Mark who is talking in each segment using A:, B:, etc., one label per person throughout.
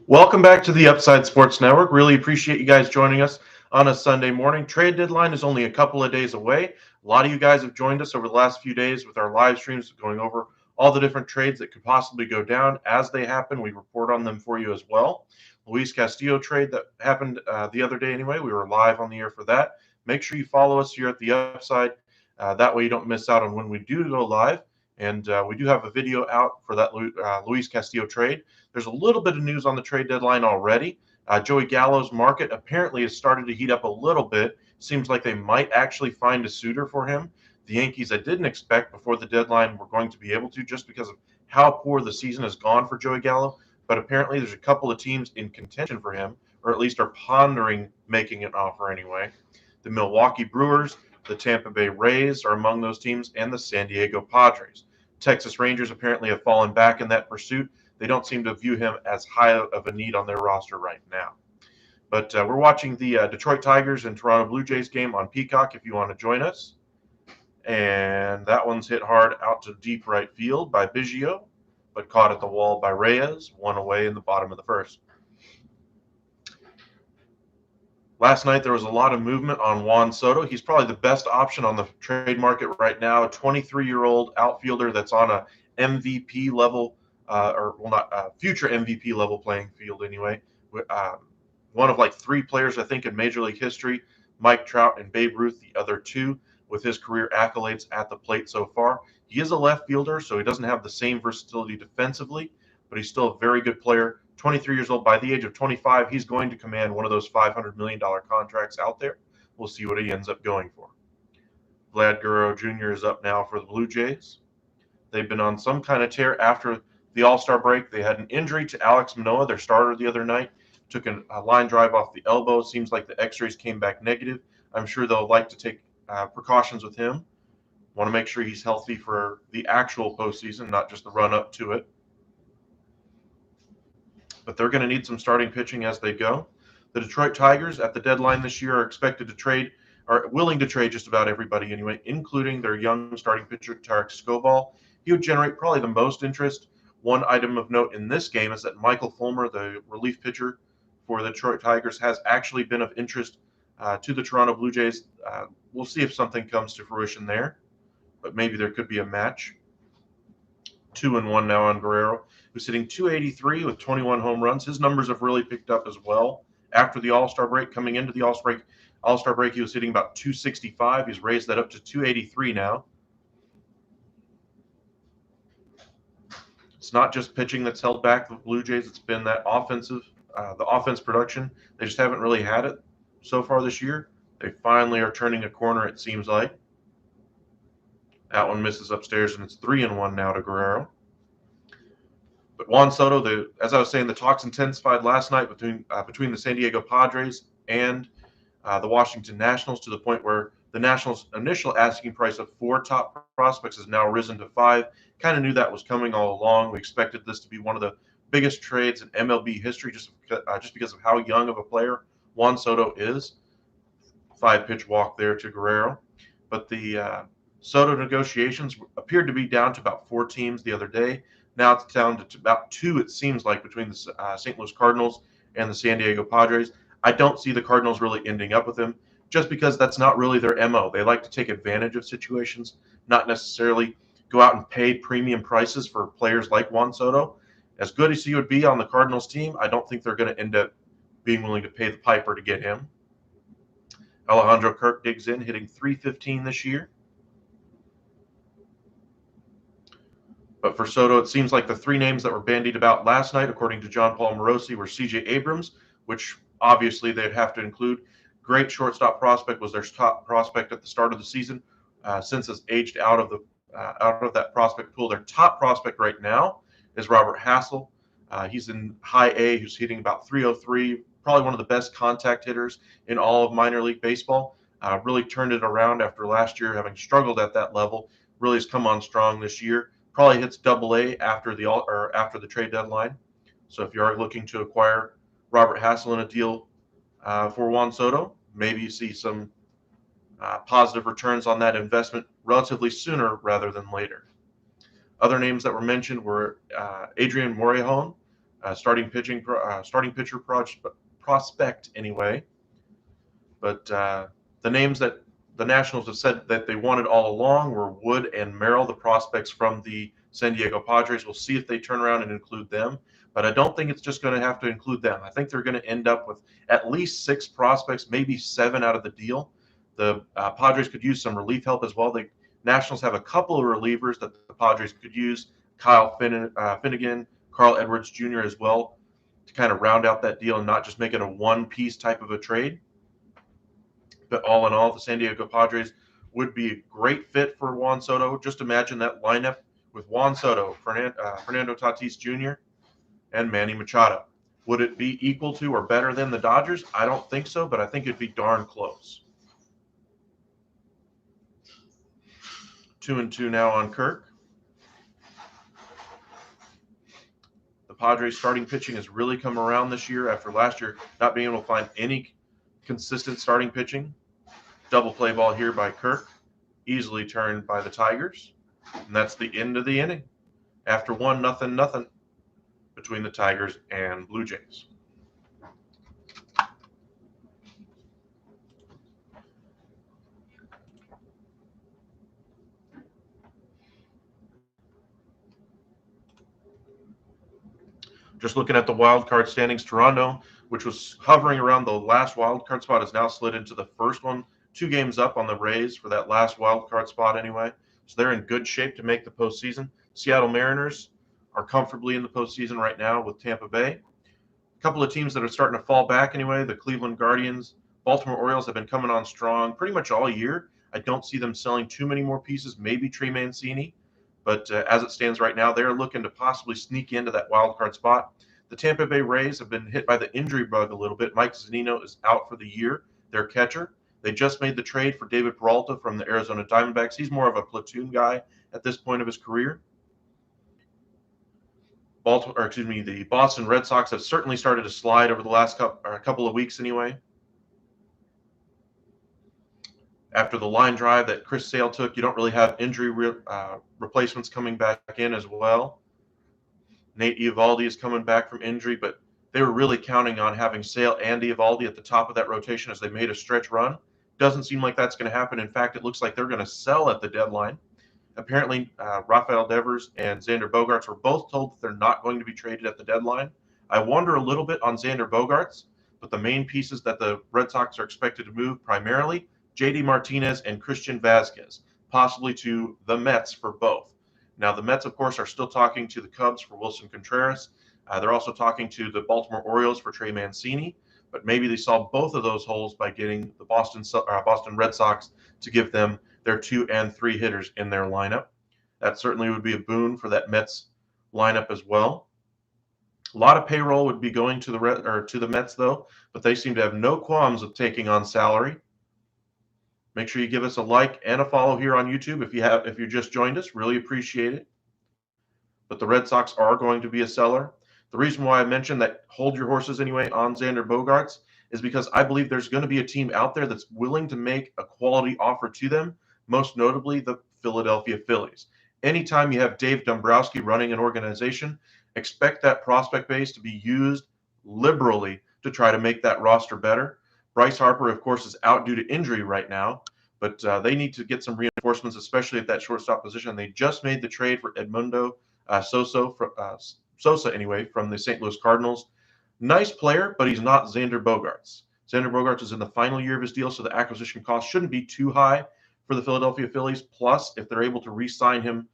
A: Welcome back to the Upside Sports Network. Really appreciate you guys joining us on a Sunday morning. Trade deadline is only a couple of days away. A lot of you guys have joined us over the last few days with our live streams going over all the different trades that could possibly go down. As they happen, we report on them for you as well. Luis Castillo trade that happened the other day anyway. We were live on the air for that. Make sure you follow us here at the Upside. That way you don't miss out on when we do go live. And we do have a video out for that Luis Castillo trade. There's a little bit of news on the trade deadline already. Joey Gallo's market apparently has started to heat up a little bit. Seems like they might actually find a suitor for him. The Yankees, I didn't expect before the deadline were going to be able to, just because of how poor the season has gone for Joey Gallo. But apparently there's a couple of teams in contention for him, or at least are pondering making an offer anyway. The Milwaukee Brewers, the Tampa Bay Rays are among those teams, and the San Diego Padres. Texas Rangers apparently have fallen back in that pursuit. They don't seem to view him as high of a need on their roster right now. But we're watching the Detroit Tigers and Toronto Blue Jays game on Peacock if you want to join us. And that one's hit hard out to deep right field by Biggio, but caught at the wall by Reyes, one away in the bottom of the first. Last night, there was a lot of movement on Juan Soto. He's probably the best option on the trade market right now, a 23-year-old outfielder that's on a MVP level, future MVP level playing field anyway. One of like three players, I think, in Major League history, Mike Trout and Babe Ruth, the other two, with his career accolades at the plate so far. He is a left fielder, so he doesn't have the same versatility defensively, but he's still a very good player. 23 years old. By the age of 25, he's going to command one of those $500 million contracts out there. We'll see what he ends up going for. Vlad Guerrero Jr. is up now for the Blue Jays. They've been on some kind of tear after the All-Star break. They had an injury to Alex Manoah, their starter, the other night. Took a line drive off the elbow. Seems like the x-rays came back negative. I'm sure they'll like to take precautions with him. Want to make sure he's healthy for the actual postseason, not just the run-up to it. But they're going to need some starting pitching as they go. The Detroit Tigers at the deadline this year are expected to trade, are willing to trade just about everybody anyway, including their young starting pitcher, Tarek Skubal. He would generate probably the most interest. One item of note in this game is that Michael Fulmer, the relief pitcher for the Detroit Tigers, has actually been of interest to the Toronto Blue Jays. We'll see if something comes to fruition there, but maybe there could be a match. 2-1 now on Guerrero, who's hitting .283 with 21 home runs. His numbers have really picked up as well after the All-Star break. Coming into the All-Star break, he was hitting about .265. He's raised that up to .283 now. It's not just pitching that's held back the Blue Jays. It's been that the offense production. They just haven't really had it so far this year. They finally are turning a corner, it seems like. That one misses upstairs, and it's 3-1 now to Guerrero. But Juan Soto, as I was saying, the talks intensified last night between the San Diego Padres and the Washington Nationals, to the point where the Nationals' initial asking price of 4 top prospects has now risen to 5. Kind of knew that was coming all along. We expected this to be one of the biggest trades in MLB history, just because of how young of a player Juan Soto is. 5-pitch walk there to Guerrero. But the Soto negotiations appeared to be down to about 4 teams the other day. Now it's down to about 2, it seems like, between the St. Louis Cardinals and the San Diego Padres. I don't see the Cardinals really ending up with him, just because that's not really their MO. They like to take advantage of situations, not necessarily go out and pay premium prices for players like Juan Soto. As good as he would be on the Cardinals team, I don't think they're going to end up being willing to pay the piper to get him. Alejandro Kirk digs in, hitting .315 this year. But for Soto, it seems like the 3 names that were bandied about last night, according to John Paul Morosi, were C.J. Abrams, which obviously they'd have to include. Great shortstop prospect, was their top prospect at the start of the season. Since has aged out of that prospect pool. Their top prospect right now is Robert Hassel. He's in high A, who's hitting about .303, probably one of the best contact hitters in all of minor league baseball. Really turned it around after last year, having struggled at that level. Really has come on strong this year. Probably hits AA after the trade deadline. So if you are looking to acquire Robert Hassel in a deal for Juan Soto, maybe you see some positive returns on that investment relatively sooner rather than later. Other names that were mentioned were Adrian Morejon, starting pitcher prospect anyway. But the names that the Nationals have said that they wanted all along were Wood and Merrill, the prospects from the San Diego Padres. We'll see if they turn around and include them. But I don't think it's just going to have to include them. I think they're going to end up with at least 6 prospects, maybe 7 out of the deal. The Padres could use some relief help as well. The Nationals have a couple of relievers that the Padres could use. Kyle Finnegan, Carl Edwards Jr. as well, to kind of round out that deal and not just make it a one-piece type of a trade. But all in all, the San Diego Padres would be a great fit for Juan Soto. Just imagine that lineup with Juan Soto, Fernando Tatis Jr., and Manny Machado. Would it be equal to or better than the Dodgers? I don't think so, but I think it'd be darn close. 2-2 now on Kirk. The Padres starting pitching has really come around this year after last year not being able to find any consistent starting pitching. Double play ball here by Kirk, easily turned by the Tigers, and that's the end of the inning. After 1-0 between the Tigers and Blue Jays. Just looking at the wild card standings, Toronto, which was hovering around the last wild card spot, has now slid into the first one, 2 games up on the Rays for that last wild card spot anyway. So they're in good shape to make the postseason. Seattle Mariners are comfortably in the postseason right now with Tampa Bay. A couple of teams that are starting to fall back anyway, the Cleveland Guardians, Baltimore Orioles have been coming on strong pretty much all year. I don't see them selling too many more pieces, maybe Trey Mancini. But as it stands right now, they're looking to possibly sneak into that wild card spot. The Tampa Bay Rays have been hit by the injury bug a little bit. Mike Zunino is out for the year, their catcher. They just made the trade for David Peralta from the Arizona Diamondbacks. He's more of a platoon guy at this point of his career. The Boston Red Sox have certainly started to slide over the last couple of weeks anyway. After the line drive that Chris Sale took, you don't really have injury replacements coming back in as well. Nate Eovaldi is coming back from injury, but they were really counting on having Sale and Eovaldi at the top of that rotation as they made a stretch run. Doesn't seem like that's going to happen. In fact, it looks like they're going to sell at the deadline. Apparently, Rafael Devers and Xander Bogaerts were both told that they're not going to be traded at the deadline. I wonder a little bit on Xander Bogaerts, but the main pieces that the Red Sox are expected to move primarily, JD Martinez and Christian Vazquez, possibly to the Mets for both. Now, the Mets, of course, are still talking to the Cubs for Wilson Contreras. They're also talking to the Baltimore Orioles for Trey Mancini, but maybe they saw both of those holes by getting the Boston Red Sox to give them their 2 and 3 hitters in their lineup. That certainly would be a boon for that Mets lineup as well. A lot of payroll would be going to the Mets, though, but they seem to have no qualms with taking on salary. Make sure you give us a like and a follow here on YouTube if you just joined us. Really appreciate it. But the Red Sox are going to be a seller. The reason why I mentioned that hold your horses anyway on Xander Bogaerts is because I believe there's going to be a team out there that's willing to make a quality offer to them, most notably the Philadelphia Phillies. Anytime you have Dave Dombrowski running an organization, expect that prospect base to be used liberally to try to make that roster better. Bryce Harper, of course, is out due to injury right now, but they need to get some reinforcements, especially at that shortstop position. They just made the trade for Edmundo Sosa anyway, from the St. Louis Cardinals. Nice player, but he's not Xander Bogaerts. Xander Bogaerts is in the final year of his deal, so the acquisition cost shouldn't be too high for the Philadelphia Phillies. Plus, if they're able to re-sign him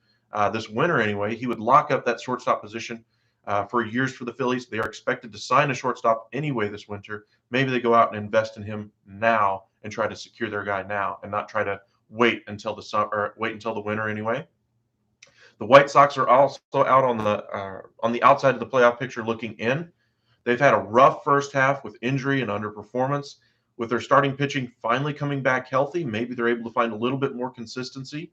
A: this winter anyway, he would lock up that shortstop position for years for the Phillies. They are expected to sign a shortstop anyway this winter. Maybe they go out and invest in him now and try to secure their guy now and not try to wait until the summer or wait until the winter anyway. The White Sox are also out on the outside of the playoff picture looking in. They've had a rough first half with injury and underperformance. With their starting pitching finally coming back healthy, maybe they're able to find a little bit more consistency.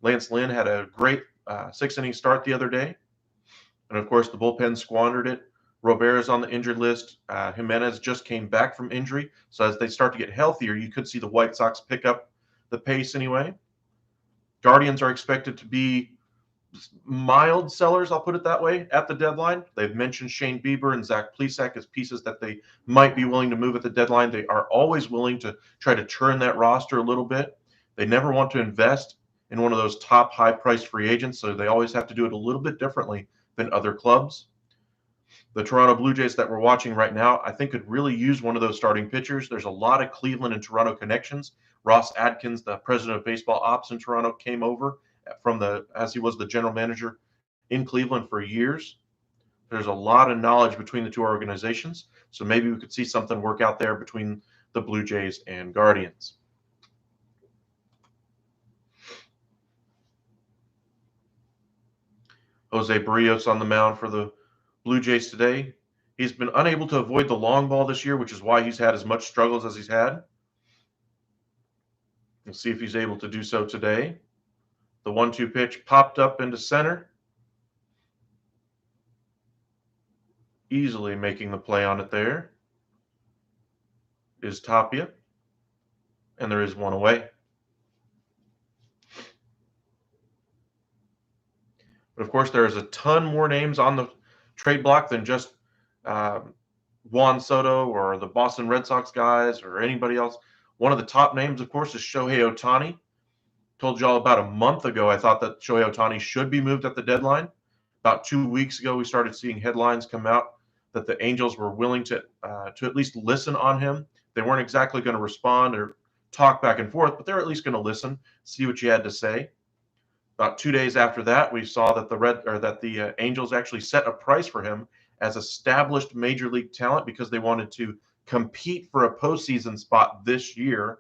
A: Lance Lynn had a great 6-inning start the other day. And, of course, the bullpen squandered it. Robert is on the injured list. Jimenez just came back from injury. So as they start to get healthier, you could see the White Sox pick up the pace anyway. Guardians are expected to be mild sellers, I'll put it that way, at the deadline. They've mentioned Shane Bieber and Zach Plesac as pieces that they might be willing to move at the deadline. They are always willing to try to churn that roster a little bit. They never want to invest in one of those top high-priced free agents, so they always have to do it a little bit differently than other clubs. The Toronto Blue Jays that we're watching right now, I think could really use one of those starting pitchers. There's a lot of Cleveland and Toronto connections. Ross Adkins, the president of baseball ops in Toronto, came over as he was the general manager in Cleveland for years. There's a lot of knowledge between the two organizations, so maybe we could see something work out there between the Blue Jays and Guardians. Jose Barrios on the mound for the Blue Jays today. He's been unable to avoid the long ball this year, which is why he's had as much struggles as he's had. We'll see if he's able to do so today. The 1-2 pitch popped up into center. Easily making the play on it there is Tapia. And there is one away. But of course, there's a ton more names on the trade block than just Juan Soto or the Boston Red Sox guys or anybody else. One of the top names, of course, is Shohei Ohtani. Told you all about a month ago, I thought that Shohei Ohtani should be moved at the deadline. About 2 weeks ago, we started seeing headlines come out that the Angels were willing to at least listen on him. They weren't exactly going to respond or talk back and forth, but they're at least going to listen, see what you had to say. About 2 days after that, we saw that the Angels actually set a price for him as established major league talent because they wanted to compete for a postseason spot this year.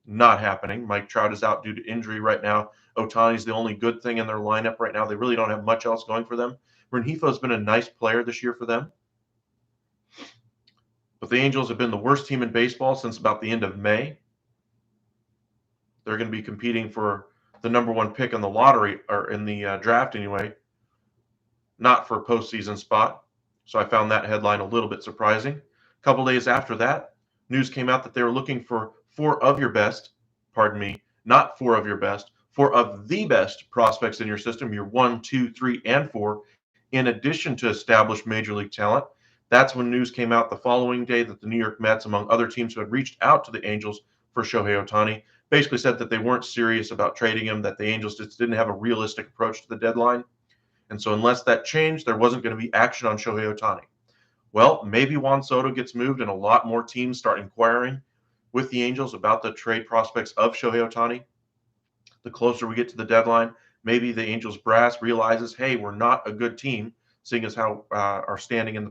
A: Not happening. Mike Trout is out due to injury right now. Ohtani's the only good thing in their lineup right now. They really don't have much else going for them. Rengifo's been a nice player this year for them. But the Angels have been the worst team in baseball since about the end of May. They're going to be competing for the number one pick in the lottery, or in the draft anyway, not for a postseason spot. So I found that headline a little bit surprising. A couple days after that, news came out that they were looking for four of your best, not four of your best, four of the best prospects in your system, your 1, 2, 3, and 4, in addition to established major league talent. That's when news came out the following day that the New York Mets, among other teams who had reached out to the Angels for Shohei Ohtani, basically said that they weren't serious about trading him, that the Angels just didn't have a realistic approach to the deadline. And so unless that changed, there wasn't going to be action on Shohei Ohtani. Well, maybe Juan Soto gets moved and a lot more teams start inquiring with the Angels about the trade prospects of Shohei Ohtani. The closer we get to the deadline, maybe the Angels brass realizes, hey, we're not a good team, seeing as how our standings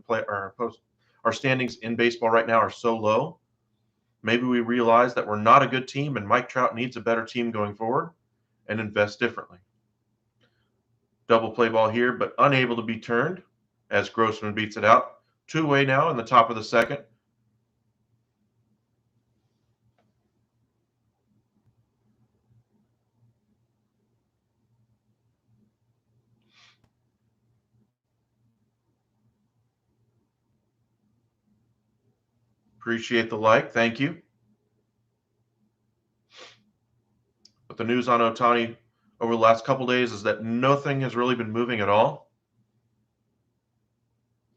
A: in baseball right now are so low. Maybe we realize that we're not a good team and Mike Trout needs a better team going forward and invest differently. Double play ball here, but unable to be turned as Grossman beats it out. 2 away now in the top of the second. Appreciate the like. Thank you. But the news on Ohtani over the last couple days is that nothing has really been moving at all.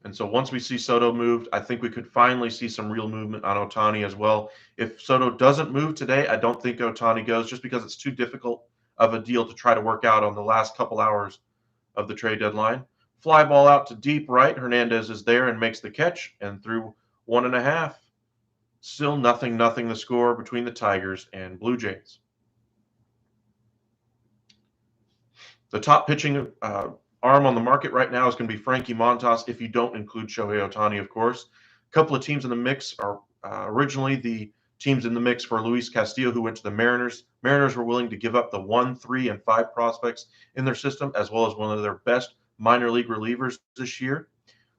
A: And so once we see Soto moved, I think we could finally see some real movement on Ohtani as well. If Soto doesn't move today, I don't think Ohtani goes, just because it's too difficult of a deal to try to work out on the last couple hours of the trade deadline. Fly ball out to deep right. Hernandez is there and makes the catch, and through 1.5. Still nothing the score between the Tigers and Blue Jays. The top pitching arm on the market right now is going to be Frankie Montas, if you don't include Shohei Ohtani, of course. A couple of teams in the mix are originally the teams in the mix for Luis Castillo, who went to the Mariners. Mariners were willing to give up the 1, 3, and 5 prospects in their system, as well as one of their best minor league relievers this year.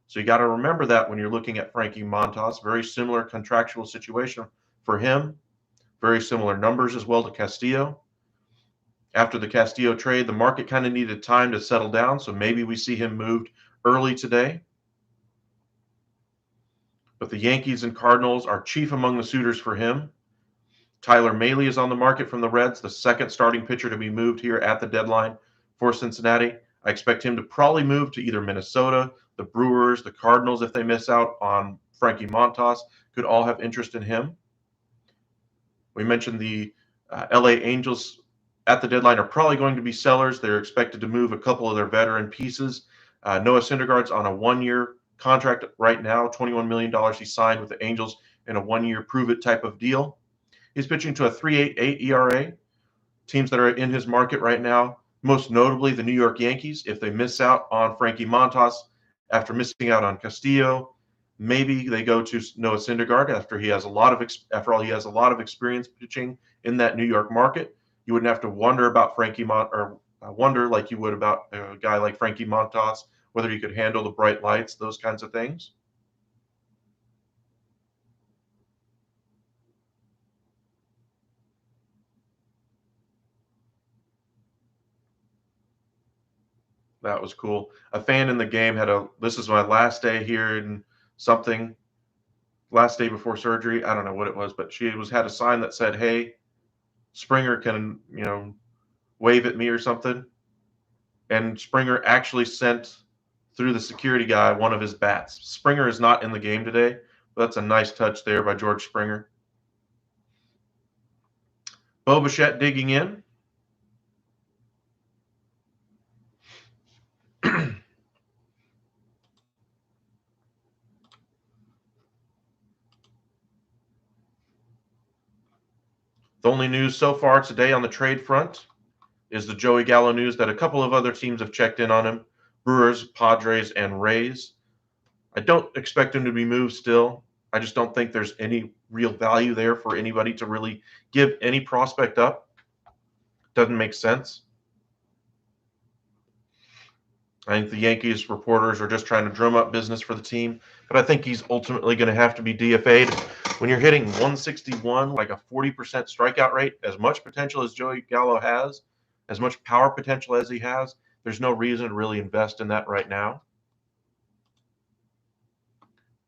A: So you got to remember that when you're looking at Frankie Montas. Very similar contractual situation for him. Very similar numbers as well to Castillo. After the Castillo trade, the market kind of needed time to settle down, so maybe we see him moved early today. But the Yankees and Cardinals are chief among the suitors for him. Tyler Maylie is on the market from the Reds, the second starting pitcher to be moved here at the deadline for Cincinnati. I expect him to probably move to either Minnesota, the Brewers, the Cardinals, if they miss out on Frankie Montas, could all have interest in him. We mentioned the LA Angels at the deadline are probably going to be sellers. They're expected to move a couple of their veteran pieces. Noah Syndergaard's on a 1-year contract right now, $21 million he signed with the Angels in a 1-year prove-it type of deal. He's pitching to a 3.88 ERA. Teams that are in his market right now, most notably the New York Yankees, if they miss out on Frankie Montas after missing out on Castillo, maybe they go to Noah Syndergaard after he has a lot of experience pitching in that New York market. You wouldn't have to wonder about wonder like you would about a guy like Frankie Montas, whether he could handle the bright lights, those kinds of things. That was cool. A fan in the game this is my last day here in something, last day before surgery. I don't know what it was, but had a sign that said, "Hey, Springer can, wave at me or something." And Springer actually sent through the security guy one of his bats. Springer is not in the game today, but that's a nice touch there by George Springer. Bo Bichette digging in. The only news so far today on the trade front is the Joey Gallo news that a couple of other teams have checked in on him: Brewers, Padres, and Rays. I don't expect him to be moved still. I just don't think there's any real value there for anybody to really give any prospect up. Doesn't make sense. I think the Yankees reporters are just trying to drum up business for the team, but I think he's ultimately going to have to be DFA'd. When you're hitting 161, like a 40% strikeout rate, as much potential as Joey Gallo has, as much power potential as he has, there's no reason to really invest in that right now.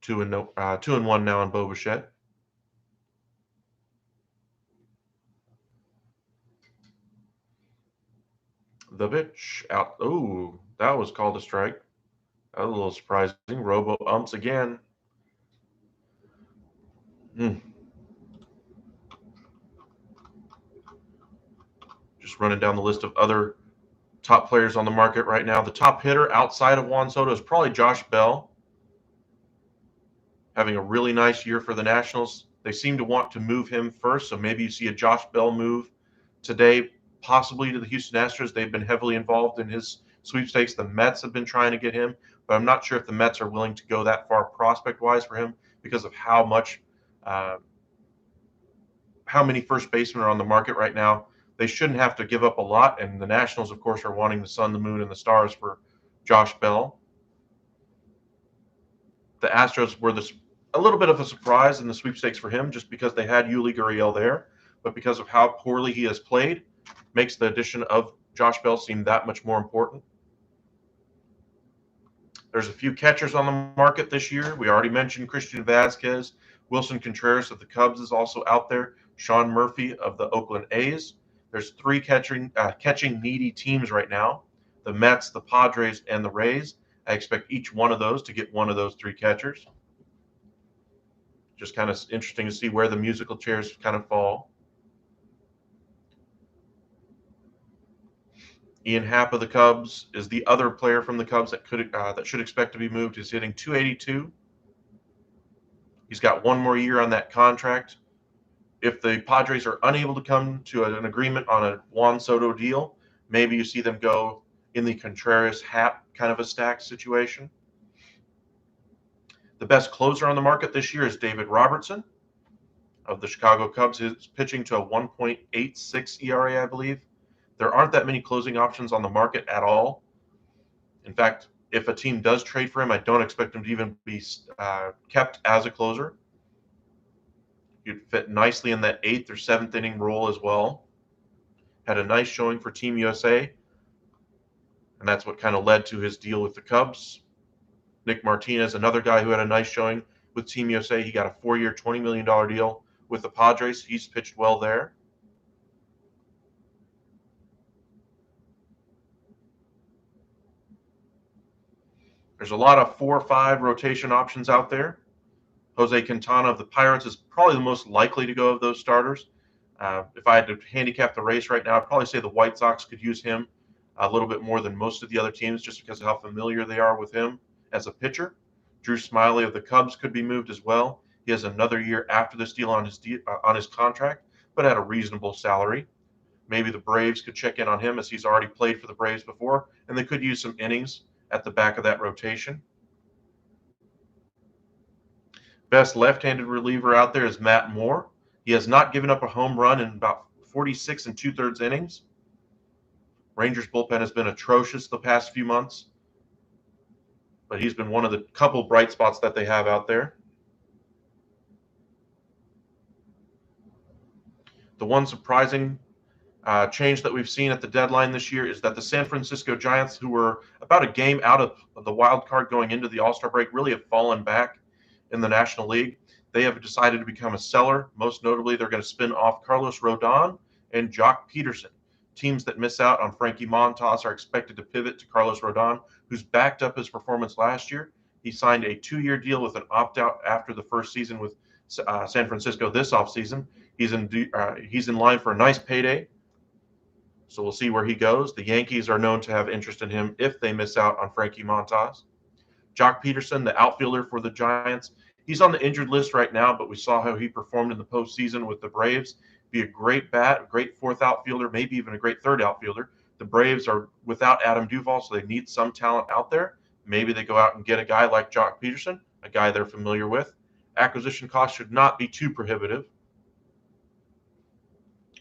A: 2-1 now on Bo Bichette. The pitch out. Oh, that was called a strike. That was a little surprising. Robo umps again. Just running down the list of other top players on the market right now. The top hitter outside of Juan Soto is probably Josh Bell, having a really nice year for the Nationals. They seem to want to move him first, so maybe you see a Josh Bell move today, possibly to the Houston Astros. They've been heavily involved in his sweepstakes. The Mets have been trying to get him, but I'm not sure if the Mets are willing to go that far prospect-wise for him because of how many first basemen are on the market right now. They shouldn't have to give up a lot, and the Nationals, of course, are wanting the sun, the moon, and the stars for Josh Bell. The Astros were a little bit of a surprise in the sweepstakes for him just because they had Yuli Gurriel there, but because of how poorly he has played, makes the addition of Josh Bell seem that much more important. There's a few catchers on the market this year. We already mentioned Christian Vasquez. Wilson Contreras of the Cubs is also out there. Sean Murphy of the Oakland A's. There's three catching needy teams right now: the Mets, the Padres, and the Rays. I expect each one of those to get one of those three catchers. Just kind of interesting to see where the musical chairs kind of fall. Ian Happ of the Cubs is the other player from the Cubs that should expect to be moved. He's hitting 282. He's got one more year on that contract. If the Padres are unable to come to an agreement on a Juan Soto deal, maybe you see them go in the Contreras Happ kind of a stacked situation. The best closer on the market this year is David Robertson of the Chicago Cubs. He's pitching to a 1.86 ERA, I believe. There aren't that many closing options on the market at all. In fact, if a team does trade for him, I don't expect him to even be kept as a closer. He'd fit nicely in that 8th or 7th inning role as well. Had a nice showing for Team USA, and that's what kind of led to his deal with the Cubs. Nick Martinez, another guy who had a nice showing with Team USA. He got a 4-year, $20 million deal with the Padres. He's pitched well there. There's a lot of 4 or 5 rotation options out there. Jose Quintana of the Pirates is probably the most likely to go of those starters. If I had to handicap the race right now, I'd probably say the White Sox could use him a little bit more than most of the other teams just because of how familiar they are with him as a pitcher. Drew Smyly of the Cubs could be moved as well. He has another year after this deal on his contract, but at a reasonable salary. Maybe the Braves could check in on him as he's already played for the Braves before, and they could use some innings at the back of that rotation. Best left-handed reliever out there is Matt Moore. He has not given up a home run in about 46 and 2/3 innings. Rangers bullpen has been atrocious the past few months, but he's been one of the couple bright spots that they have out there. The one surprising change that we've seen at the deadline this year is that the San Francisco Giants, who were about a game out of the wild card going into the All-Star break, really have fallen back in the National League. They have decided to become a seller. Most notably, they're going to spin off Carlos Rodon and Jock Peterson. Teams that miss out on Frankie Montas are expected to pivot to Carlos Rodon, who's backed up his performance last year. He signed a 2-year deal with an opt-out after the first season with San Francisco this offseason. He's in line for a nice payday, so we'll see where he goes. The Yankees are known to have interest in him if they miss out on Frankie Montas. Jock Peterson, the outfielder for the Giants, he's on the injured list right now, but we saw how he performed in the postseason with the Braves. Be a great bat, a great fourth outfielder, maybe even a great third outfielder. The Braves are without Adam Duvall, so they need some talent out there. Maybe they go out and get a guy like Jock Peterson, a guy they're familiar with. Acquisition costs should not be too prohibitive.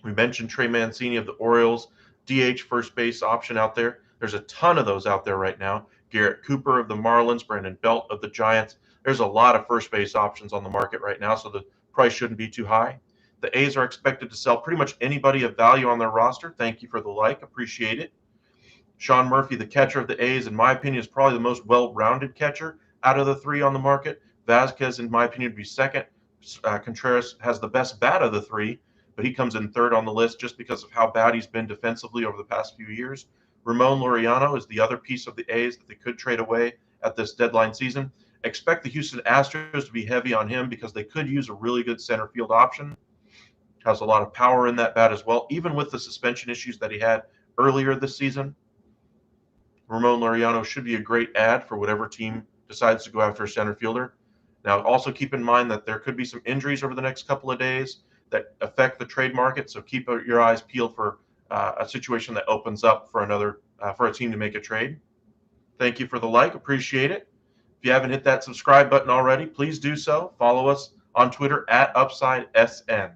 A: We mentioned Trey Mancini of the Orioles, DH first base option out there. There's a ton of those out there right now. Garrett Cooper of the Marlins, Brandon Belt of the Giants. There's a lot of first base options on the market right now, so the price shouldn't be too high. The A's are expected to sell pretty much anybody of value on their roster. Thank you for the like. Appreciate it. Sean Murphy, the catcher of the A's, in my opinion, is probably the most well-rounded catcher out of the 3 on the market. Vasquez, in my opinion, would be second. Contreras has the best bat of the 3, but he comes in third on the list just because of how bad he's been defensively over the past few years. Ramon Laureano is the other piece of the A's that they could trade away at this deadline season. Expect the Houston Astros to be heavy on him because they could use a really good center field option. Has a lot of power in that bat as well, even with the suspension issues that he had earlier this season. Ramon Laureano should be a great add for whatever team decides to go after a center fielder. Now, also keep in mind that there could be some injuries over the next couple of days that affect the trade market, so keep your eyes peeled for a situation that opens up for for a team to make a trade. Thank you for the like. Appreciate it. If you haven't hit that subscribe button already, please do so. Follow us on Twitter at UpsideSN.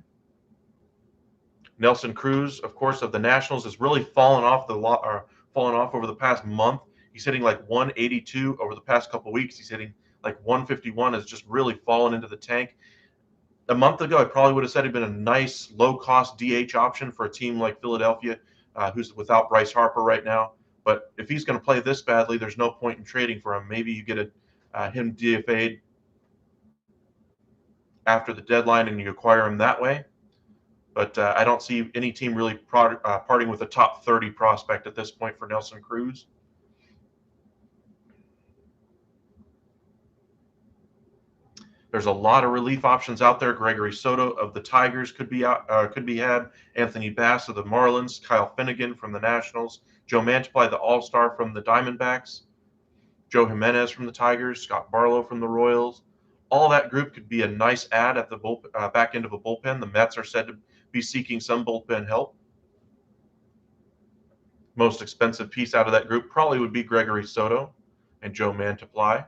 A: Nelson Cruz, of course, of the Nationals, has really fallen off over the past month. He's hitting like 182 over the past couple weeks. He's hitting like 151. Has just really fallen into the tank. A month ago, I probably would have said he'd been a nice low-cost DH option for a team like Philadelphia, who's without Bryce Harper right now. But if he's going to play this badly, there's no point in trading for him. Maybe you get him DFA'd after the deadline and you acquire him that way. But I don't see any team really parting with a top 30 prospect at this point for Nelson Cruz. There's a lot of relief options out there. Gregory Soto of the Tigers could be had. Anthony Bass of the Marlins. Kyle Finnegan from the Nationals. Joe Mantiply, the All-Star from the Diamondbacks. Joe Jimenez from the Tigers. Scott Barlow from the Royals. All that group could be a nice add at the back end of a bullpen. The Mets are said to be seeking some bullpen help. Most expensive piece out of that group probably would be Gregory Soto and Joe Mantiply.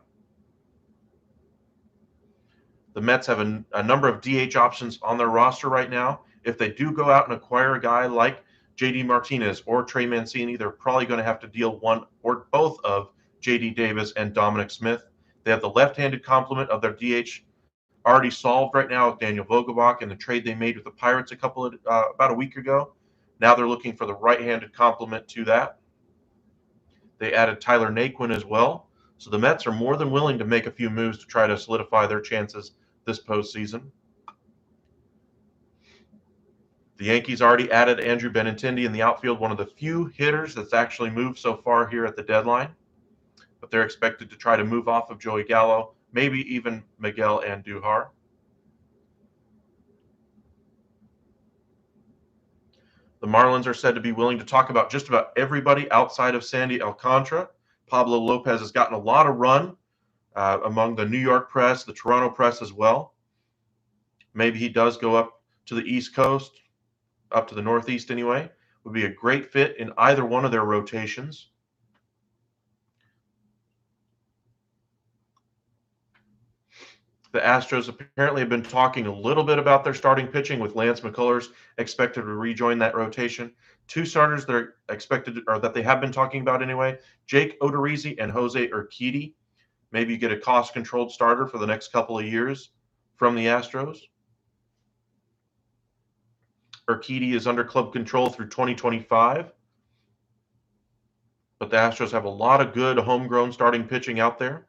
A: The Mets have a number of DH options on their roster right now. If they do go out and acquire a guy like J.D. Martinez or Trey Mancini, they're probably going to have to deal one or both of J.D. Davis and Dominic Smith. They have the left-handed complement of their DH already solved right now with Daniel Vogelbach and the trade they made with the Pirates about a week ago. Now they're looking for the right-handed complement to that. They added Tyler Naquin as well. So the Mets are more than willing to make a few moves to try to solidify their chances this postseason. The Yankees already added Andrew Benintendi in the outfield, one of the few hitters that's actually moved so far here at the deadline. but they're expected to try to move off of Joey Gallo, maybe even Miguel Andujar. The Marlins are said to be willing to talk about just about everybody outside of Sandy Alcantara. Pablo Lopez has gotten a lot of run among the New York press, the Toronto press as well. Maybe he does go up to the East Coast, up to the Northeast anyway. Would be a great fit in either one of their rotations. The Astros apparently have been talking a little bit about their starting pitching, with Lance McCullers expected to rejoin that rotation. Two starters that are expected, or that they have been talking about anyway, Jake Odorizzi and Jose Urquidy. Maybe you get a cost-controlled starter for the next couple of years from the Astros. Urquidy is under club control through 2025. But the Astros have a lot of good homegrown starting pitching out there.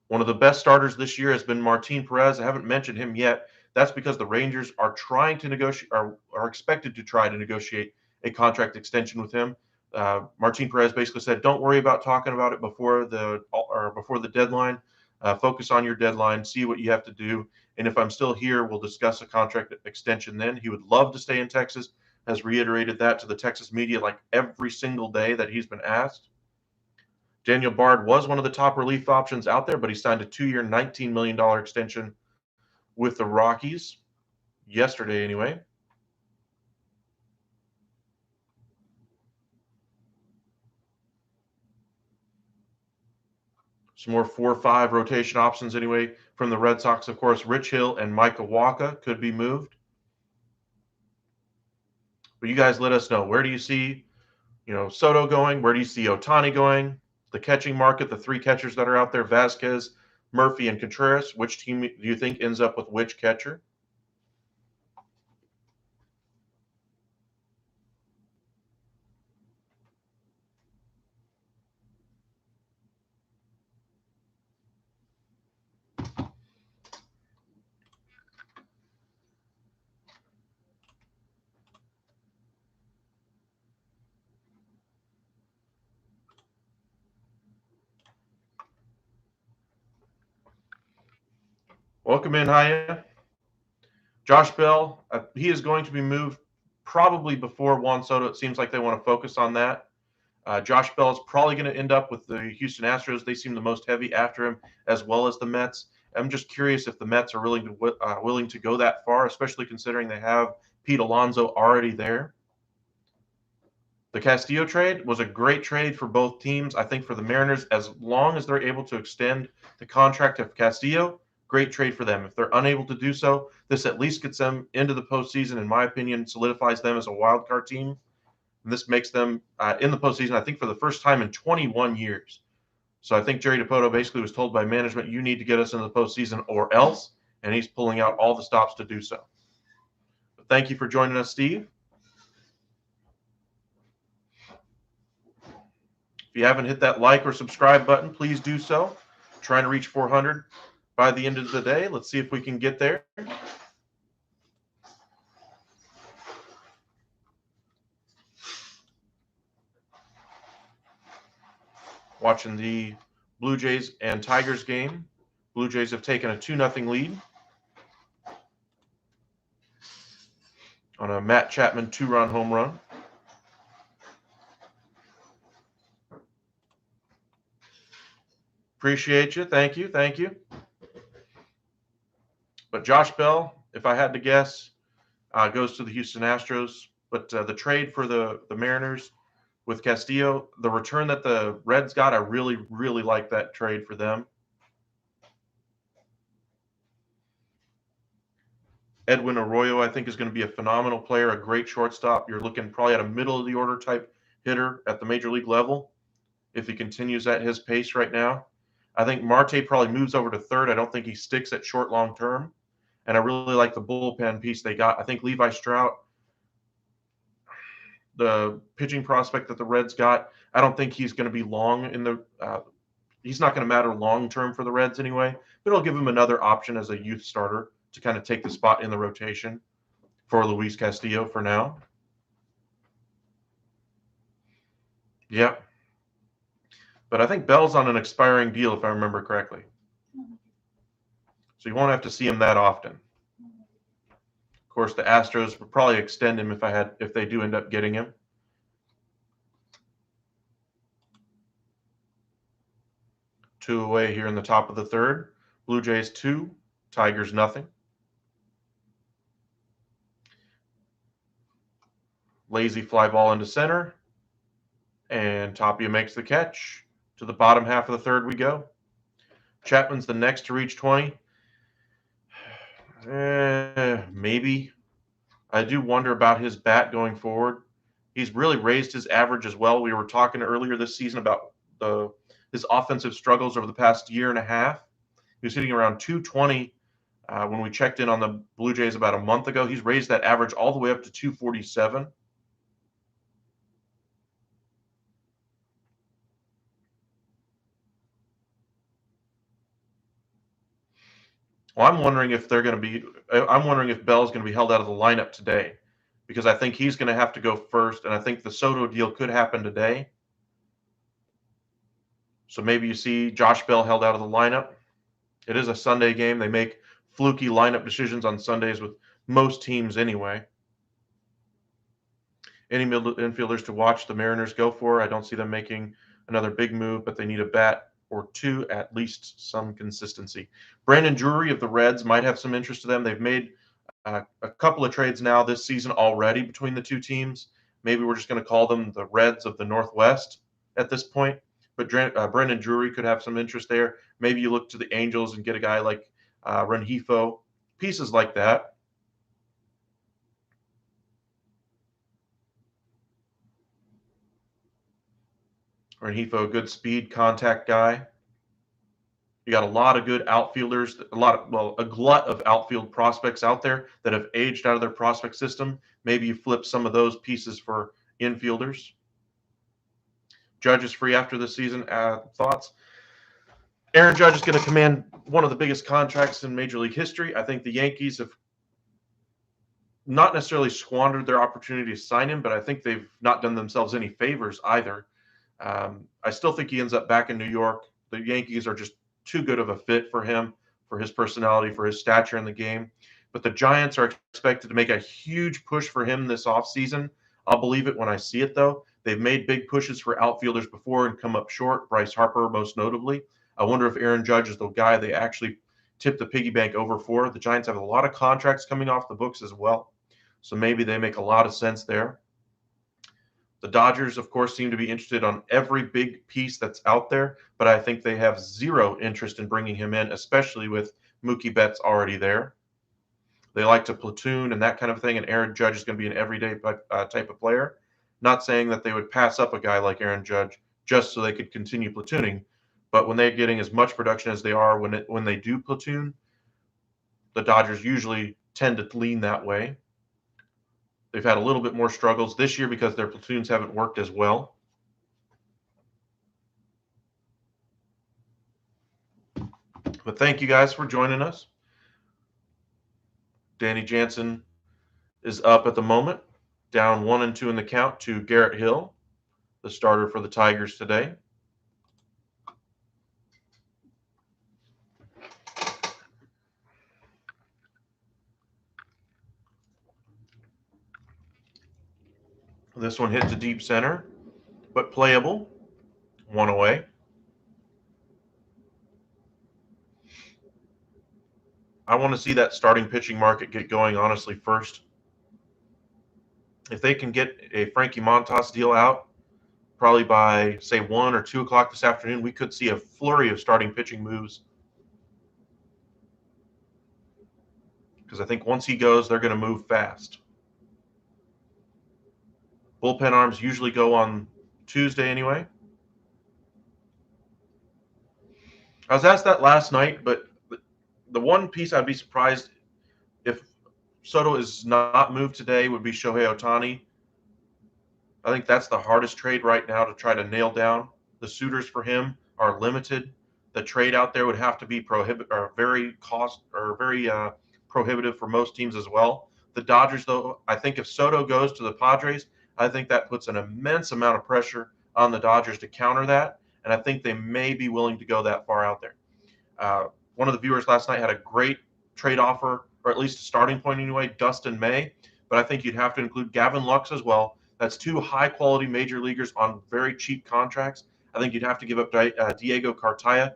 A: One of the best starters this year has been Martine Perez. I haven't mentioned him yet. That's because the Rangers are trying to negotiate, are expected to try to negotiate a contract extension with him. Martine Perez basically said, "Don't worry about talking about it before the deadline. Focus on your deadline. See what you have to do. And if I'm still here, we'll discuss a contract extension then." He would love to stay in Texas. Has reiterated that to the Texas media like every single day that he's been asked. Daniel Bard was one of the top relief options out there, but he signed a 2-year, $19 million extension with the Rockies yesterday anyway. Some more 4-5 rotation options anyway from the Red Sox. Of course, Rich Hill and Micah Wacha could be moved. But you guys let us know, where do you see, Soto going? Where do you see Ohtani going? The catching market, the three catchers that are out there, Vasquez, Murphy, and Contreras. Which team do you think ends up with which catcher? Welcome in, Haya. Josh Bell, he is going to be moved probably before Juan Soto. It seems like they want to focus on that. Josh Bell is probably going to end up with the Houston Astros. They seem the most heavy after him, as well as the Mets. I'm just curious if the Mets are willing to go that far, especially considering they have Pete Alonso already there. The Castillo trade was a great trade for both teams. I think for the Mariners, as long as they're able to extend the contract of Castillo, great trade for them. If they're unable to do so, this at least gets them into the postseason, in my opinion, solidifies them as a wild card team. And this makes them in the postseason, I think, for the first time in 21 years. So I think Jerry Dipoto basically was told by management, you need to get us into the postseason or else, and he's pulling out all the stops to do so. But thank you for joining us, Steve. If you haven't hit that like or subscribe button, please do so. Trying to reach 400 by the end of the day. Let's see if we can get there. Watching the Blue Jays and Tigers game. Blue Jays have taken a 2-0 lead on a Matt Chapman 2-run home run. Appreciate you. Thank you. Thank you. But Josh Bell, if I had to guess, goes to the Houston Astros. But the trade for the Mariners with Castillo, the return that the Reds got, I really, really like that trade for them. Edwin Arroyo, I think, is going to be a phenomenal player, a great shortstop. You're looking probably at a middle-of-the-order type hitter at the major league level if he continues at his pace right now. I think Marte probably moves over to third. I don't think he sticks at short long term. And I really like the bullpen piece they got. I think Levi Strout, the pitching prospect that the Reds got, I don't think he's going to be long in the he's not going to matter long term for the Reds anyway, but it'll give him another option as a youth starter to kind of take the spot in the rotation for Luis Castillo for now. Yep. But I think Bell's on an expiring deal, if I remember correctly. So you won't have to see him that often. Of course, the Astros would probably extend him if they do end up getting him. Two away here in the top of the third. Blue Jays 2, Tigers nothing. Lazy fly ball into center, and Tapia makes the catch. To the bottom half of the third we go. Chapman's the next to reach 20. Maybe. I do wonder about his bat going forward. He's really raised his average as well. We were talking earlier this season about his offensive struggles over the past year and a half. He was hitting around 220 when we checked in on the Blue Jays about a month ago. He's raised that average all the way up to 247. Well, I'm wondering if Bell's going to be held out of the lineup today, because I think he's going to have to go first, and I think the Soto deal could happen today. So maybe you see Josh Bell held out of the lineup. It is a Sunday game. They make fluky lineup decisions on Sundays with most teams anyway. Any middle infielders to watch the Mariners go for? I don't see them making another big move, but they need a bat or two, at least some consistency. Brandon Drury of the Reds might have some interest to them. They've made a couple of trades now this season already between the two teams. Maybe we're just going to call them the Reds of the Northwest at this point. But Brandon Drury could have some interest there. Maybe you look to the Angels and get a guy like Rengifo, pieces like that. Rengifo, a good speed contact guy. You got a lot of good outfielders, a glut of outfield prospects out there that have aged out of their prospect system. Maybe you flip some of those pieces for infielders. Judge is free after the season. Thoughts? Aaron Judge is going to command one of the biggest contracts in Major League history. I think the Yankees have not necessarily squandered their opportunity to sign him, but I think they've not done themselves any favors either. I still think he ends up back in New York. The Yankees are just too good of a fit for him, for his personality, for his stature in the game. But the Giants are expected to make a huge push for him this offseason. I'll believe it when I see it, though. They've made big pushes for outfielders before and come up short, Bryce Harper most notably. I wonder if Aaron Judge is the guy they actually tip the piggy bank over for. The Giants have a lot of contracts coming off the books as well, so maybe they make a lot of sense there. The Dodgers, of course, seem to be interested on every big piece that's out there, but I think they have zero interest in bringing him in, especially with Mookie Betts already there. They like to platoon and that kind of thing, and Aaron Judge is going to be an everyday type of player. Not saying that they would pass up a guy like Aaron Judge just so they could continue platooning, but when they're getting as much production as they are when they do platoon, the Dodgers usually tend to lean that way. They've had a little bit more struggles this year because their platoons haven't worked as well. But thank you guys for joining us. Danny Jansen is up at the moment, down 1-2 in the count to Garrett Hill, the starter for the Tigers today. This one hit to deep center, but playable. One away. I want to see that starting pitching market get going, honestly, first. If they can get a Frankie Montas deal out, probably by, say, 1 or 2 o'clock this afternoon, we could see a flurry of starting pitching moves. Because I think once he goes, they're going to move fast. Bullpen arms usually go on Tuesday anyway. I was asked that last night, but the one piece I'd be surprised if Soto is not moved today would be Shohei Ohtani. I think that's the hardest trade right now to try to nail down. The suitors for him are limited. The trade out there would have to be very prohibitive for most teams as well. The Dodgers, though, I think if Soto goes to the Padres, I think that puts an immense amount of pressure on the Dodgers to counter that. and I think they may be willing to go that far out there. One of the viewers last night had a great trade offer, or at least a starting point anyway, Dustin May, but I think you'd have to include Gavin Lux as well. That's two high-quality major leaguers on very cheap contracts. I think you'd have to give up Diego Cartaya.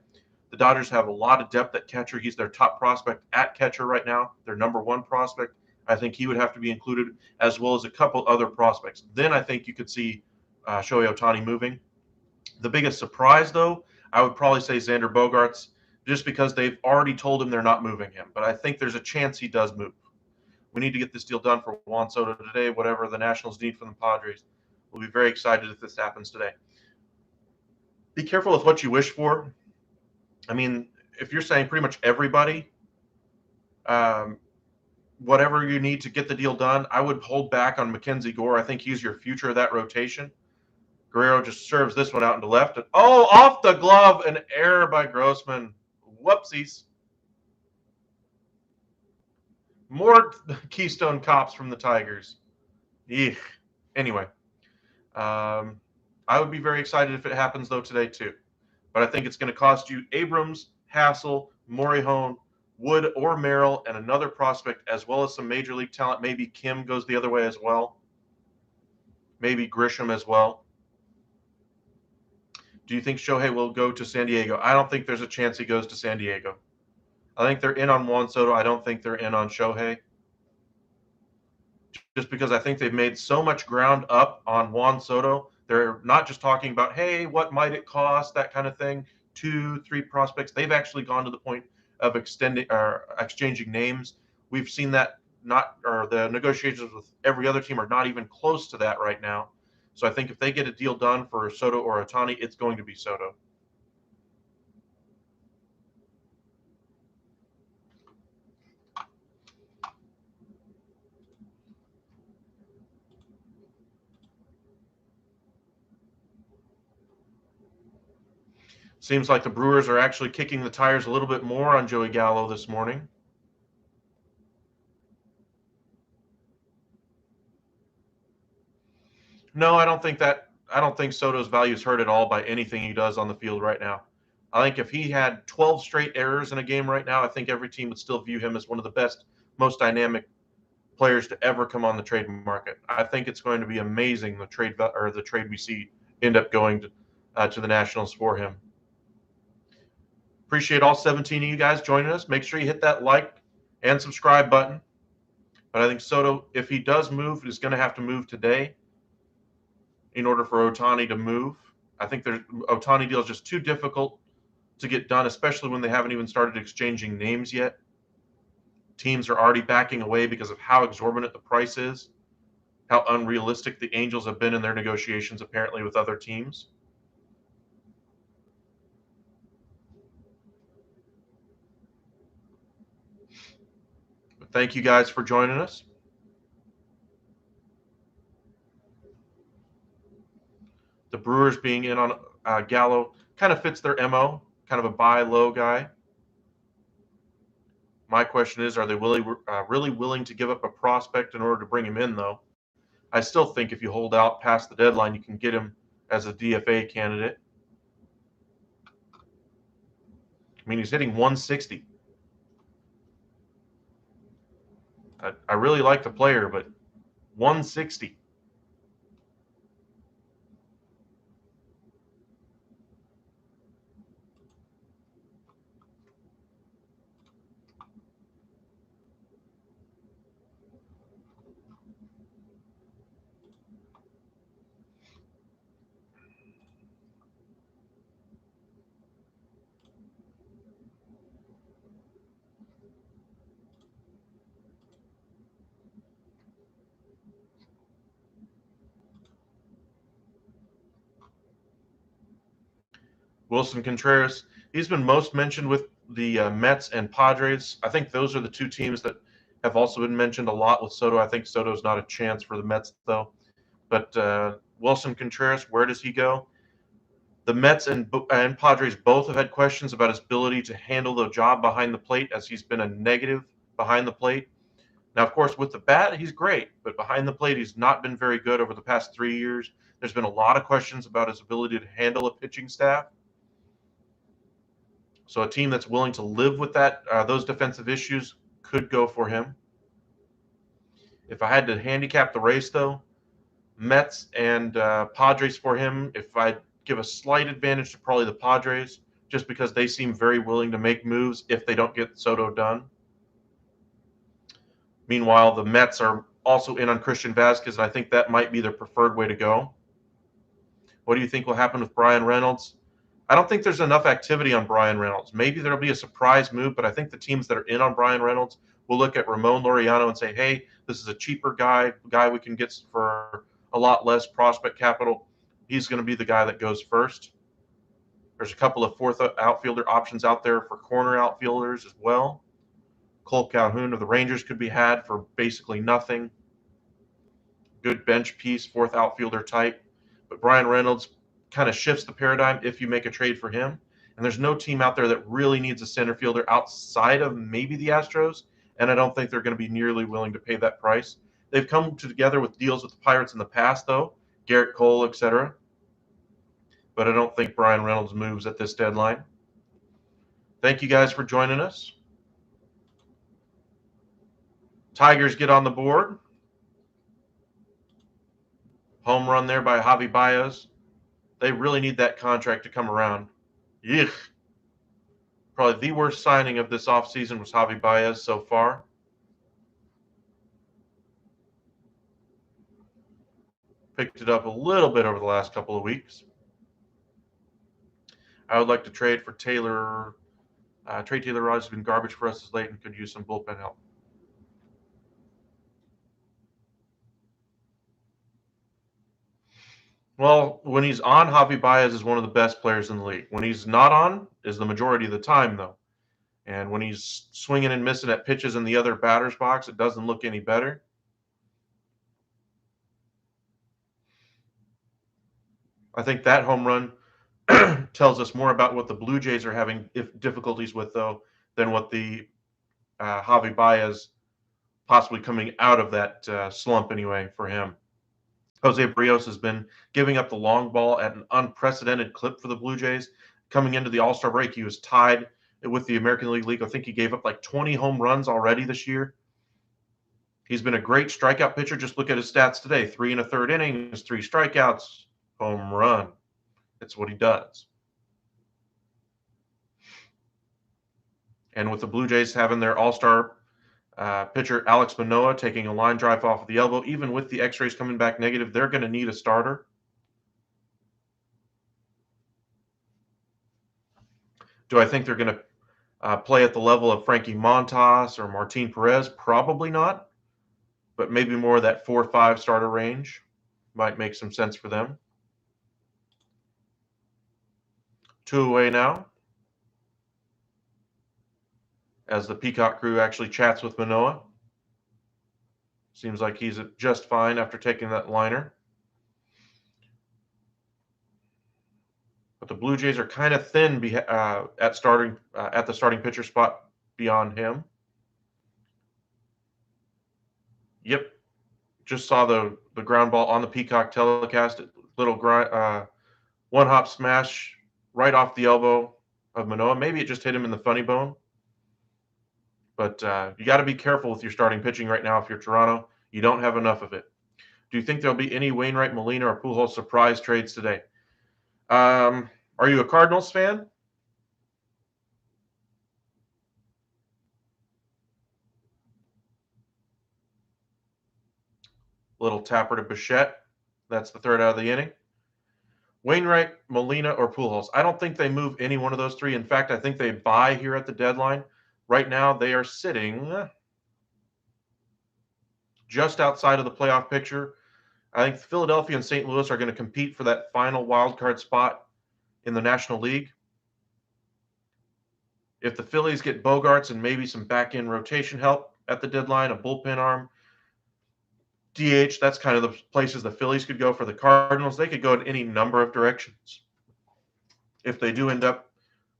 A: The Dodgers have a lot of depth at catcher. He's their top prospect at catcher right now, their number one prospect. I think he would have to be included, as well as a couple other prospects. Then I think you could see Shohei Ohtani moving. The biggest surprise, though, I would probably say Xander Bogaerts, just because they've already told him they're not moving him. But I think there's a chance he does move. We need to get this deal done for Juan Soto today, whatever the Nationals need from the Padres. We'll be very excited if this happens today. Be careful with what you wish for. I mean, if you're saying pretty much everybody, whatever you need to get the deal done, I would hold back on Mackenzie Gore. I think he's your future of that rotation. Guerrero just serves this one out into left. And, off the glove, an error by Grossman. Whoopsies. More Keystone Cops from the Tigers. Eek. Anyway, I would be very excited if it happens, though, today, too. But I think it's going to cost you Abrams, Hassel, Morihone, Wood, or Merrill, and another prospect, as well as some major league talent. Maybe Kim goes the other way as well. Maybe Grisham as well. Do you think Shohei will go to San Diego? I don't think there's a chance he goes to San Diego. I think they're in on Juan Soto. I don't think they're in on Shohei. Just because I think they've made so much ground up on Juan Soto. They're not just talking about, hey, what might it cost, that kind of thing, 2-3 prospects. They've actually gone to the point of exchanging names. We've seen that the negotiations with every other team are not even close to that right now. So I think if they get a deal done for Soto or Ohtani, it's going to be Soto. Seems like the Brewers are actually kicking the tires a little bit more on Joey Gallo this morning. No, I don't think Soto's value is hurt at all by anything he does on the field right now. I think if he had 12 straight errors in a game right now, I think every team would still view him as one of the best, most dynamic players to ever come on the trade market. I think it's going to be amazing the trade we see end up going to the Nationals for him. Appreciate all 17 of you guys joining us. Make sure you hit that like and subscribe button. But I think Soto, if he does move, is going to have to move today in order for Ohtani to move. I think the Ohtani deal is just too difficult to get done, especially when they haven't even started exchanging names yet. Teams are already backing away because of how exorbitant the price is, how unrealistic the Angels have been in their negotiations, apparently, with other teams. But thank you guys for joining us. The Brewers being in on Gallo kind of fits their MO, kind of a buy low guy. My question is, are they really willing to give up a prospect in order to bring him in, though? I still think if you hold out past the deadline, you can get him as a DFA candidate. I mean, he's hitting 160. I really like the player, but 160. Wilson Contreras, he's been most mentioned with the Mets and Padres. I think those are the two teams that have also been mentioned a lot with Soto. I think Soto's not a chance for the Mets, though. But Wilson Contreras, where does he go? The Mets and Padres both have had questions about his ability to handle the job behind the plate, as he's been a negative behind the plate. Now, of course, with the bat, he's great, but behind the plate, he's not been very good over the past 3 years. There's been a lot of questions about his ability to handle a pitching staff. So a team that's willing to live with that those defensive issues could go for him. If I had to handicap the race, though, Mets and Padres for him, if I'd give a slight advantage to probably the Padres, just because they seem very willing to make moves if they don't get Soto done. Meanwhile, the Mets are also in on Christian Vasquez, and I think that might be their preferred way to go. What do you think will happen with Brian Reynolds? I don't think there's enough activity on Brian Reynolds. Maybe there'll be a surprise move, but I think the teams that are in on Brian Reynolds will look at Ramon Laureano and say, hey, this is a cheaper guy we can get for a lot less prospect capital. He's going to be the guy that goes first. There's a couple of fourth outfielder options out there for corner outfielders as well. Cole Calhoun of the Rangers could be had for basically nothing. Good bench piece, fourth outfielder type. But Brian Reynolds kind of shifts the paradigm if you make a trade for him. And there's no team out there that really needs a center fielder outside of maybe the Astros. And I don't think they're going to be nearly willing to pay that price. They've come together with deals with the Pirates in the past, though, Garrett Cole, etc. But I don't think Brian Reynolds moves at this deadline. Thank you guys for joining us. Tigers get on the board. Home run there by Javi Baez. They really need that contract to come around. Yuck. Probably the worst signing of this offseason was Javi Baez so far. Picked it up a little bit over the last couple of weeks. I would like to trade for Taylor. Trey Taylor Rogers has been garbage for us this late and could use some bullpen help. Well, when he's on, Javi Baez is one of the best players in the league. When he's not on, is the majority of the time, though. And when he's swinging and missing at pitches in the other batter's box, it doesn't look any better. I think that home run tells us more about what the Blue Jays are having difficulties with, though, than what the Javi Baez possibly coming out of that slump anyway for him. Jose Barrios has been giving up the long ball at an unprecedented clip for the Blue Jays. Coming into the All-Star break, he was tied with the American League. I think he gave up like 20 home runs already this year. He's been a great strikeout pitcher. Just look at his stats today. 3 1/3 innings, 3 strikeouts, home run. That's what he does. And with the Blue Jays having their all-star pitcher Alex Manoah taking a line drive off of the elbow, even with the x-rays coming back negative, they're going to need a starter. Do I think they're going to play at the level of Frankie Montas or Martine Perez? Probably not, but maybe more of that 4-5 starter range might make some sense for them. 2 away now, as the Peacock crew actually chats with Manoah. Seems like he's just fine after taking that liner. But the Blue Jays are kind of thin at the starting pitcher spot beyond him. Yep, just saw the ground ball on the Peacock telecast. Little one-hop smash right off the elbow of Manoah. Maybe it just hit him in the funny bone. But you got to be careful with your starting pitching right now if you're Toronto. You don't have enough of it. Do you think there'll be any Wainwright, Molina, or Pujols surprise trades today? Are you a Cardinals fan? Little tapper to Bichette. That's the third out of the inning. Wainwright, Molina, or Pujols. I don't think they move any one of those three. In fact, I think they buy here at the deadline. Right now, they are sitting just outside of the playoff picture. I think Philadelphia and St. Louis are going to compete for that final wild card spot in the National League. If the Phillies get Bogarts and maybe some back-end rotation help at the deadline, a bullpen arm, DH, that's kind of the places the Phillies could go. For the Cardinals, they could go in any number of directions. If they do end up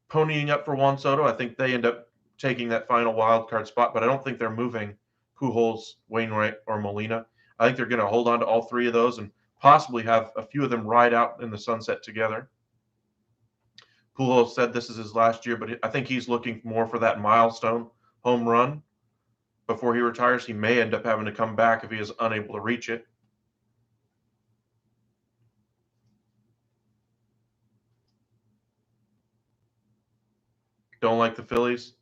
A: ponying up for Juan Soto, I think they end up taking that final wild card spot, but I don't think they're moving Pujols, Wainwright, or Molina. I think they're going to hold on to all three of those and possibly have a few of them ride out in the sunset together. Pujols said this is his last year, but I think he's looking more for that milestone home run before he retires. He may end up having to come back if he is unable to reach it. Don't like the Phillies.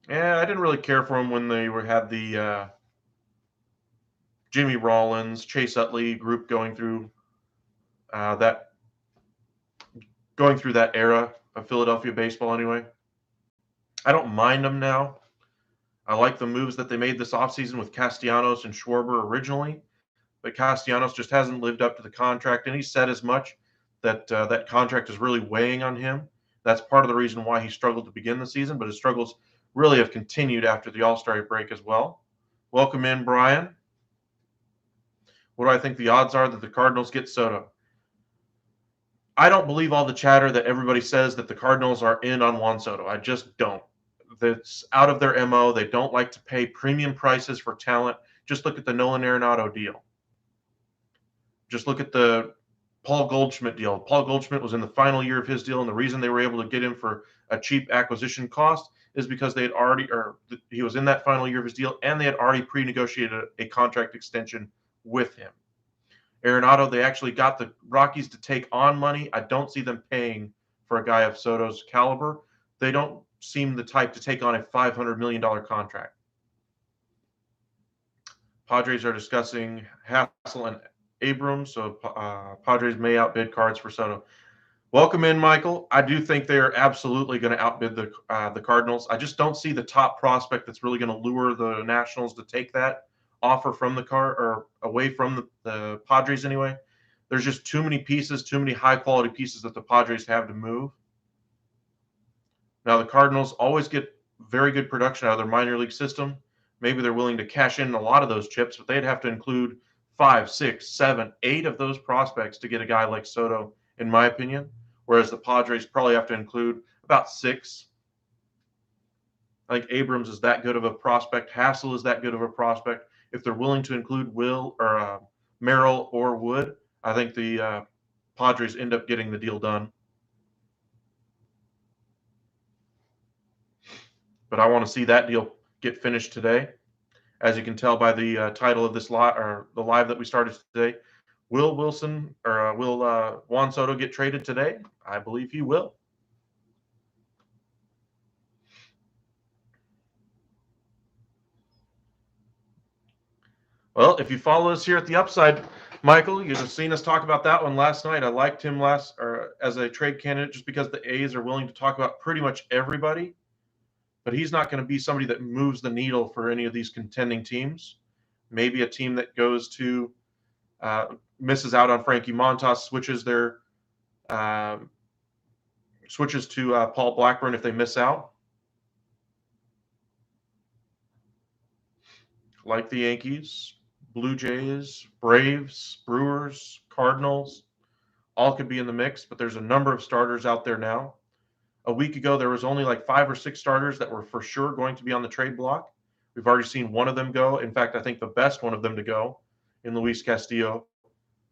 A: Yeah, I didn't really care for him when they had the Jimmy Rollins, Chase Utley group that era of Philadelphia baseball. Anyway, I don't mind them now. I like the moves that they made this offseason with Castellanos and Schwarber originally, but Castellanos just hasn't lived up to the contract, and he said as much that that contract is really weighing on him. That's part of the reason why he struggled to begin the season, but his struggles really have continued after the All-Star break as well. Welcome in, Brian. What do I think the odds are that the Cardinals get Soto? I don't believe all the chatter that everybody says that the Cardinals are in on Juan Soto. I just don't. That's out of their MO. They don't like to pay premium prices for talent. Just look at the Nolan Arenado deal. Just look at the Paul Goldschmidt deal. Paul Goldschmidt was in the final year of his deal, and the reason they were able to get him for a cheap acquisition cost is because he was in that final year of his deal, and they had already pre-negotiated a contract extension with him. Arenado, they actually got the Rockies to take on money. I don't see them paying for a guy of Soto's caliber. They don't seem the type to take on a $500 million contract. Padres are discussing Hassel and Abrams, so Padres may outbid Cards for Soto. Welcome in, Michael. I do think they are absolutely going to outbid the Cardinals. I just don't see the top prospect that's really going to lure the Nationals to take that offer from or away from the Padres anyway. There's just too many pieces, too many high-quality pieces that the Padres have to move. Now, the Cardinals always get very good production out of their minor league system. Maybe they're willing to cash in a lot of those chips, but they'd have to include 5, 6, 7, 8 of those prospects to get a guy like Soto, in my opinion, whereas the Padres probably have to include about 6. I think Abrams is that good of a prospect. Hassel is that good of a prospect. If they're willing to include Merrill or Wood, I think the Padres end up getting the deal done. But I want to see that deal get finished today. As you can tell by the title of this live, or the live that we started today, will Juan Soto get traded today? I believe he will. Well, if you follow us here at the Upside, Michael, you'd have seen us talk about that one last night. I liked him as a trade candidate just because the A's are willing to talk about pretty much everybody. But he's not going to be somebody that moves the needle for any of these contending teams. Maybe a team that goes to misses out on Frankie Montas, switches to Paul Blackburn if they miss out. Like the Yankees, Blue Jays, Braves, Brewers, Cardinals, all could be in the mix, but there's a number of starters out there now. A week ago, there was only like 5 or 6 starters that were for sure going to be on the trade block. We've already seen one of them go. In fact, I think the best one of them to go in Luis Castillo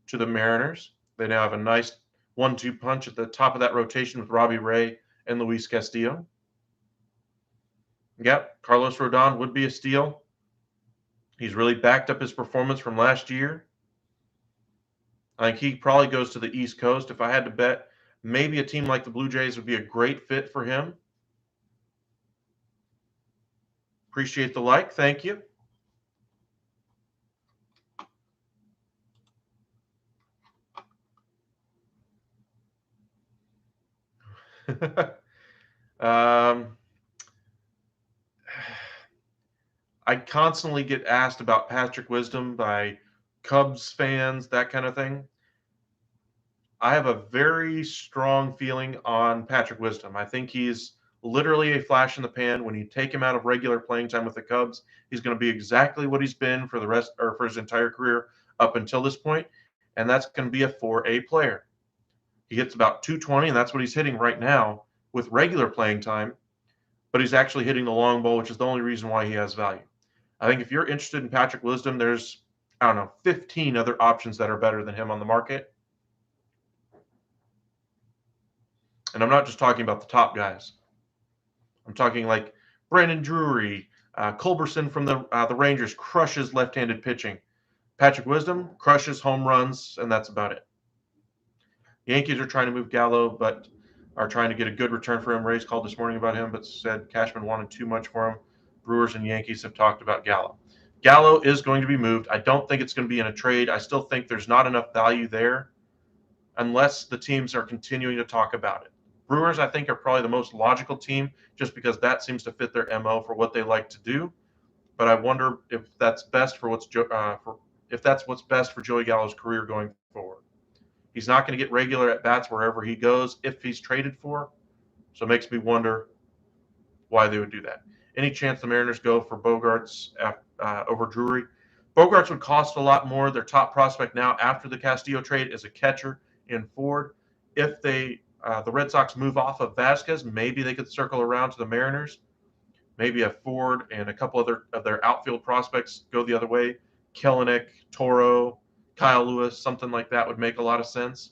A: to the Mariners. They now have a nice 1-2 punch at the top of that rotation with Robbie Ray and Luis Castillo. Yep, Carlos Rodon would be a steal. He's really backed up his performance from last year. I think he probably goes to the East Coast. If I had to bet, maybe a team like the Blue Jays would be a great fit for him. Appreciate the like. Thank you. I constantly get asked about Patrick Wisdom by Cubs fans, that kind of thing. I have a very strong feeling on Patrick Wisdom. I think he's literally a flash in the pan. When you take him out of regular playing time with the Cubs, he's going to be exactly what he's been for his entire career up until this point, and that's going to be a 4A player. He hits about 220, and that's what he's hitting right now with regular playing time, but he's actually hitting the long ball, which is the only reason why he has value. I think if you're interested in Patrick Wisdom, there's, 15 other options that are better than him on the market. And I'm not just talking about the top guys. I'm talking like Brandon Drury, Culberson from the Rangers crushes left-handed pitching. Patrick Wisdom crushes home runs, and that's about it. Yankees are trying to move Gallo, but are trying to get a good return for him. Rays called this morning about him, but said Cashman wanted too much for him. Brewers and Yankees have talked about Gallo. Gallo is going to be moved. I don't think it's going to be in a trade. I still think there's not enough value there unless the teams are continuing to talk about it. Brewers, I think, are probably the most logical team just because that seems to fit their MO for what they like to do. But I wonder if that's best for if that's what's best for Joey Gallo's career going forward. He's not going to get regular at bats wherever he goes if he's traded for. So it makes me wonder why they would do that. Any chance the Mariners go for Bogarts over Drury? Bogarts would cost a lot more. Their top prospect now after the Castillo trade is a catcher in Ford. If the Red Sox move off of Vasquez, maybe they could circle around to the Mariners. Maybe a Ford and a couple other of their outfield prospects go the other way. Kelenic, Toro, Kyle Lewis, something like that would make a lot of sense.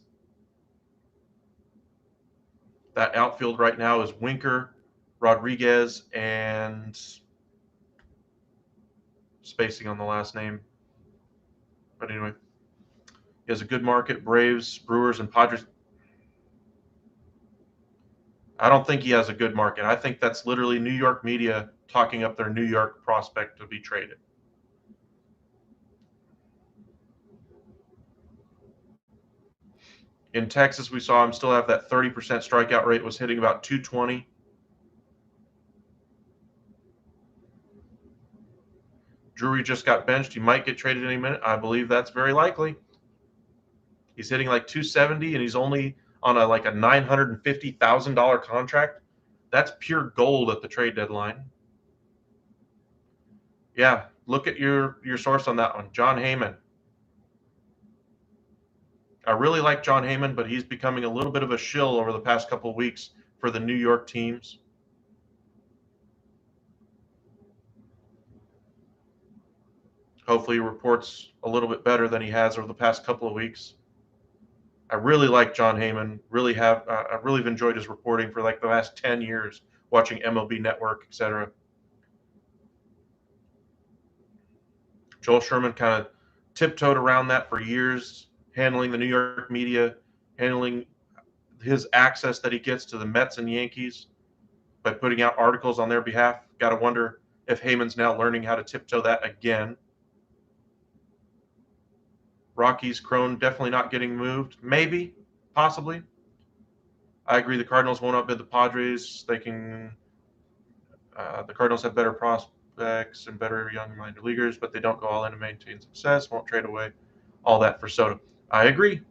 A: That outfield right now is Winker, Rodriguez, and spacing on the last name. But anyway, he has a good market. Braves, Brewers, and Padres. I don't think he has a good market. I think that's literally New York media talking up their New York prospect to be traded. In Texas, we saw him still have that 30% strikeout rate, was hitting about 220. Drury just got benched. He might get traded any minute. I believe that's very likely. He's hitting like 270, and he's only on a $950,000 contract. That's pure gold at the trade deadline. Yeah, look at your source on that one, John Heyman. I really like John Heyman, but he's becoming a little bit of a shill over the past couple of weeks for the New York teams. Hopefully he reports a little bit better than he has over the past couple of weeks. I really like John Heyman. I really have enjoyed his reporting for like the last 10 years, watching MLB Network, etc. Joel Sherman kind of tiptoed around that for years, handling the New York media, handling his access that he gets to the Mets and Yankees by putting out articles on their behalf. Got to wonder if Heyman's now learning how to tiptoe that again. Rockies, Crone definitely not getting moved. Maybe, possibly. I agree. The Cardinals won't outbid the Padres. They can. The Cardinals have better prospects and better young minor leaguers, but they don't go all in to maintain success. Won't trade away all that for Soto. I agree.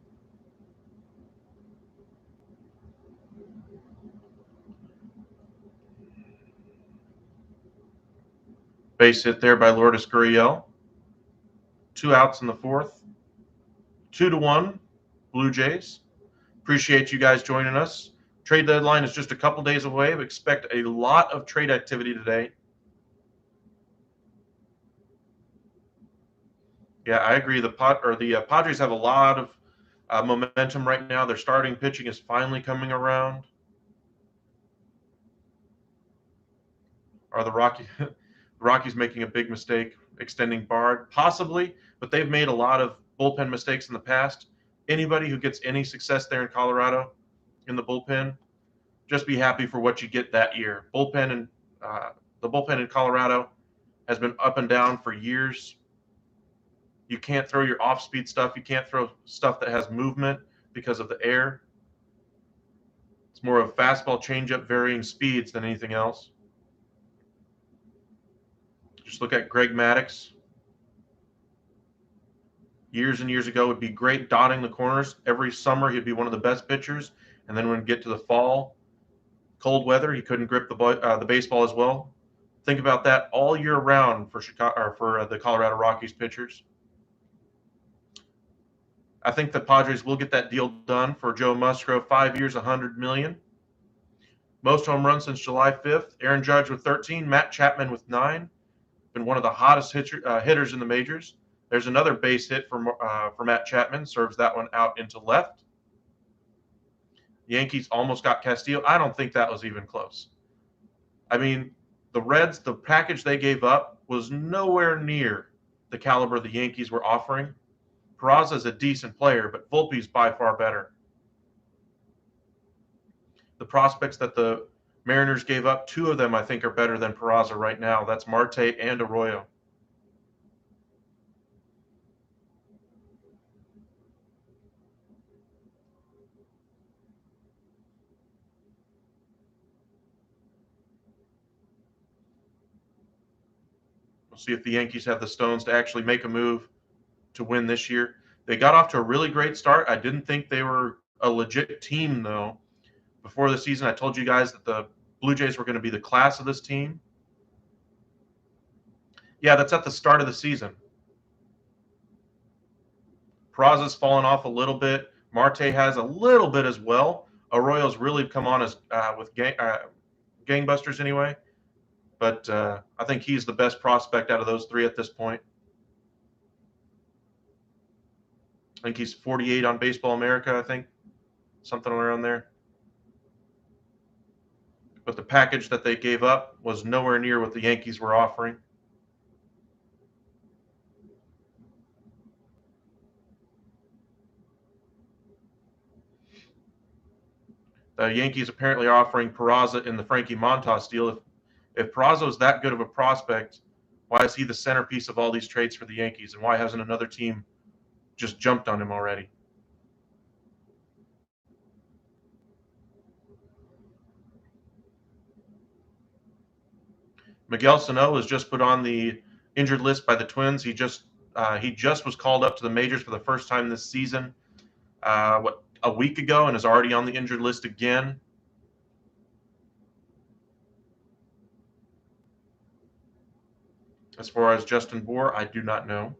A: Base hit there by Lourdes Gurriel. 2 outs in the fourth. 2-1, Blue Jays. Appreciate you guys joining us. Trade deadline is just a couple days away, but expect a lot of trade activity today. Yeah, I agree. The Padres have a lot of momentum right now. Their starting pitching is finally coming around. Are the Rockies making a big mistake extending Bard? Possibly, but they've made a lot of bullpen mistakes in the past. Anybody who gets any success there in Colorado in the bullpen, just be happy for what you get that year. The bullpen in Colorado has been up and down for years. You can't throw your off-speed stuff. You can't throw stuff that has movement because of the air. It's more of fastball, changeup, varying speeds than anything else. Just look at Greg Maddux. Years and years ago, would be great dotting the corners. Every summer, he'd be one of the best pitchers. And then when we get to the fall, cold weather, he couldn't grip the baseball as well. Think about that all year round for the Colorado Rockies pitchers. I think the Padres will get that deal done for Joe Musgrove, 5 years, $100 million. Most home runs since July 5th. Aaron Judge with 13, Matt Chapman with 9. Been one of the hottest hitters in the majors. There's another base hit for Matt Chapman. Serves that one out into left. Yankees almost got Castillo. I don't think that was even close. I mean, the Reds, the package they gave up was nowhere near the caliber the Yankees were offering. Peraza is a decent player, but Volpe's by far better. The prospects that the Mariners gave up, two of them I think are better than Peraza right now. That's Marte and Arroyo. We'll see if the Yankees have the stones to actually make a move to win this year. They got off to a really great start. I didn't think they were a legit team, though. Before the season, I told you guys that the Blue Jays were going to be the class of this team. Yeah, that's at the start of the season. Peraza's fallen off a little bit. Marte has a little bit as well. Arroyo's really come on as with gangbusters anyway. But I think he's the best prospect out of those three at this point. I think he's 48 on Baseball America, I think. Something around there. But the package that they gave up was nowhere near what the Yankees were offering. The Yankees apparently are offering Peraza in the Frankie Montas deal. If Peraza is that good of a prospect, why is he the centerpiece of all these trades for the Yankees, and why hasn't another team just jumped on him already? Miguel Sano was just put on the injured list by the Twins. He just was called up to the majors for the first time this season. A week ago, and is already on the injured list again. As far as Justin Bour, I do not know.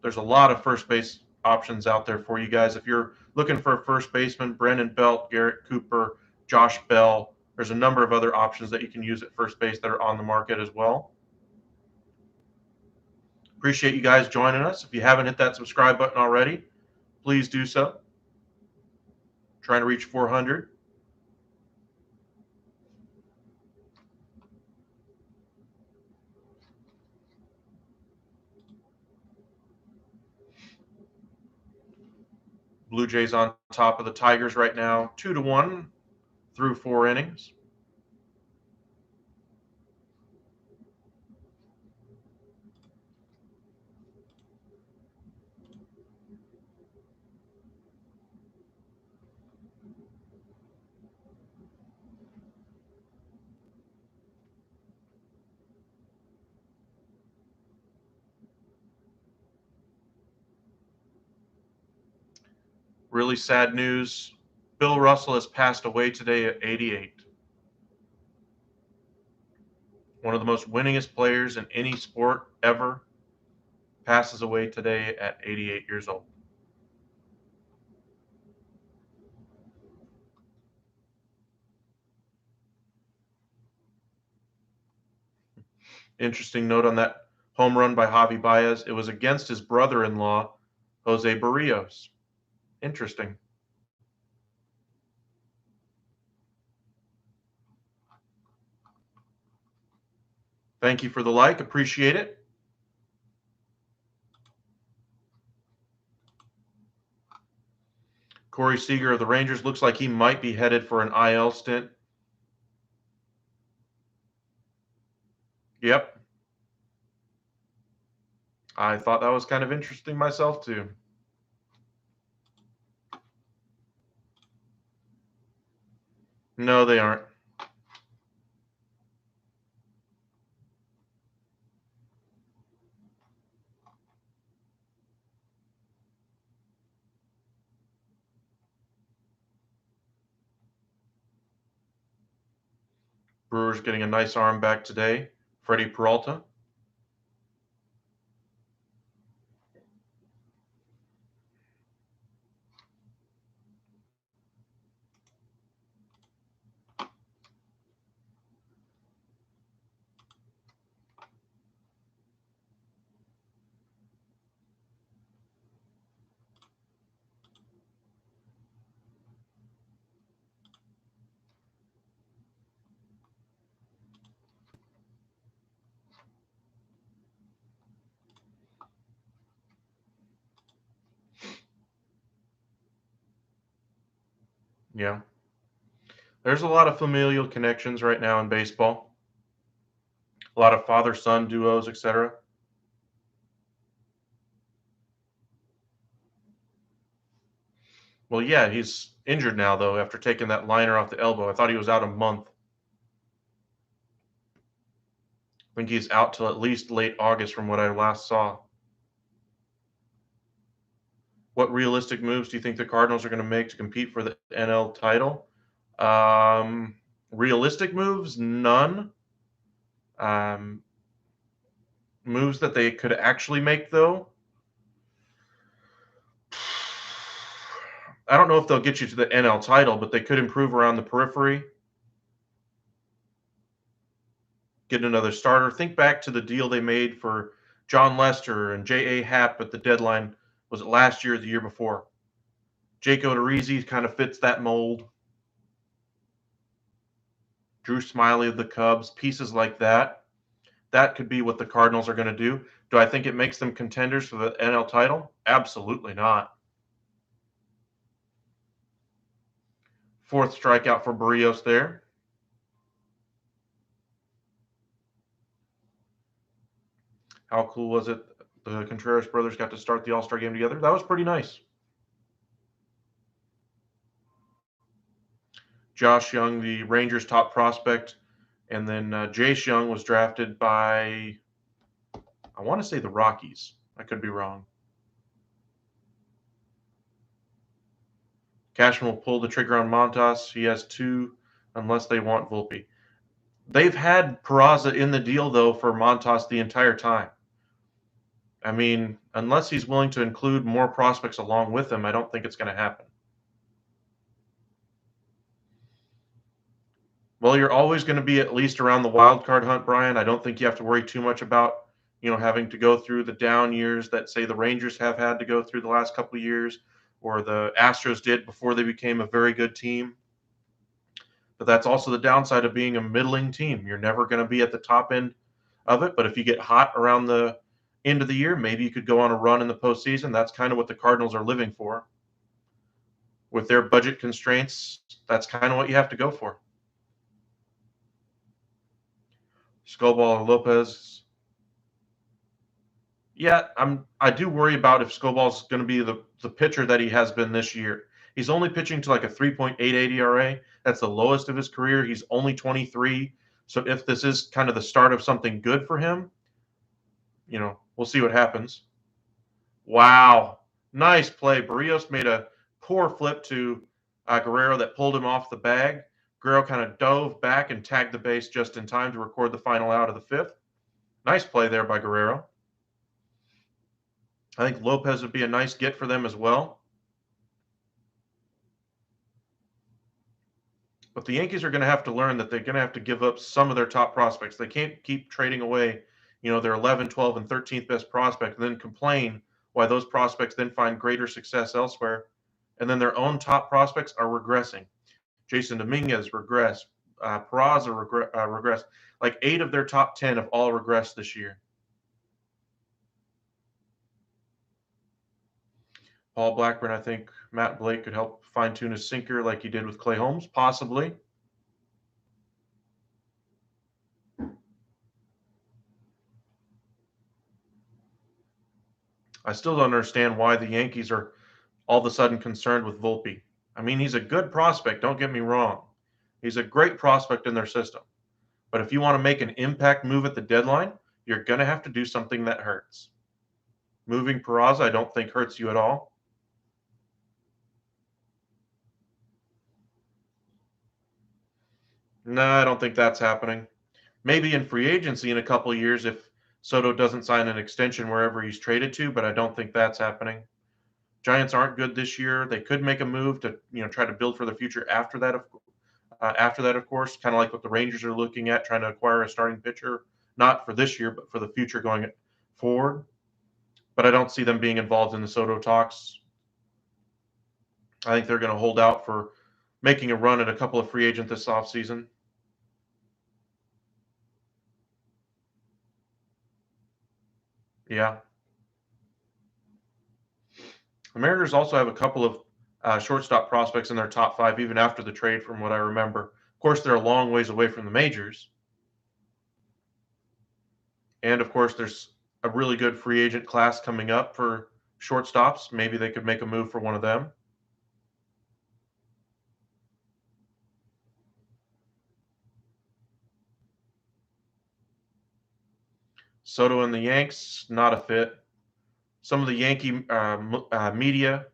A: There's a lot of first base options out there for you guys. If you're looking for a first baseman, Brandon Belt, Garrett Cooper, Josh Bell, there's a number of other options that you can use at first base that are on the market as well. Appreciate you guys joining us. If you haven't hit that subscribe button already, please do so. Trying to reach 400. Blue Jays on top of the Tigers right now, 2-1 through 4 innings. Really sad news. Bill Russell has passed away today at 88. One of the most winningest players in any sport ever passes away today at 88 years old. Interesting note on that home run by Javi Baez. It was against his brother-in-law, Jose Barrios. Interesting. Thank you for the like. Appreciate it. Corey Seager of the Rangers looks like he might be headed for an IL stint. Yep. I thought that was kind of interesting myself, too. No, they aren't. Brewers getting a nice arm back today. Freddie Peralta. Yeah. There's a lot of familial connections right now in baseball. A lot of father-son duos, etc. Well, yeah, he's injured now though after taking that liner off the elbow. I thought he was out a month. I think he's out till at least late August from what I last saw. What realistic moves do you think the Cardinals are going to make to compete for the NL title? Um, Realistic moves, none. Um, Moves that they could actually make, though, I don't know if they'll get you to the NL title, but they could improve around the periphery, get another starter. Think back to the deal they made for John Lester and J.A. Happ at the deadline. Was it last year or the year before? Jake Odorizzi kind of fits that mold. Drew Smiley of the Cubs, pieces like that. That could be what the Cardinals are going to do. Do I think it makes them contenders for the NL title? Absolutely not. Fourth strikeout for Barrios there. How cool was it? The Contreras brothers got to start the All-Star game together. That was pretty nice. Josh Young, the Rangers' top prospect, and then Jace Young was drafted by, I want to say the Rockies. I could be wrong. Cashman will pull the trigger on Montas. He has two, unless they want Volpe. They've had Peraza in the deal, though, for Montas the entire time. I mean, unless he's willing to include more prospects along with him, I don't think it's going to happen. Well, you're always going to be at least around the wild card hunt, Brian. I don't think you have to worry too much about, having to go through the down years that, say, the Rangers have had to go through the last couple of years, or the Astros did before they became a very good team. But that's also the downside of being a middling team. You're never going to be at the top end of it. But if you get hot around the end of the year, maybe you could go on a run in the postseason. That's kind of what the Cardinals are living for. With their budget constraints, that's kind of what you have to go for. Scoball Lopez. Yeah, I do worry about if Scoball's going to be the pitcher that he has been this year. He's only pitching to like a 3.88 ERA. That's the lowest of his career. He's only 23. So if this is kind of the start of something good for him, we'll see what happens. Wow. Nice play. Barrios made a poor flip to Guerrero that pulled him off the bag. Guerrero kind of dove back and tagged the base just in time to record the final out of the fifth. Nice play there by Guerrero. I think Lopez would be a nice get for them as well. But the Yankees are going to have to learn that they're going to have to give up some of their top prospects. They can't keep trading away, their 11, 12, and 13th best prospect and then complain why those prospects then find greater success elsewhere. And then their own top prospects are regressing. Jason Dominguez regressed. Peraza regressed. Like 8 of their top 10 have all regressed this year. Paul Blackburn, I think Matt Blake could help fine-tune his sinker like he did with Clay Holmes, possibly. I still don't understand why the Yankees are all of a sudden concerned with Volpe. I mean, he's a good prospect, don't get me wrong. He's a great prospect in their system. But if you want to make an impact move at the deadline, you're going to have to do something that hurts. Moving Peraza, I don't think hurts you at all. No, I don't think that's happening. Maybe in free agency in a couple of years if Soto doesn't sign an extension wherever he's traded to, but I don't think that's happening. Giants aren't good this year. They could make a move to try to build for the future after that. Of course, kind of like what the Rangers are looking at, trying to acquire a starting pitcher, not for this year, but for the future going forward. But I don't see them being involved in the Soto talks. I think they're going to hold out for making a run at a couple of free agents this offseason. Yeah. The Mariners also have a couple of shortstop prospects in their top five, even after the trade, from what I remember. Of course, they're a long ways away from the majors. And of course, there's a really good free agent class coming up for shortstops. Maybe they could make a move for one of them. Soto and the Yanks, not a fit. Some of the Yankee media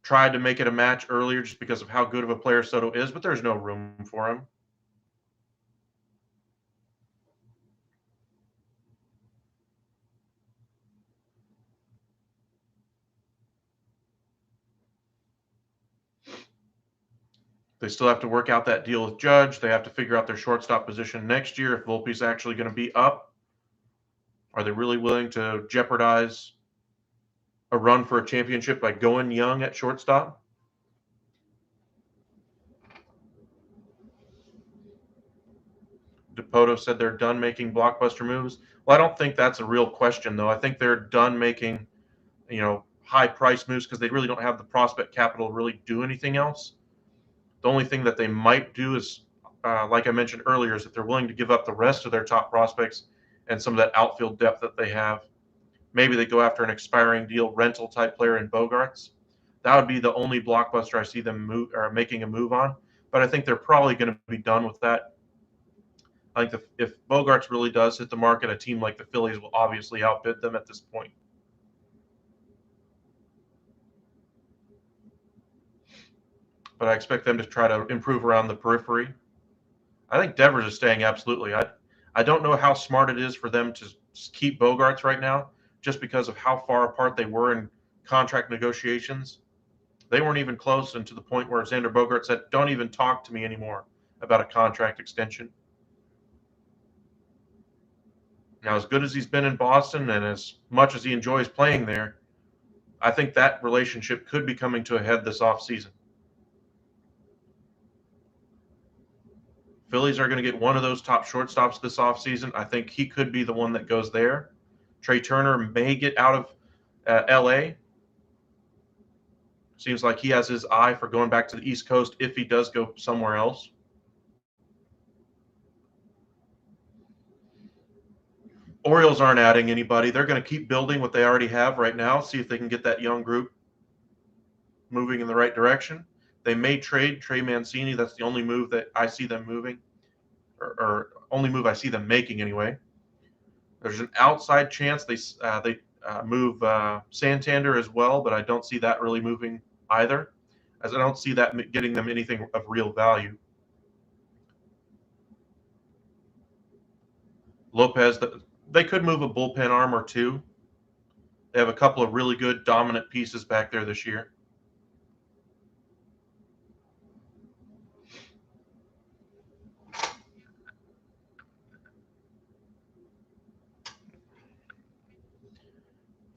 A: tried to make it a match earlier just because of how good of a player Soto is, but there's no room for him. They still have to work out that deal with Judge. They have to figure out their shortstop position next year. If Volpe's actually going to be up, are they really willing to jeopardize a run for a championship by going young at shortstop? Dipoto said they're done making blockbuster moves. Well, I don't think that's a real question, though. I think they're done making, high price moves because they really don't have the prospect capital to really do anything else. The only thing that they might do is, like I mentioned earlier, is if they're willing to give up the rest of their top prospects and some of that outfield depth that they have. Maybe they go after an expiring deal rental type player in Bogarts. That would be the only blockbuster I see them making a move on. But I think they're probably going to be done with that. I think if Bogarts really does hit the market, a team like the Phillies will obviously outbid them at this point. But I expect them to try to improve around the periphery. I think Devers is staying absolutely. I don't know how smart it is for them to keep Bogarts right now, just because of how far apart they were in contract negotiations. They weren't even close, and to the point where Xander Bogaerts said, "Don't even talk to me anymore about a contract extension." Now, as good as he's been in Boston and as much as he enjoys playing there, I think that relationship could be coming to a head this offseason. Phillies are going to get one of those top shortstops this offseason. I think he could be the one that goes there. Trey Turner may get out of LA. Seems like he has his eye for going back to the East Coast if he does go somewhere else. Orioles aren't adding anybody. They're going to keep building what they already have right now, see if they can get that young group moving in the right direction. They may trade Trey Mancini. That's the only move that I see them moving, or only move I see them making anyway. There's an outside chance they move Santander as well, but I don't see that really moving either, as I don't see that getting them anything of real value. Lopez, they could move a bullpen arm or two. They have a couple of really good dominant pieces back there this year.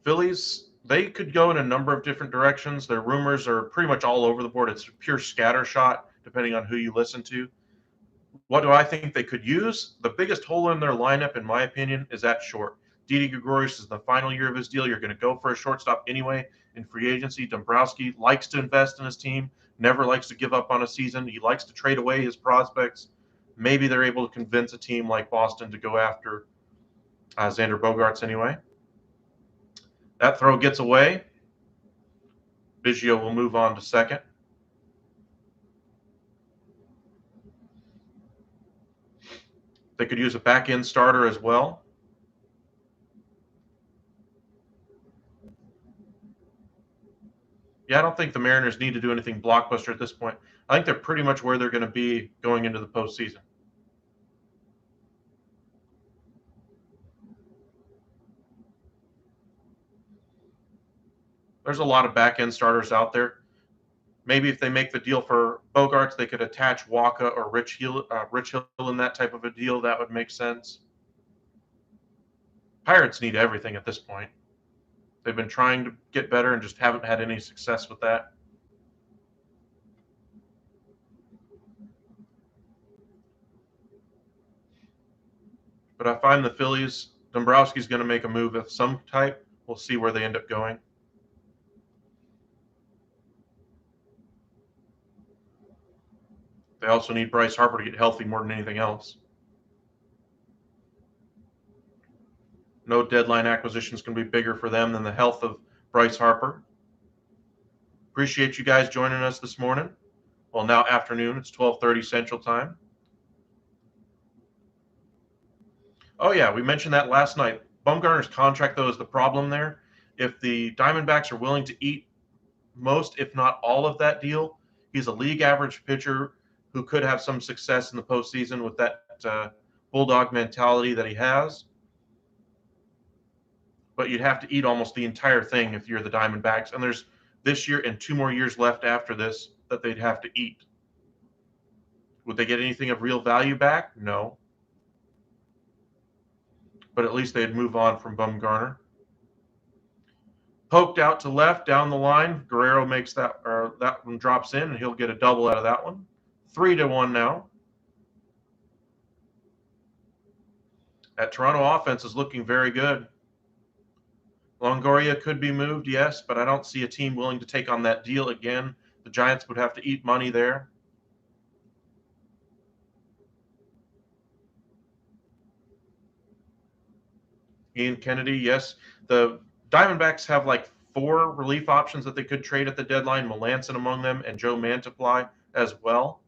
A: Phillies, they could go in a number of different directions. Their rumors are pretty much all over the board. It's pure scattershot, depending on who you listen to. What do I think they could use? The biggest hole in their lineup, in my opinion, is at short. Didi Gregorius is the final year of his deal. You're going to go for a shortstop anyway in free agency. Dombrowski likes to invest in his team, never likes to give up on a season. He likes to trade away his prospects. Maybe they're able to convince a team like Boston to go after Xander Bogaerts anyway. That throw gets away. Biggio will move on to second. They could use a back end starter as well. Yeah, I don't think the Mariners need to do anything blockbuster at this point. I think they're pretty much where they're going to be going into the postseason. There's a lot of back end starters out there. Maybe if they make the deal for Bogarts, they could attach Waka or Rich Hill in that type of a deal. That would make sense. Pirates need everything at this point. They've been trying to get better and just haven't had any success with that. But I find the Phillies, Dombrowski's going to make a move of some type. We'll see where they end up going. They also need Bryce Harper to get healthy more than anything else. No deadline acquisition is going to be bigger for them than the health of Bryce Harper. Appreciate you guys joining us this morning. Well, now afternoon. It's 12:30 Central Time. Oh, yeah, we mentioned that last night. Bumgarner's contract, though, is the problem there. If the Diamondbacks are willing to eat most, if not all of that deal, he's a league average pitcher who could have some success in the postseason with that bulldog mentality that he has. But you'd have to eat almost the entire thing if you're the Diamondbacks. And there's this year and 2 more years left after this that they'd have to eat. Would they get anything of real value back? No. But at least they'd move on from Bumgarner. Poked out to left down the line. Guerrero makes that one drops in, and he'll get a double out of that one. 3-1 now. That Toronto offense is looking very good. Longoria could be moved, yes, but I don't see a team willing to take on that deal again. The Giants would have to eat money there. Ian Kennedy, yes. The Diamondbacks have like 4 relief options that they could trade at the deadline, Melanson among them, and Joe Mantiply as well.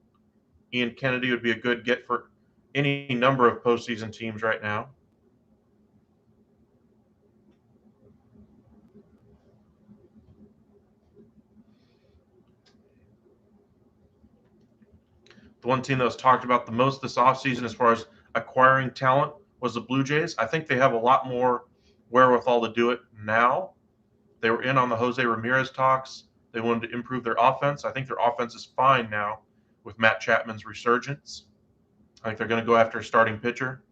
A: Ian Kennedy would be a good get for any number of postseason teams right now. The one team that was talked about the most this offseason as far as acquiring talent was the Blue Jays. I think they have a lot more wherewithal to do it now. They were in on the Jose Ramirez talks. They wanted to improve their offense. I think their offense is fine now with Matt Chapman's resurgence. I think they're going to go after a starting pitcher.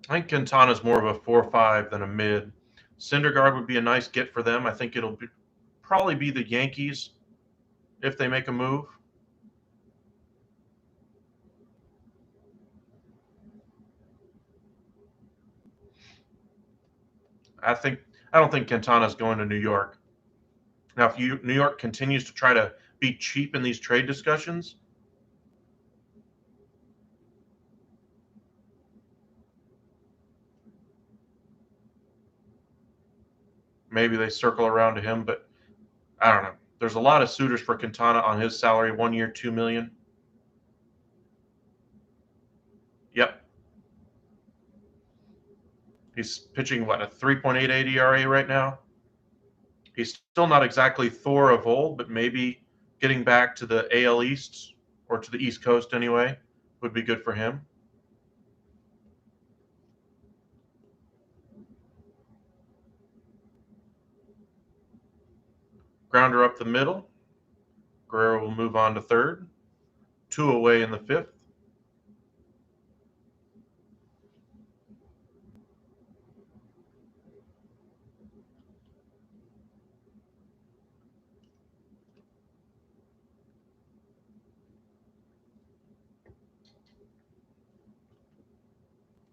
A: I think Quintana's more of a 4-5 than a mid. Syndergaard would be a nice get for them. I think it'll probably be the Yankees if they make a move. I don't think Quintana's going to New York. Now, if New York continues to try to be cheap in these trade discussions, maybe they circle around to him. But I don't know. There's a lot of suitors for Quintana on his salary. 1 year, $2 million. Yep. He's pitching what, a 3.88 ERA right now. He's still not exactly Thor of old, but maybe getting back to the AL East or to the East Coast anyway would be good for him. Grounder up the middle. Guerrero will move on to third. 2 away in the 5th.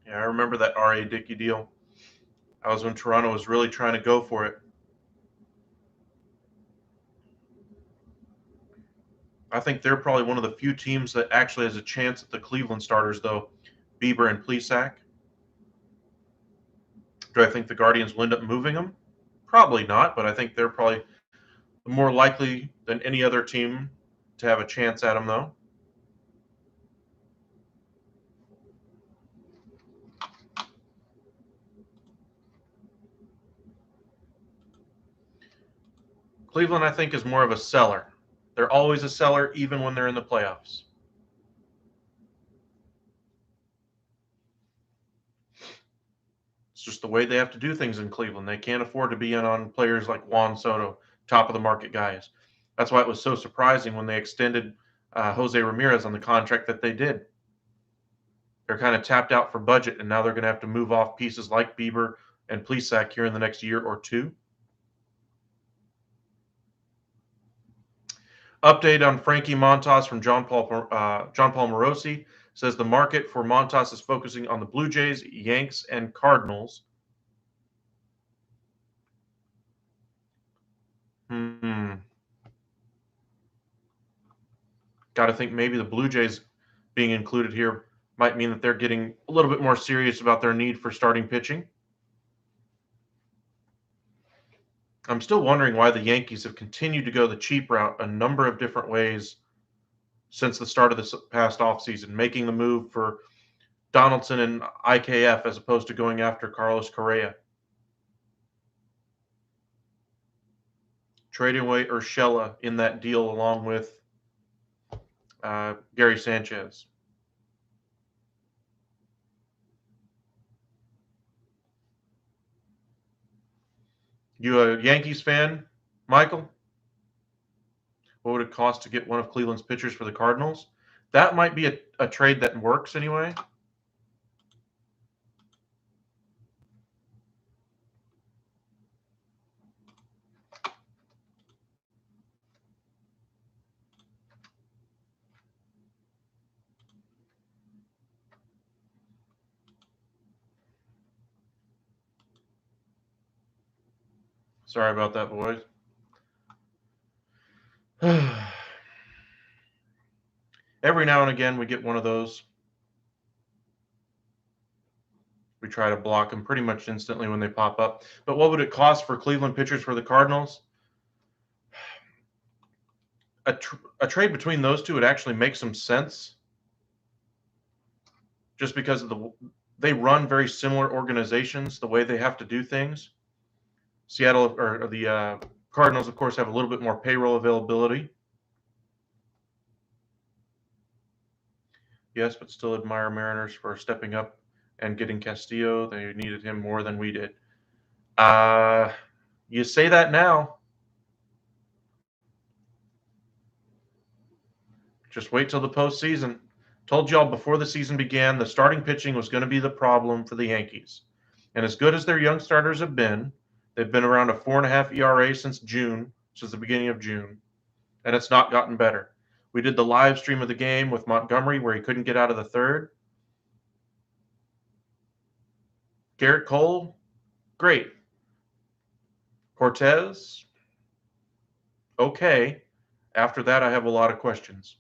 A: Yeah, I remember that R.A. Dickey deal. That was when Toronto was really trying to go for it. I think they're probably one of the few teams that actually has a chance at the Cleveland starters, though, Bieber and Plesac. Do I think the Guardians will end up moving them? Probably not, but I think they're probably more likely than any other team to have a chance at them, though. Cleveland, I think, is more of a seller. They're always a seller, even when they're in the playoffs. It's just the way they have to do things in Cleveland. They can't afford to be in on players like Juan Soto, top of the market guys. That's why it was so surprising when they extended Jose Ramirez on the contract that they did. They're kind of tapped out for budget, and now they're going to have to move off pieces like Bieber and Plesac here in the next year or two. Update on Frankie Montas from John Paul Morosi says the market for Montas is focusing on the Blue Jays, Yanks, and Cardinals. Got to think maybe the Blue Jays being included here might mean that they're getting a little bit more serious about their need for starting pitching. I'm still wondering why the Yankees have continued to go the cheap route a number of different ways since the start of this past offseason, making the move for Donaldson and IKF as opposed to going after Carlos Correa. Trading away Urshela in that deal along with Gary Sanchez. You a Yankees fan, Michael? What would it cost to get one of Cleveland's pitchers for the Cardinals? That might be a trade that works anyway. Sorry about that, boys. Every now and again, we get one of those. We try to block them pretty much instantly when they pop up. But what would it cost for Cleveland pitchers for the Cardinals? A trade between those two would actually make some sense, just because of they run very similar organizations, the way they have to do things. Seattle or the Cardinals, of course, have a little bit more payroll availability. Yes, but still admire Mariners for stepping up and getting Castillo. They needed him more than we did. You say that now. Just wait till the postseason. Told y'all before the season began, the starting pitching was going to be the problem for the Yankees. And as good as their young starters have been, they've been around a 4.5 ERA since the beginning of June, and it's not gotten better. We did the live stream of the game with Montgomery where he couldn't get out of the third. Garrett Cole, great. Cortez, okay. After that, I have a lot of questions.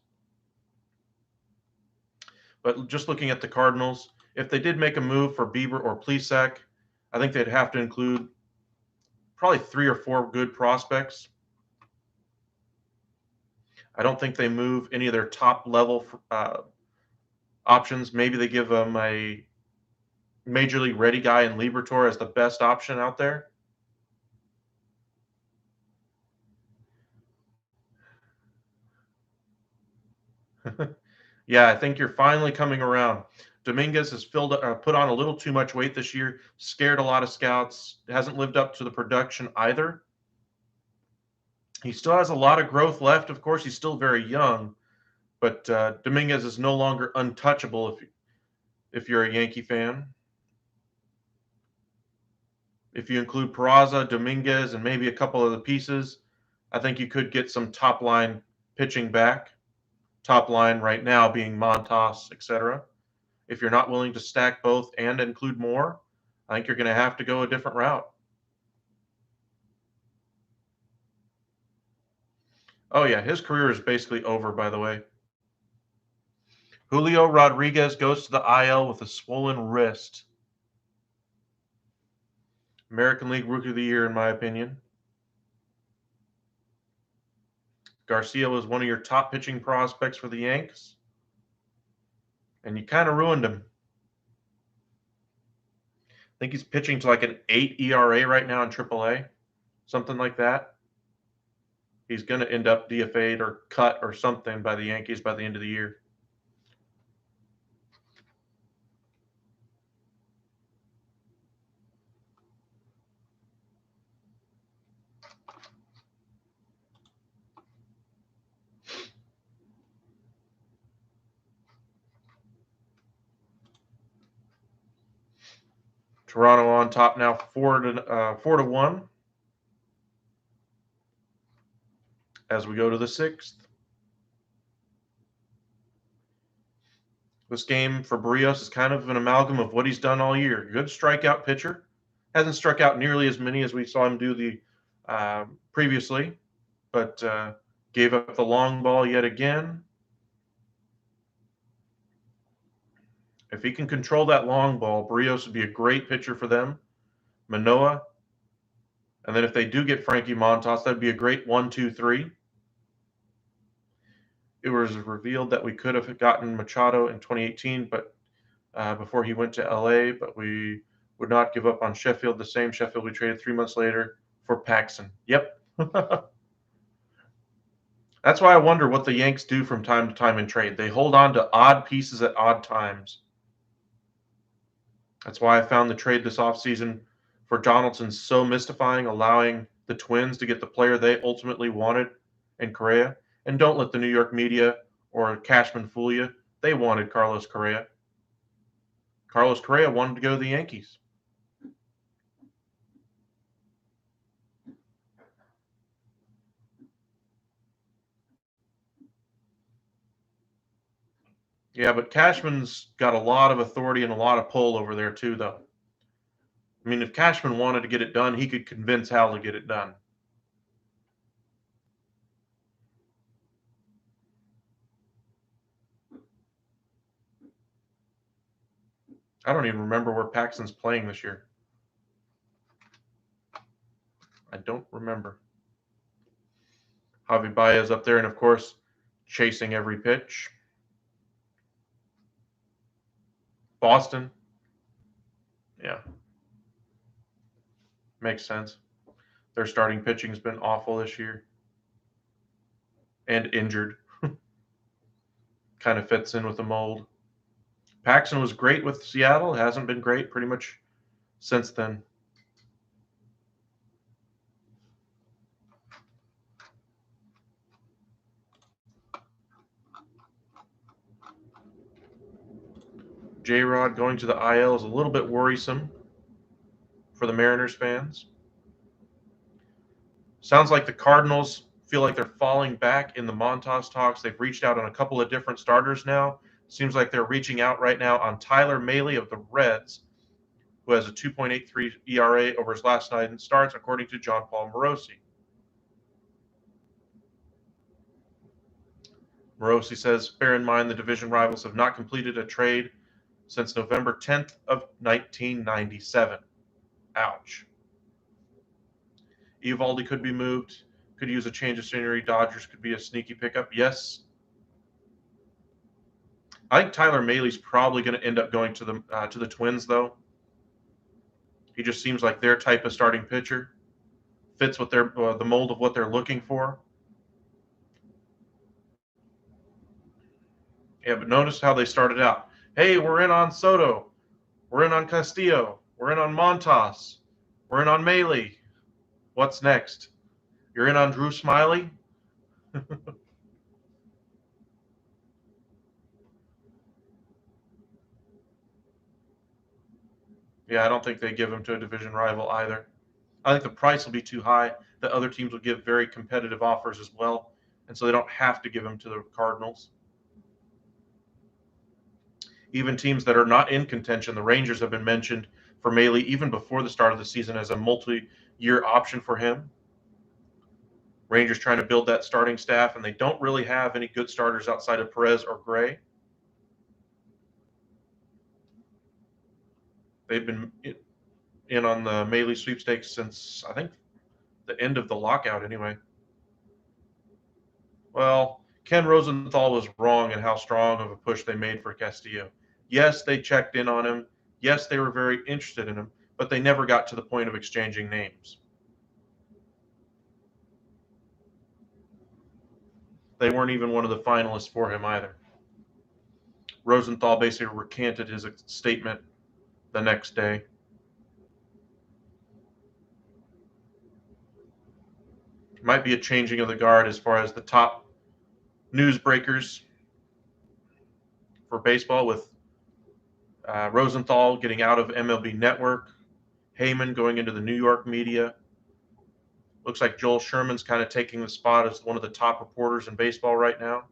A: But just looking at the Cardinals, if they did make a move for Bieber or Plesac, I think they'd have to include probably 3 or 4 good prospects. I don't think they move any of their top level options. Maybe they give them a major league ready guy in Liberatore as the best option out there. Yeah, I think you're finally coming around. Dominguez has put on a little too much weight this year, scared a lot of scouts, hasn't lived up to the production either. He still has a lot of growth left. Of course, he's still very young, but Dominguez is no longer untouchable if you're a Yankee fan. If you include Peraza, Dominguez, and maybe a couple of the pieces, I think you could get some top line pitching back. Top line right now being Montas, etc. If you're not willing to stack both and include more, I think you're going to have to go a different route. Oh, yeah, his career is basically over, by the way. Julio Rodriguez goes to the IL with a swollen wrist. American League Rookie of the Year, in my opinion. Garcia was one of your top pitching prospects for the Yanks, and you kind of ruined him. I think he's pitching to like an 8 ERA right now in AAA, something like that. He's going to end up DFA'd or cut or something by the Yankees by the end of the year. Toronto on top now, 4-1. As we go to the 6th. This game for Barrios is kind of an amalgam of what he's done all year. Good strikeout pitcher. Hasn't struck out nearly as many as we saw him do the previously, but gave up the long ball yet again. If he can control that long ball, Barrios would be a great pitcher for them. Manoah. And then if they do get Frankie Montas, that'd be a great 1-2-3. It was revealed that we could have gotten Machado in 2018, but before he went to LA, but we would not give up on Sheffield, the same Sheffield we traded 3 months later for Paxton. Yep. That's why I wonder what the Yanks do from time to time in trade. They hold on to odd pieces at odd times. That's why I found the trade this offseason for Donaldson so mystifying, allowing the Twins to get the player they ultimately wanted in Correa. And don't let the New York media or Cashman fool you. They wanted Carlos Correa. Carlos Correa wanted to go to the Yankees. Yeah, but Cashman's got a lot of authority and a lot of pull over there too, though. I mean, if Cashman wanted to get it done, he could convince Hal to get it done. I don't even remember where Paxton's playing this year. I don't remember. Javi Baez up there, and of course, chasing every pitch. Boston. Yeah. Makes sense. Their starting pitching's been awful this year. And injured. Kind of fits in with the mold. Paxton was great with Seattle. Hasn't been great pretty much since then. J-Rod going to the IL is a little bit worrisome for the Mariners fans. Sounds like the Cardinals feel like they're falling back in the Montas talks. They've reached out on a couple of different starters now. Seems like they're reaching out right now on Tyler Maylie of the Reds, who has a 2.83 ERA over his last 9 starts, according to John Paul Morosi. Morosi says, bear in mind the division rivals have not completed a trade since November 10th of 1997. Ouch. Eovaldi could be moved, could use a change of scenery. Dodgers could be a sneaky pickup. Yes. I think Tyler Maylie's probably going to end up going to the Twins, though. He just seems like their type of starting pitcher. Fits with their the mold of what they're looking for. Yeah, but notice how they started out. Hey, we're in on Soto. We're in on Castillo. We're in on Montas. We're in on Maylie. What's next? You're in on Drew Smiley? Yeah, I don't think they give him to a division rival either. I think the price will be too high. The other teams will give very competitive offers as well, and so they don't have to give him to the Cardinals. Even teams that are not in contention, the Rangers have been mentioned for Maylie even before the start of the season as a multi-year option for him. Rangers trying to build that starting staff, and they don't really have any good starters outside of Perez or Gray. They've been in on the Maylie sweepstakes since, I think, the end of the lockout anyway. Well, Ken Rosenthal was wrong in how strong of a push they made for Castillo. Yes, they checked in on him. Yes, they were very interested in him, but they never got to the point of exchanging names. They weren't even one of the finalists for him either. Rosenthal basically recanted his statement the next day. Might be a changing of the guard as far as the top newsbreakers for baseball, with Rosenthal getting out of MLB Network, Heyman going into the New York media. Looks like Joel Sherman's kind of taking the spot as one of the top reporters in baseball right now.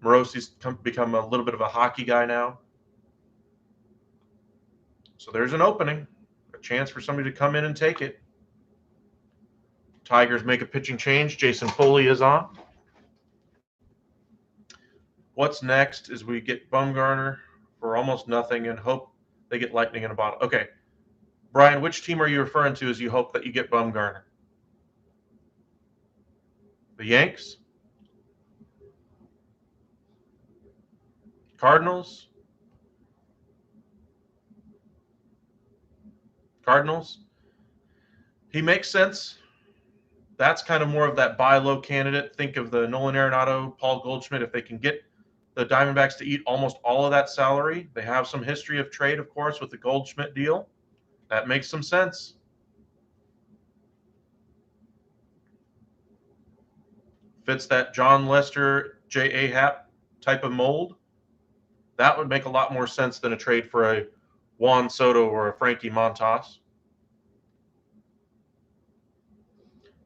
A: Morosi's become a little bit of a hockey guy now. So there's an opening, a chance for somebody to come in and take it. Tigers make a pitching change. Jason Foley is on. What's next is we get Bumgarner for almost nothing and hope they get lightning in a bottle. Okay. Brian, which team are you referring to as you hope that you get Bumgarner? The Yanks? Cardinals? Cardinals? He makes sense. That's kind of more of that buy low candidate. Think of the Nolan Arenado, Paul Goldschmidt. If they can get the Diamondbacks to eat almost all of that salary, they have some history of trade, of course, with the Goldschmidt deal. That makes some sense. Fits that John Lester, J.A. Happ type of mold. That would make a lot more sense than a trade for a Juan Soto or a Frankie Montas.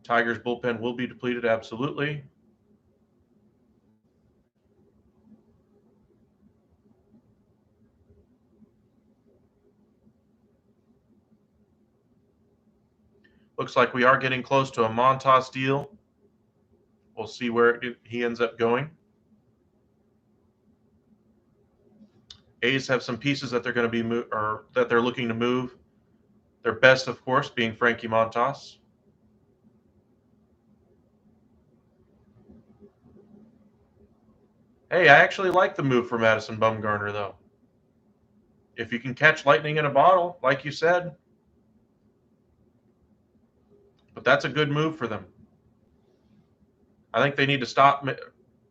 A: Tigers bullpen will be depleted, absolutely. Looks like we are getting close to a Montas deal. We'll see where he ends up going. A's have some pieces that they're going to be that they're looking to move. Their best, of course, being Frankie Montas. Hey, I actually like the move for Madison Bumgarner, though. If you can catch lightning in a bottle, like you said. But that's a good move for them. I think they need to stop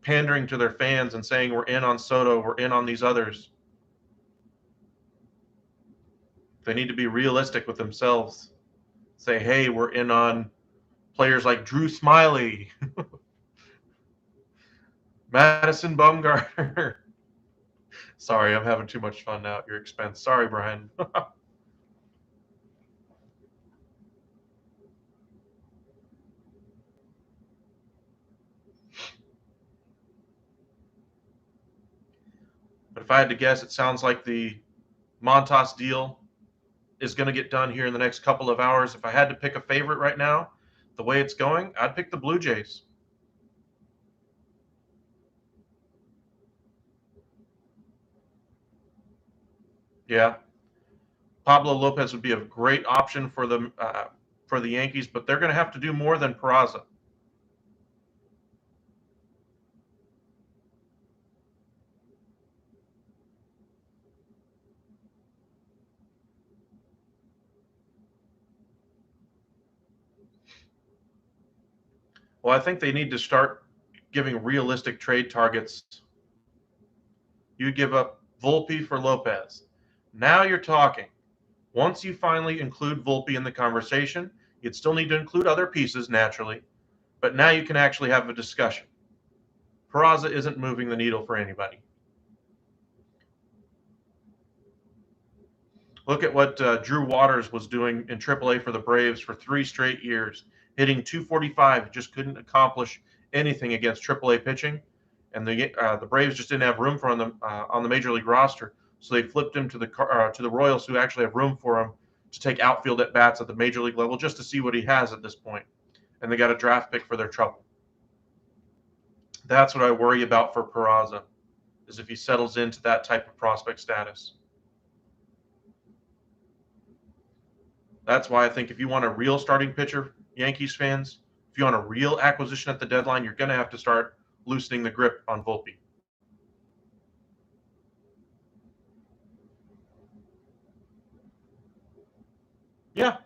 A: pandering to their fans and saying we're in on Soto, we're in on these others. They need to be realistic with themselves. Say, hey, we're in on players like Drew Smyly, Madison Bumgarner. Sorry, I'm having too much fun now at your expense. Sorry, Brian. But if I had to guess, it sounds like the Montas deal is going to get done here in the next couple of hours. If I had to pick a favorite right now, the way it's going, I'd pick the Blue Jays. Yeah. Pablo Lopez would be a great option for the Yankees, but they're going to have to do more than Peraza. Well, I think they need to start giving realistic trade targets. You give up Volpe for Lopez. Now you're talking. Once you finally include Volpe in the conversation, you'd still need to include other pieces, naturally, but now you can actually have a discussion. Peraza isn't moving the needle for anybody. Look at what Drew Waters was doing in AAA for the Braves for 3 straight years, hitting .245, just couldn't accomplish anything against AAA pitching, and the Braves just didn't have room for him on the major league roster, so they flipped him to the Royals, who actually have room for him to take outfield at bats at the major league level, just to see what he has at this point. And they got a draft pick for their trouble. That's what I worry about for Peraza, is if he settles into that type of prospect status. That's why I think if you want a real starting pitcher, Yankees fans, if you want a real acquisition at the deadline, you're going to have to start loosening the grip on Volpe. Yeah,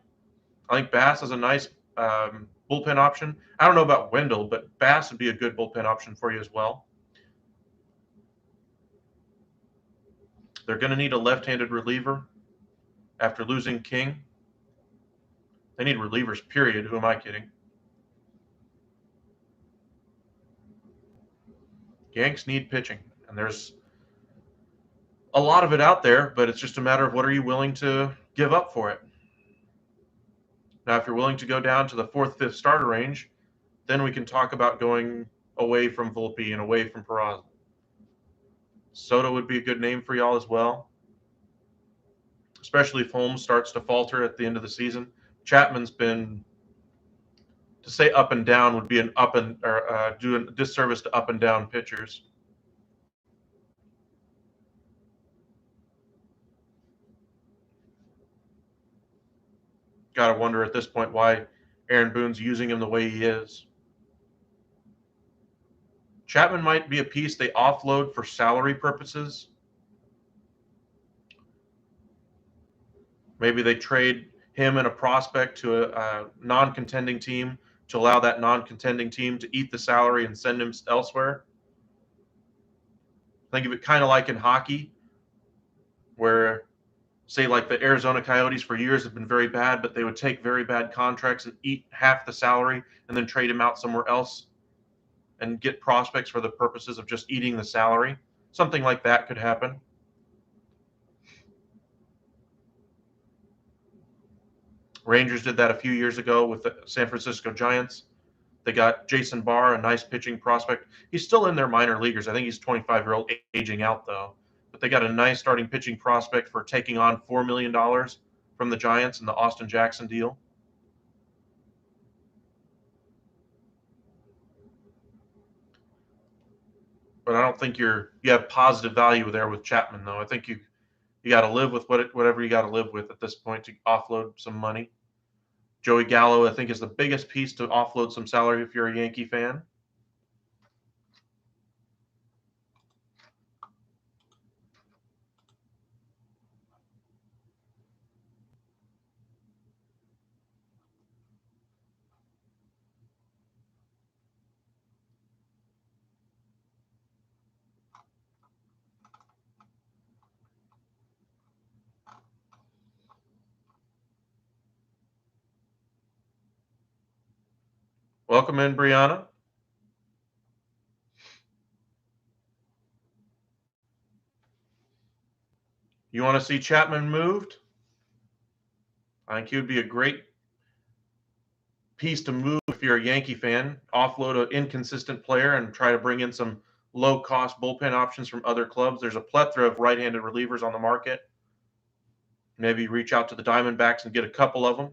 A: I think Bass is a nice bullpen option. I don't know about Wendell, but Bass would be a good bullpen option for you as well. They're going to need a left-handed reliever after losing King. They need relievers, period. Who am I kidding? Yanks need pitching, and there's a lot of it out there, but it's just a matter of what are you willing to give up for it. Now, if you're willing to go down to the 4th, 5th starter range, then we can talk about going away from Volpe and away from Peraza. Soto would be a good name for y'all as well, especially if Holmes starts to falter at the end of the season. Chapman's been, to say up and down would be an up and or do a disservice to up and down pitchers. Got to wonder at this point why Aaron Boone's using him the way he is. Chapman might be a piece they offload for salary purposes. Maybe they trade him and a prospect to a non-contending team to allow that non-contending team to eat the salary and send him elsewhere. Think of it kind of like in hockey, where, say, like the Arizona Coyotes for years have been very bad, but they would take very bad contracts and eat half the salary and then trade him out somewhere else and get prospects for the purposes of just eating the salary. Something like that could happen. Rangers did that a few years ago with the San Francisco Giants. They got Jason Barr, a nice pitching prospect. He's still in their minor leaguers. I think he's 25-year-old, aging out, though. But they got a nice starting pitching prospect for taking on $4 million from the Giants in the Austin Jackson deal. But I don't think you have positive value there with Chapman, though. I think you got to live with whatever you got to live with at this point to offload some money. Joey Gallo, I think, is the biggest piece to offload some salary if you're a Yankee fan. Welcome in, Brianna. You want to see Chapman moved? I think he would be a great piece to move if you're a Yankee fan. Offload an inconsistent player and try to bring in some low-cost bullpen options from other clubs. There's a plethora of right-handed relievers on the market. Maybe reach out to the Diamondbacks and get a couple of them.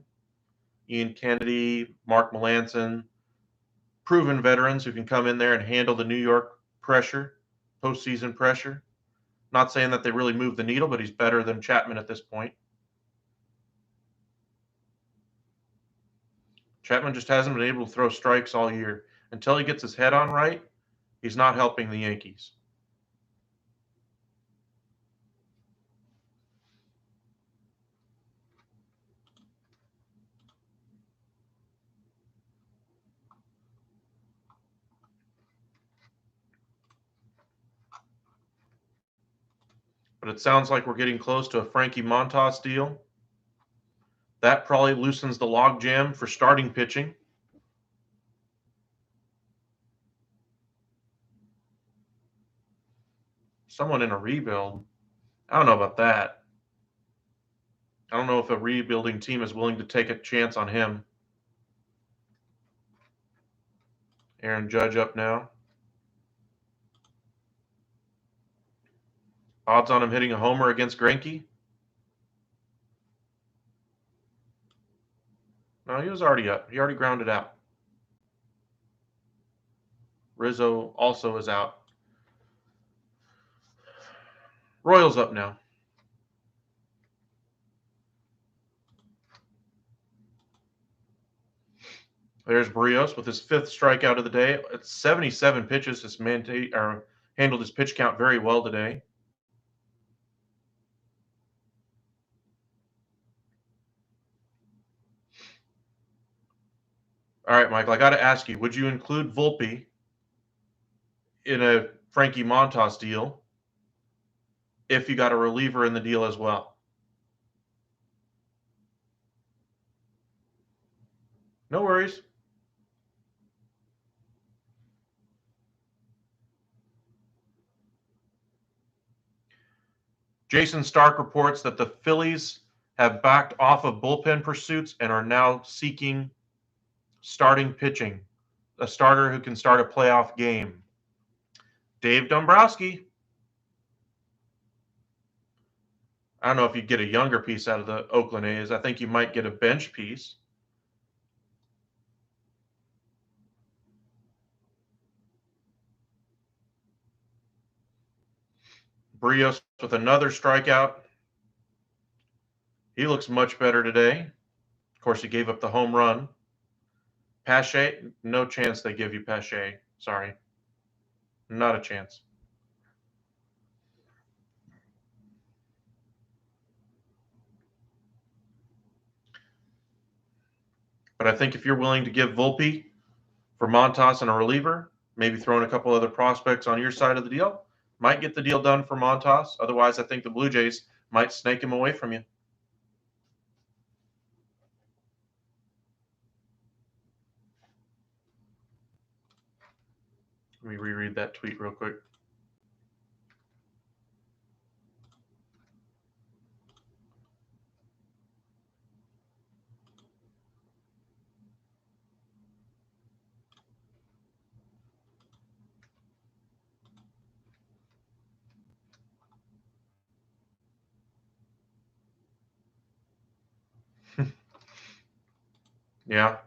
A: Ian Kennedy, Mark Melancon, proven veterans who can come in there and handle the New York pressure, postseason pressure. Not saying that they really move the needle, but he's better than Chapman at this point. Chapman just hasn't been able to throw strikes all year. Until he gets his head on right, he's not helping the Yankees. But it sounds like we're getting close to a Frankie Montas deal. That probably loosens the logjam for starting pitching. Someone in a rebuild. I don't know about that. I don't know if a rebuilding team is willing to take a chance on him. Aaron Judge up now. Odds on him hitting a homer against Greinke? No, he was already up. He already grounded out. Rizzo also is out. Royals up now. There's Barrios with his 5th strikeout of the day. At 77 pitches, has handled his pitch count very well today. All right, Michael, I got to ask you, would you include Volpe in a Frankie Montas deal if you got a reliever in the deal as well? No worries. Jason Stark reports that the Phillies have backed off of bullpen pursuits and are now seeking starting pitching, a starter who can start a playoff game. Dave Dombrowski. I don't know if you get a younger piece out of the Oakland A's. I think you might get a bench piece. Brios with another strikeout. He looks much better today. Of course, he gave up the home run. Pache, no chance they give you Pache. Sorry. Not a chance. But I think if you're willing to give Volpe for Montas and a reliever, maybe throwing a couple other prospects on your side of the deal, might get the deal done for Montas. Otherwise, I think the Blue Jays might snake him away from you. Let me reread that tweet real quick. Yeah.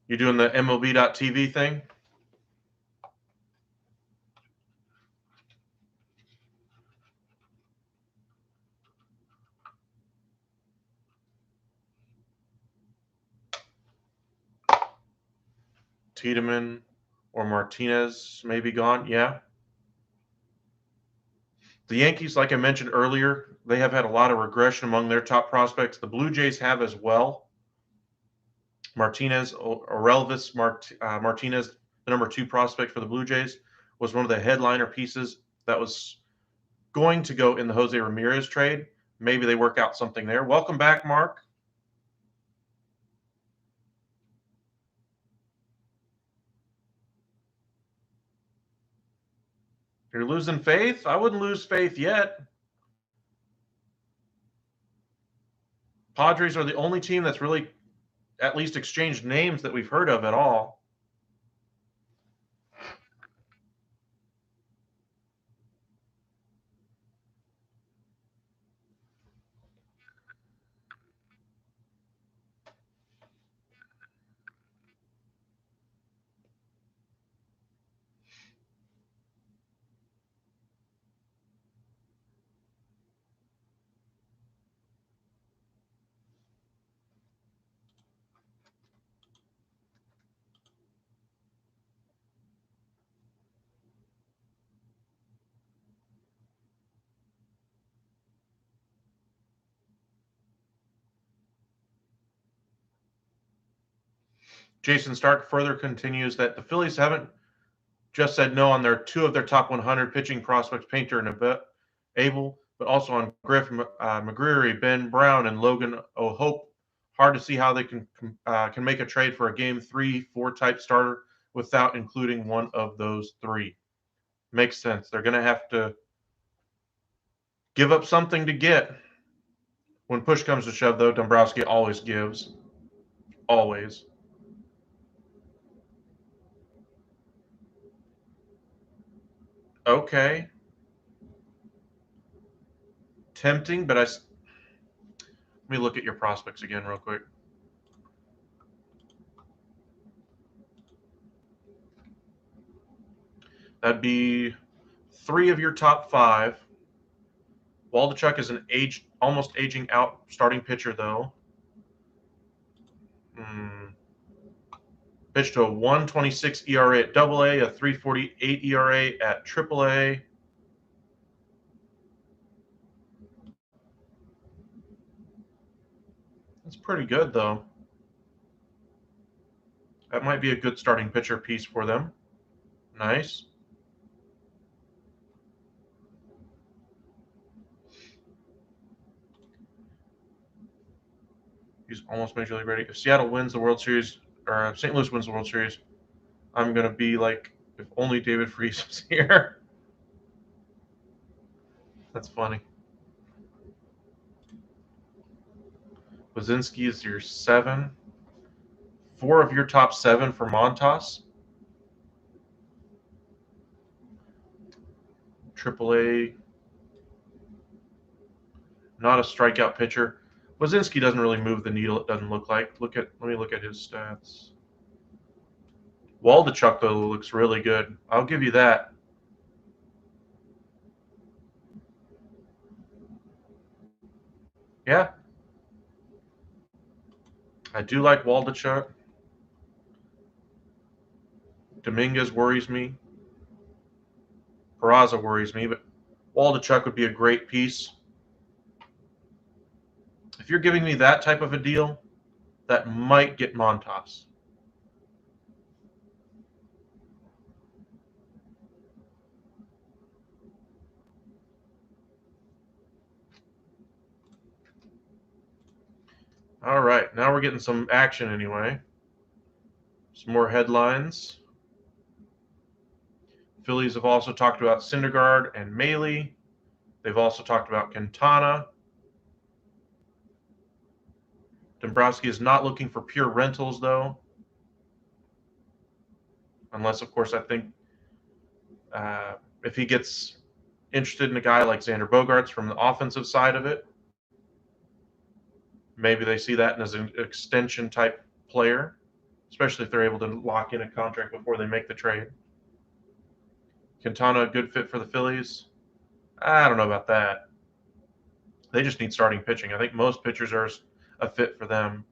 A: You doing the MLB.TV thing? Tiedemann or Martinez may be gone. Yeah. The Yankees, like I mentioned earlier, they have had a lot of regression among their top prospects. The Blue Jays have as well. Martinez, Martinez, the number 2 prospect for the Blue Jays, was one of the headliner pieces that was going to go in the Jose Ramirez trade. Maybe they work out something there. Welcome back, Mark. You're losing faith? I wouldn't lose faith yet. Padres are the only team that's really at least exchanged names that we've heard of at all. Jason Stark further continues that the Phillies haven't just said no on their 2 of their top 100 pitching prospects, Painter and Abel, but also on Griff, McGreary, Ben Brown, and Logan O'Hope. Hard to see how they can make a trade for a game 3-4 type starter without including one of those 3. Makes sense. They're going to have to give up something to get. When push comes to shove, though, Dombrowski always gives. Always. Okay. Tempting, but let me look at your prospects again real quick. That'd be 3 of your top 5. Waldichuk is an almost aging out starting pitcher, though. Pitched to a 1.26 ERA at AA, a 3.48 ERA at AAA. That's pretty good, though. That might be a good starting pitcher piece for them. Nice. He's almost major league ready. If Seattle wins the World Series, or St. Louis wins the World Series, I'm going to be like, if only David Freese was here. That's funny. Wazinski is your 7. 4 of your top 7 for Montas. AAA. Not a strikeout pitcher. Wazinski doesn't really move the needle, it doesn't look like. Let me look at his stats. Waldichuk, though, looks really good. I'll give you that. Yeah. I do like Waldichuk. Dominguez worries me. Peraza worries me, but Waldichuk would be a great piece. If you're giving me that type of a deal, that might get Montas. All right, now we're getting some action anyway. Some more headlines. Phillies have also talked about Syndergaard and Maylie. They've also talked about Quintana. Dombrowski is not looking for pure rentals, though. Unless, of course, I think if he gets interested in a guy like Xander Bogaerts from the offensive side of it, maybe they see that as an extension type player, especially if they're able to lock in a contract before they make the trade. Quintana, a good fit for the Phillies? I don't know about that. They just need starting pitching. I think most pitchers are a fit for them.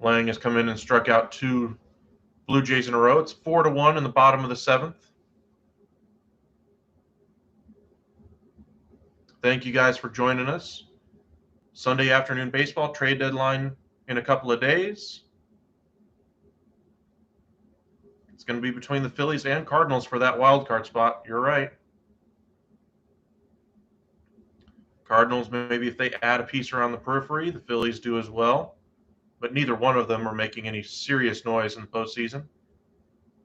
A: Lang has come in and struck out 2 Blue Jays in a row. It's 4-1 in the bottom of the 7th. Thank you guys for joining us. Sunday afternoon baseball, trade deadline in a couple of days. It's going to be between the Phillies and Cardinals for that wild card spot. You're right. Cardinals, maybe if they add a piece around the periphery, the Phillies do as well. But neither one of them are making any serious noise in the postseason.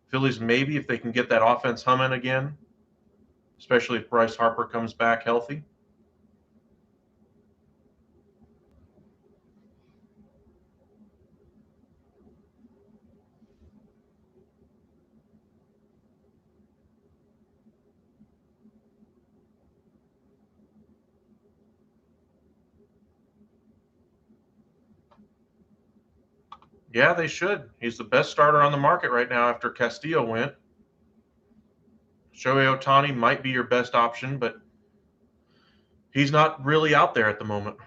A: Phillies, maybe if they can get that offense humming again, especially if Bryce Harper comes back healthy. Yeah, they should. He's the best starter on the market right now after Castillo went. Shohei Ohtani might be your best option, but he's not really out there at the moment.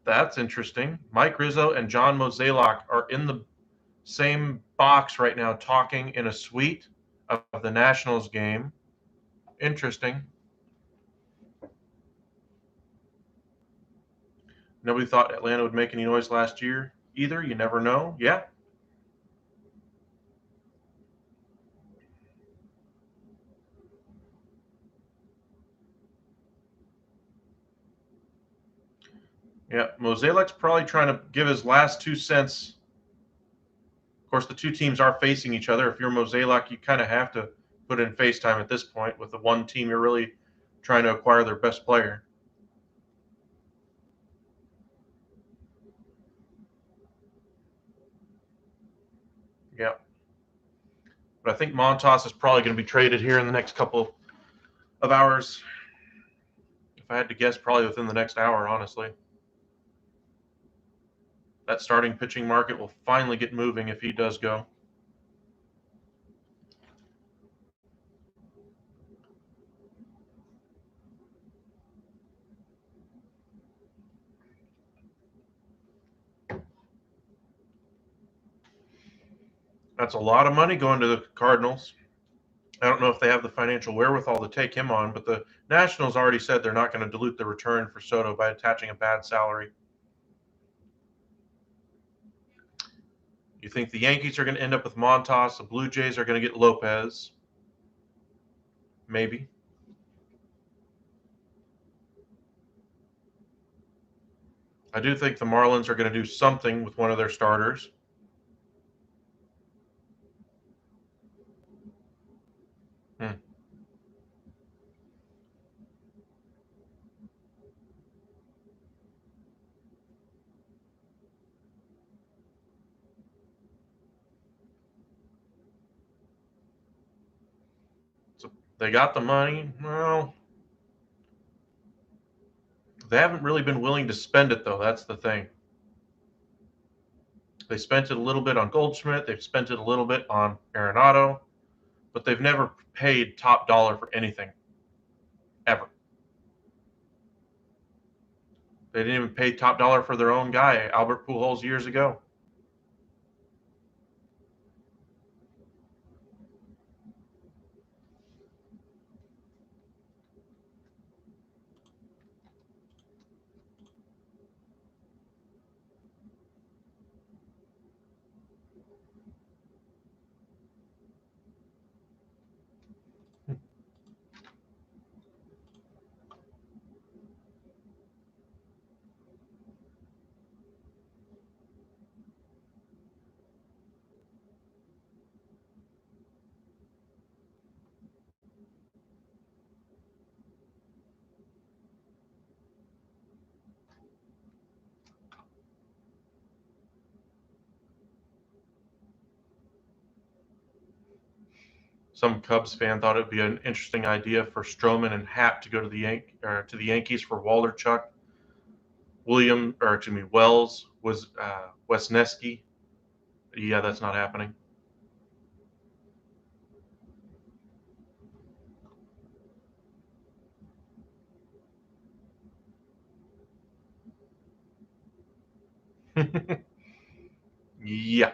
A: That's interesting. Mike Rizzo and John Mozeliak are in the same box right now talking in a suite of the Nationals game. Interesting. Nobody thought Atlanta would make any noise last year either. You never know. Yeah. Yeah. Mozeliak's probably trying to give his last 2 cents. Of course, the two teams are facing each other. If you're Mozeliak, you kind of have to put in FaceTime at this point with the one team you're really trying to acquire their best player. Yeah. But I think Montas is probably going to be traded here in the next couple of hours. If I had to guess, probably within the next hour, honestly. That starting pitching market will finally get moving if he does go. That's a lot of money going to the Cardinals. I don't know if they have the financial wherewithal to take him on, but the Nationals already said they're not going to dilute the return for Soto by attaching a bad salary. You think the Yankees are going to end up with Montas, the Blue Jays are going to get Lopez. maybe. I do think the Marlins are going to do something with one of their starters. Hmm. So they got the money. Well, they haven't really been willing to spend it, though. That's the thing. They spent it a little bit on Goldschmidt. They've spent it a little bit on Arenado, but they've never paid top dollar for anything, ever. They didn't even pay top dollar for their own guy, Albert Pujols, years ago. Some Cubs fan thought it'd be an interesting idea for Stroman and Happ to go to the Yankees for Waldichuk. Wells was Wesneski. Yeah, that's not happening. Yeah,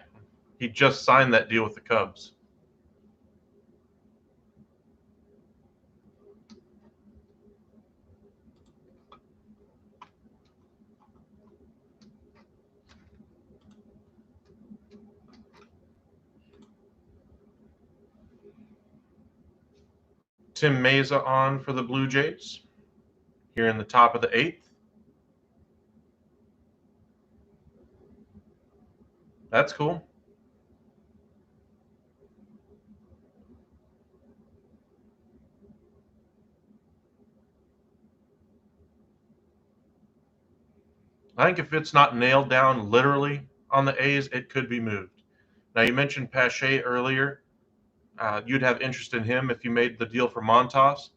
A: he just signed that deal with the Cubs. Tim Meza on for the Blue Jays here in the top of the eighth. That's cool. I think if it's not nailed down literally on the A's, it could be moved. Now, you mentioned Pache earlier. You'd have interest in him if you made the deal for Montas.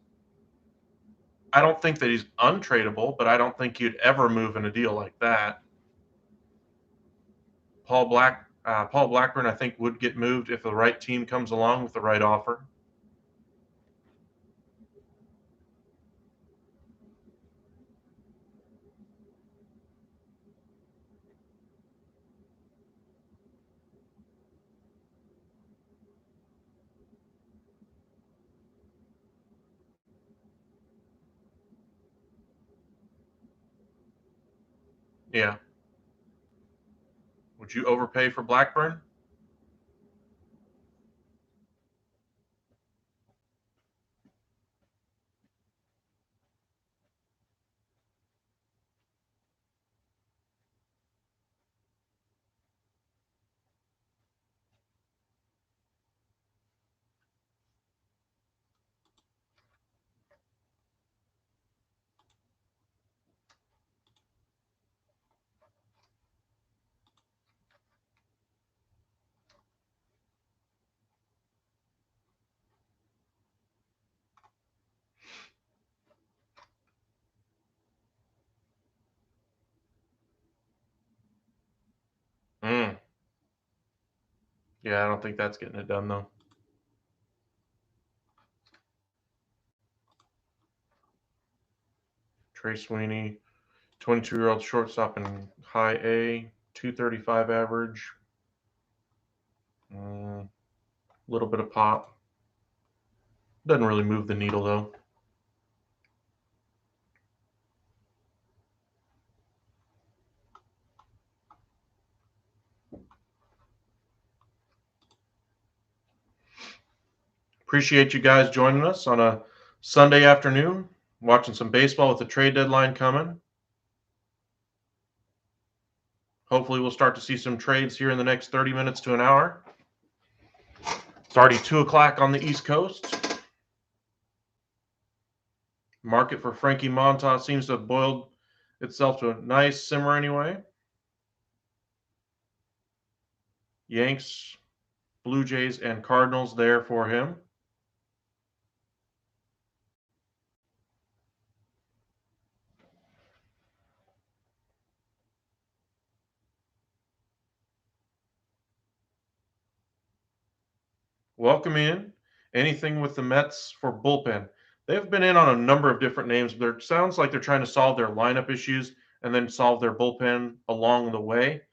A: I don't think that he's untradeable, but I don't think you'd ever move in a deal like that. Paul Blackburn, I think, would get moved if the right team comes along with the right offer. Yeah. Would you overpay for Blackburn? Mm. Yeah, I don't think that's getting it done, though. Trey Sweeney, 22-year-old shortstop in high A, 235 average. A little bit of pop. Doesn't really move the needle, though. Appreciate you guys joining us on a Sunday afternoon, watching some baseball with the trade deadline coming. Hopefully, we'll start to see some trades here in the next 30 minutes to an hour. It's already 2 o'clock on the East Coast. Market for Frankie Montas seems to have boiled itself to a nice simmer anyway. Yanks, Blue Jays, and Cardinals there for him. Welcome in. Anything with the Mets for bullpen. They've been in on a number of different names, but it sounds like they're trying to solve their lineup issues and then solve their bullpen along the way.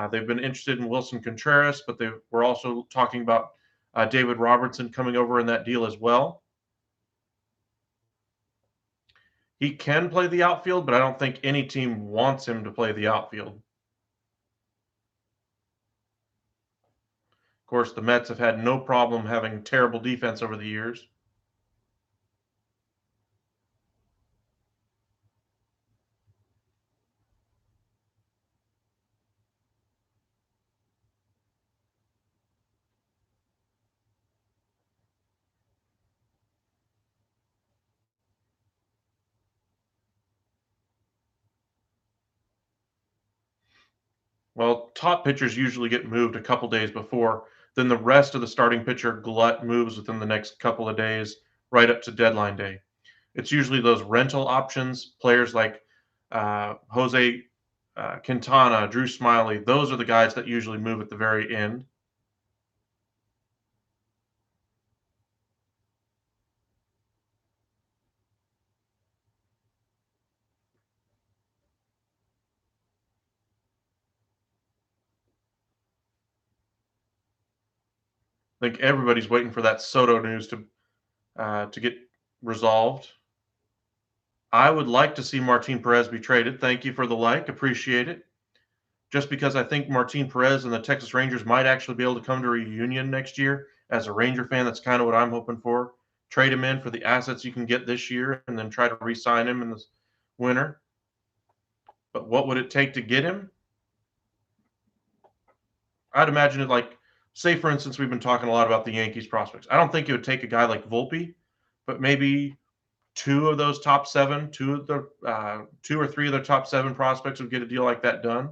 A: They've been interested in Wilson Contreras, but they were also talking about David Robertson coming over in that deal as well. He can play the outfield, but I don't think any team wants him to play the outfield. Of course, the Mets have had no problem having terrible defense over the years. Well, top pitchers usually get moved a couple days before. Then the rest of the starting pitcher glut moves within the next couple of days, right up to deadline day. It's usually those rental options, players like Jose Quintana, Drew Smiley. Those are the guys that usually move at the very end. I think everybody's waiting for that Soto news to get resolved. I would like to see Martine Perez be traded. Thank you for the like. Appreciate it. Just because I think Martine Perez and the Texas Rangers might actually be able to come to a reunion next year. As a Ranger fan, that's kind of what I'm hoping for. Trade him in for the assets you can get this year and then try to re-sign him in the winter. But what would it take to get him? I'd imagine it like, say, for instance, we've been talking a lot about the Yankees prospects. I don't think it would take a guy like Volpe, but maybe two of those top seven, two or three of their top seven prospects would get a deal like that done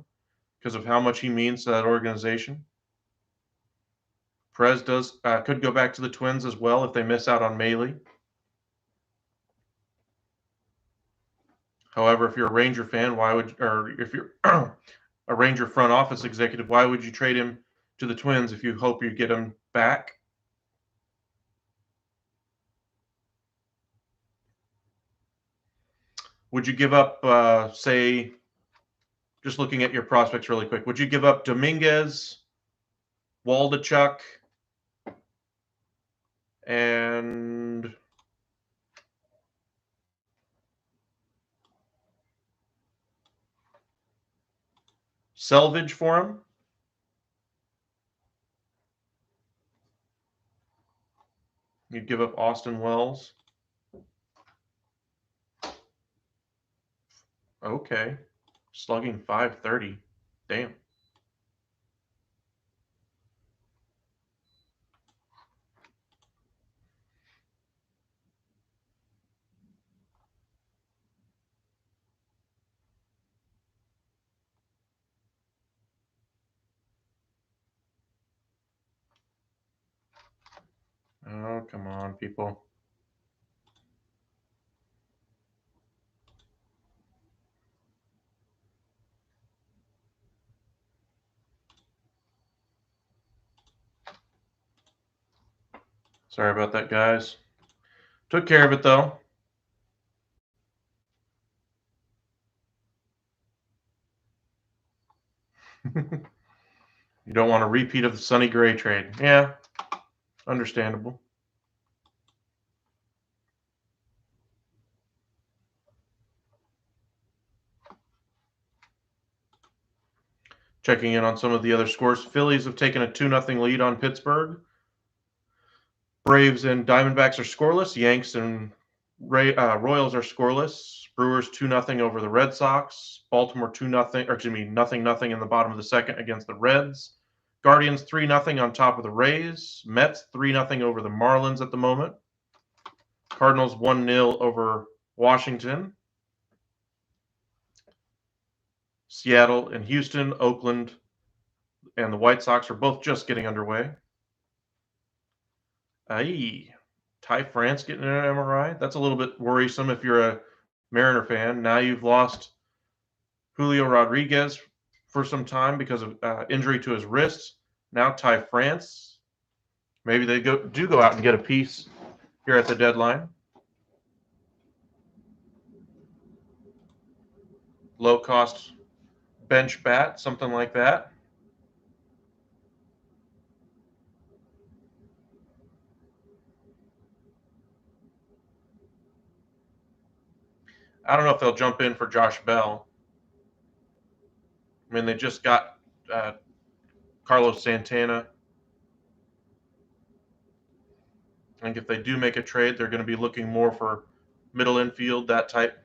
A: because of how much he means to that organization. Perez could go back to the Twins as well if they miss out on Maylie. However, if you're a Ranger fan, or if you're a Ranger front office executive, why would you trade him to the Twins if you hope you get him back? Would you give up, say, just looking at your prospects really quick, would you give up Dominguez, Waldichuk, and Selvage for him? You'd give up Austin Wells? Okay. Slugging 530. Damn. Oh, come on, people. Sorry about that, guys. Took care of it, though. You don't want a repeat of the Sonny Gray trade. Yeah, understandable. Checking in on some of the other scores. Phillies have taken a 2-0 lead on Pittsburgh. Braves and Diamondbacks are scoreless. Yanks and Royals are scoreless. Brewers 2-0 over the Red Sox. Baltimore 2-0, or excuse me, 0-0 in the bottom of the second against the Reds. Guardians 3-0 on top of the Rays. Mets 3-0 over the Marlins at the moment. Cardinals 1-0 over Washington. Seattle and Houston, Oakland, and the White Sox are both just getting underway. Ty France getting an MRI. That's a little bit worrisome if you're a Mariner fan. Now you've lost Julio Rodriguez for some time because of injury to his wrists. Now Ty France. Maybe they do go out and get a piece here at the deadline. Low cost bench bat, something like that. I don't know if they'll jump in for Josh Bell. I mean, they just got Carlos Santana. I think if they do make a trade, they're going to be looking more for middle infield, that type.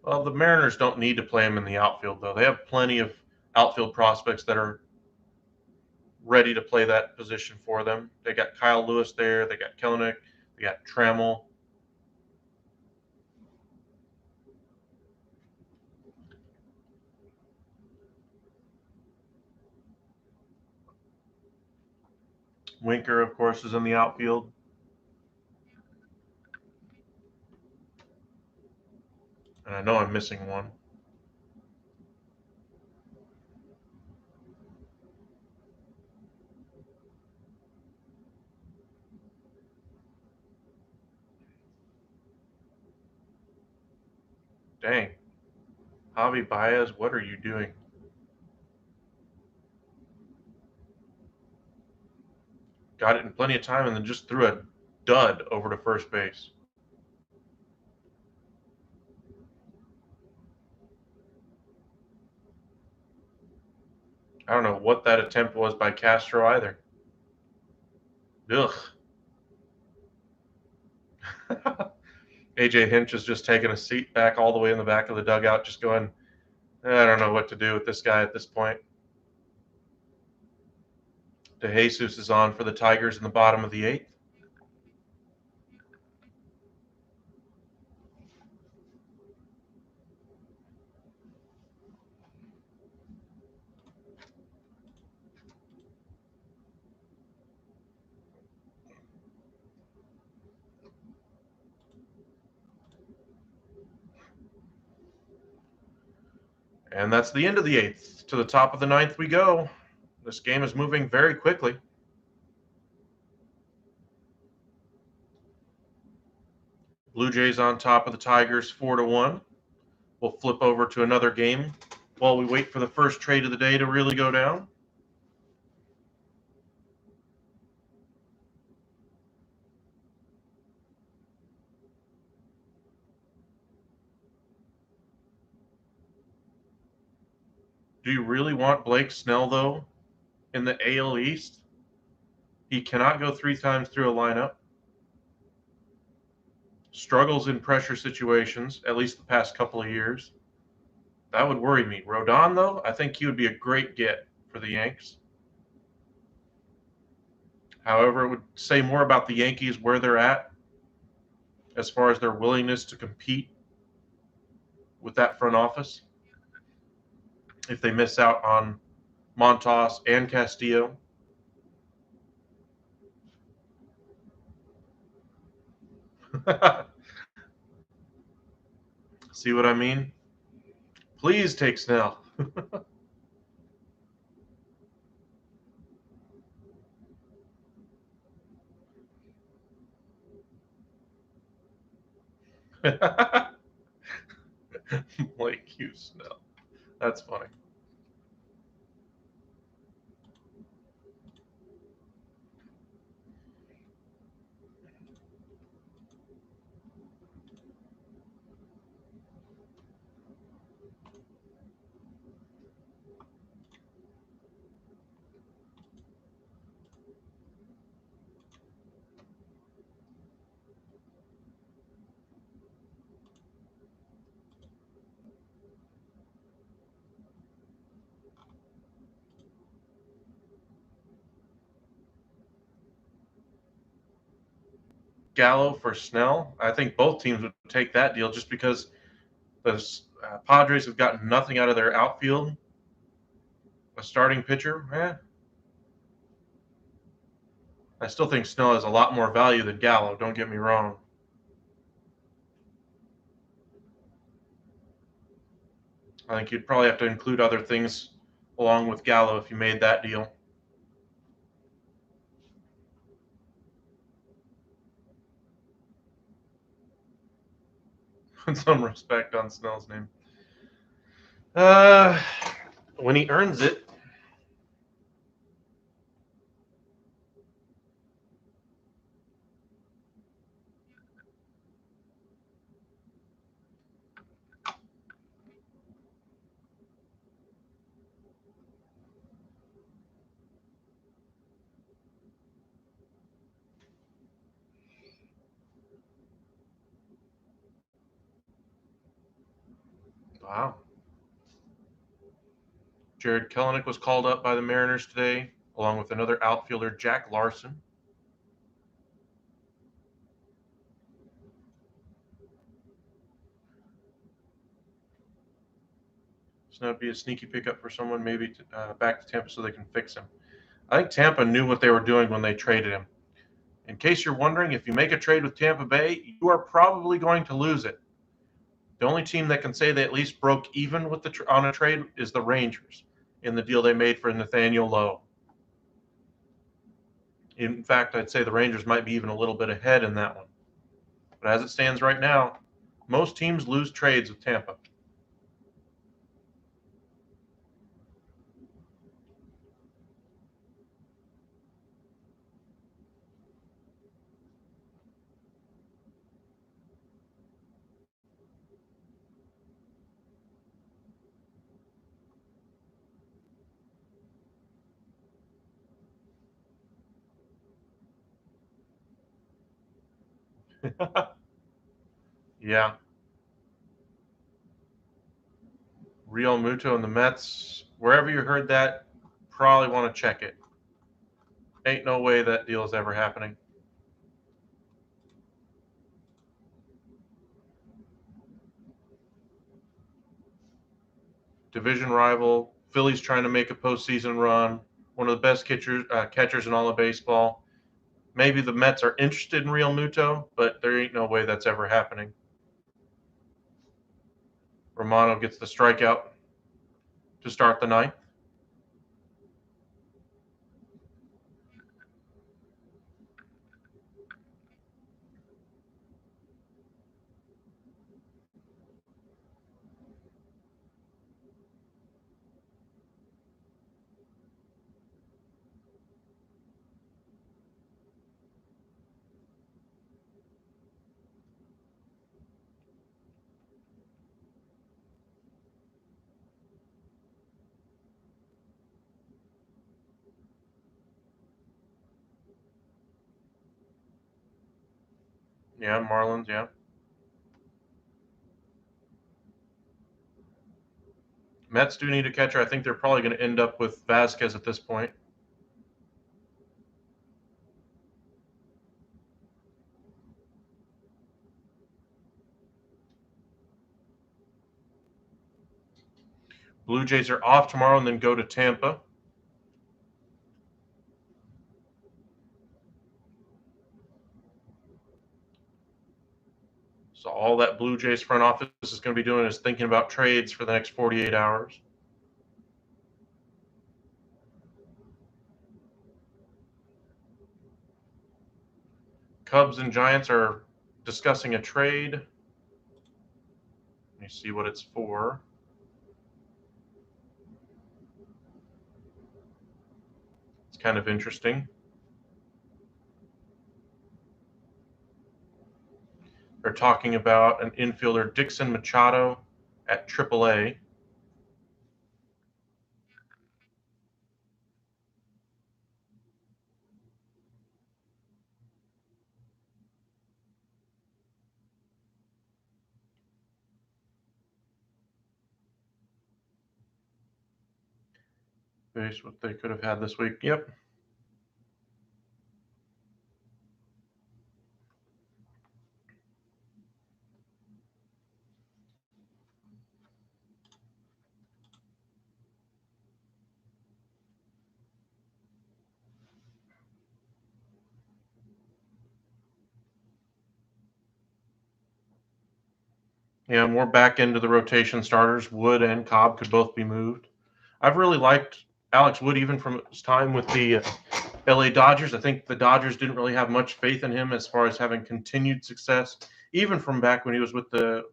A: Well, the Mariners don't need to play him in the outfield, though. They have plenty of outfield prospects that are ready to play that position for them. They got Kyle Lewis there. They got Kelenic. They got Trammell. Winker, of course, is in the outfield. And I know I'm missing one. Dang. Javi Baez, what are you doing? Got it in plenty of time and then just threw a dud over to first base. I don't know what that attempt was by Castro either. Ugh. AJ Hinch is just taking a seat back all the way in the back of the dugout, just going, I don't know what to do with this guy at this point. DeJesus is on for the Tigers in the bottom of the eighth. And that's the end of the eighth. To the top of the ninth we go. This game is moving very quickly. Blue Jays on top of the Tigers 4-1. We'll flip over to another game while we wait for the first trade of the day to really go down. Do you really want Blake Snell, though, in the AL East? He cannot go 3 times through a lineup. Struggles in pressure situations, at least the past couple of years. That would worry me. Rodon, though, I think he would be a great get for the Yanks. However, it would say more about the Yankees where they're at as far as their willingness to compete with that front office if they miss out on Montas and Castillo. See what I mean? Please take Snell. Blake Hughes. No, that's funny. Gallo for Snell. I think both teams would take that deal just because the Padres have gotten nothing out of their outfield. A starting pitcher, I still think Snell has a lot more value than Gallo. Don't get me wrong. I think you'd probably have to include other things along with Gallo if you made that deal. Put some respect on Snell's name. Uh, when he earns it. Wow. Jared Kelenic was called up by the Mariners today, along with another outfielder, Jack Larson. So that'd be a sneaky pickup for someone, maybe back to Tampa so they can fix him. I think Tampa knew what they were doing when they traded him. In case you're wondering, if you make a trade with Tampa Bay, you are probably going to lose it. The only team that can say they at least broke even with on a trade is the Rangers in the deal they made for Nathaniel Lowe. In fact, I'd say the Rangers might be even a little bit ahead in that one. But as it stands right now, most teams lose trades with Tampa. Yeah. Real Muto and the Mets, wherever you heard that, probably want to check it. Ain't no way that deal is ever happening. Division rival, Phillies trying to make a postseason run, one of the best catchers in all of baseball. Maybe the Mets are interested in Real Muto, but there ain't no way that's ever happening. Romano gets the strikeout to start the ninth. Yeah, Marlins, yeah. Mets do need a catcher. I think they're probably going to end up with Vasquez at this point. Blue Jays are off tomorrow and then go to Tampa. So all that Blue Jays front office is going to be doing is thinking about trades for the next 48 hours. Cubs and Giants are discussing a trade. Let me see what it's for. It's kind of interesting. They're talking about an infielder, Dixon Machado, at AAA. Base what they could have had this week. Yep. Yeah, more back into the rotation starters. Wood and Cobb could both be moved. I've really liked Alex Wood even from his time with the LA Dodgers. I think the Dodgers didn't really have much faith in him as far as having continued success, even from back when he was with the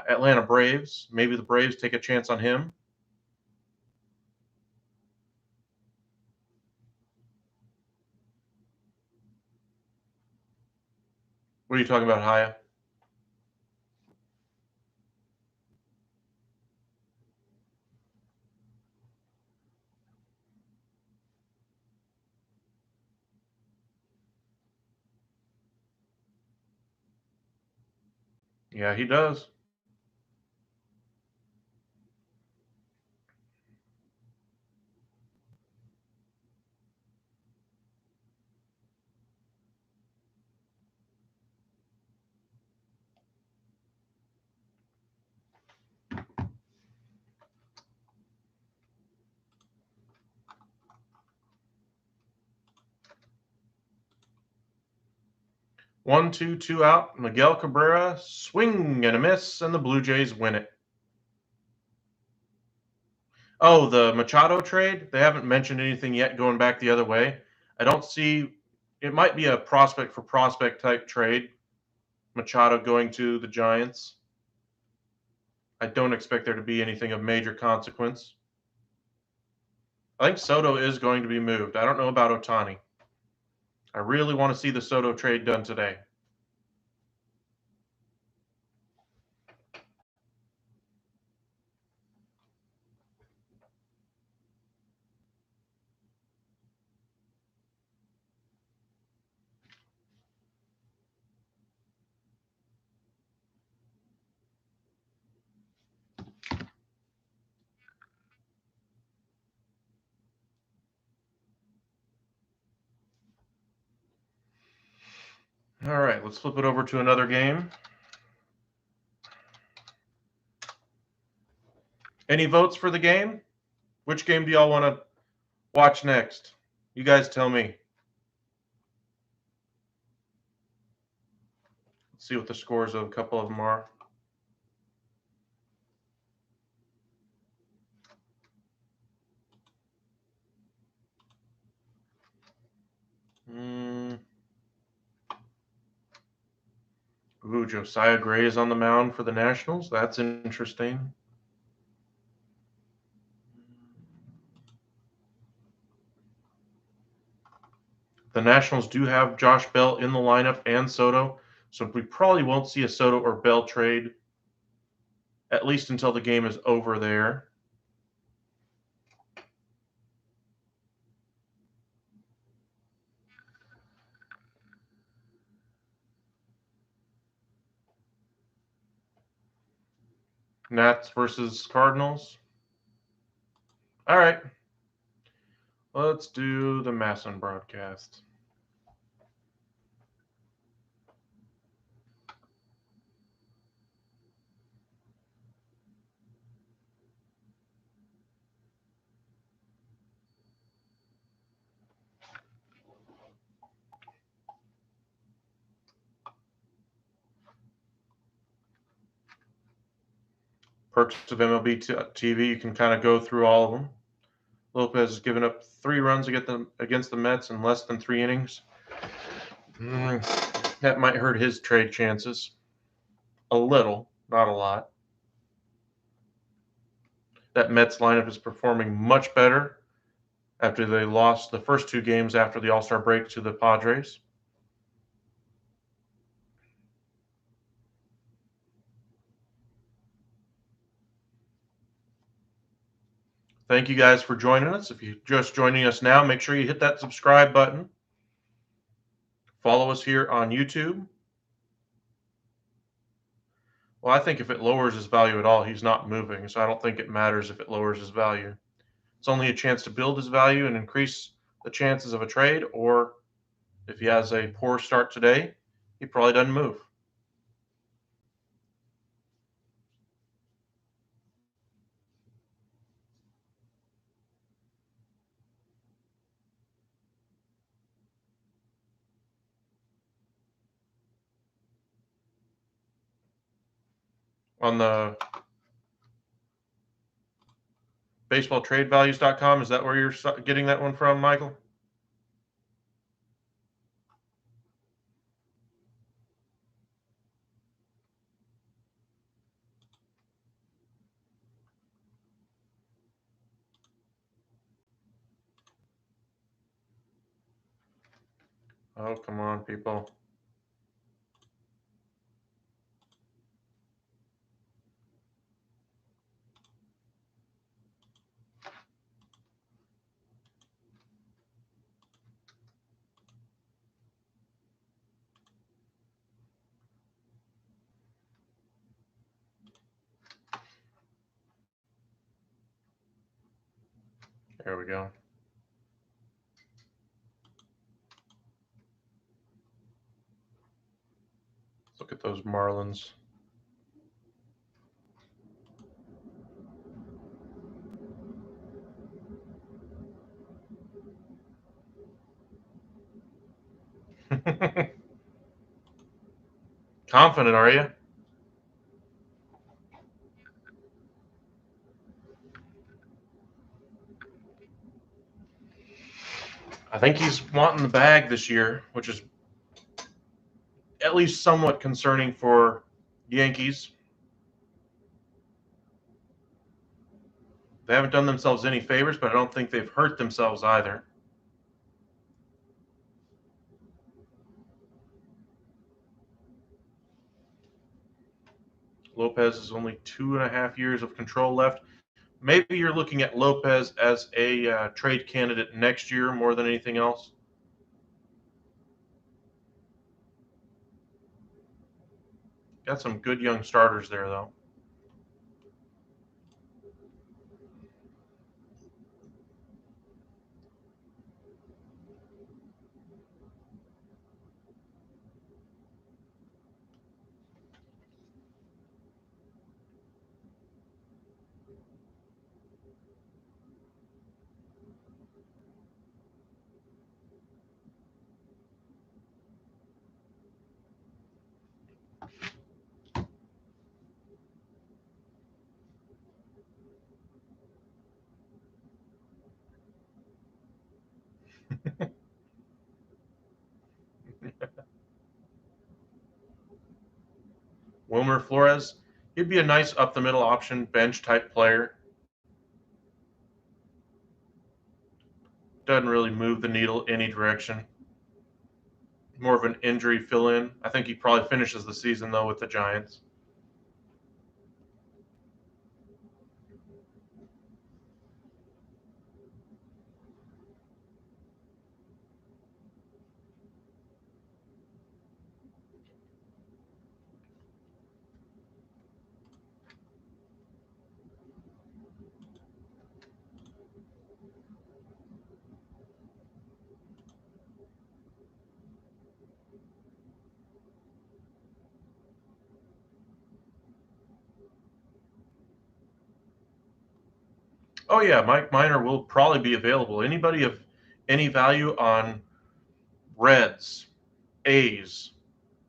A: Atlanta Braves. Maybe the Braves take a chance on him. What are you talking about, Haya? Yeah, he does. One, two, two out. Miguel Cabrera, swing and a miss, and the Blue Jays win it. Oh, the Machado trade? They haven't mentioned anything yet going back the other way. I don't see it might be a prospect for prospect type trade. Machado going to the Giants. I don't expect there to be anything of major consequence. I think Soto is going to be moved. I don't know about Ohtani. I really want to see the Soto trade done today. All right, let's flip it over to another game. Any votes for the game? Which game do y'all want to watch next? You guys tell me. Let's see what the scores of a couple of them are. Ooh, Josiah Gray is on the mound for the Nationals. That's interesting. The Nationals do have Josh Bell in the lineup and Soto, so we probably won't see a Soto or Bell trade, at least until the game is over there. Nats versus Cardinals. All right. Let's do the Masson broadcast. Perks of MLB TV, you can kind of go through all of them. Lopez has given up 3 runs against the Mets in less than 3 innings. That might hurt his trade chances a little, Not a lot. That Mets lineup is performing much better after they lost the first 2 games after the All-Star break to the Padres. Thank you guys for joining us. If you're just joining us now, make sure you hit that subscribe button. Follow us here on YouTube. Well, I think if it lowers his value at all, he's not moving, so I don't think it matters if it lowers his value. It's only a chance to build his value and increase the chances of a trade, or if he has a poor start today, he probably doesn't move. On the baseballtradevalues.com, is that where you're getting that one from, Michael? Oh, come on, people. There we go. Let's look at those Marlins. Confident, are you? I think he's wanting the bag this year, which is at least somewhat concerning for Yankees. They haven't done themselves any favors, but I don't think they've hurt themselves either. Lopez is only 2.5 years of control left. Maybe you're looking at Lopez as a trade candidate next year more than anything else. Got some good young starters there, though. Wilmer Flores, he'd be a nice up the middle option, bench type player. Doesn't really move the needle any direction. More of an injury fill in. I think he probably finishes the season, though, with the Giants. Oh, yeah, Mike Minor will probably be available. Anybody of any value on Reds, A's,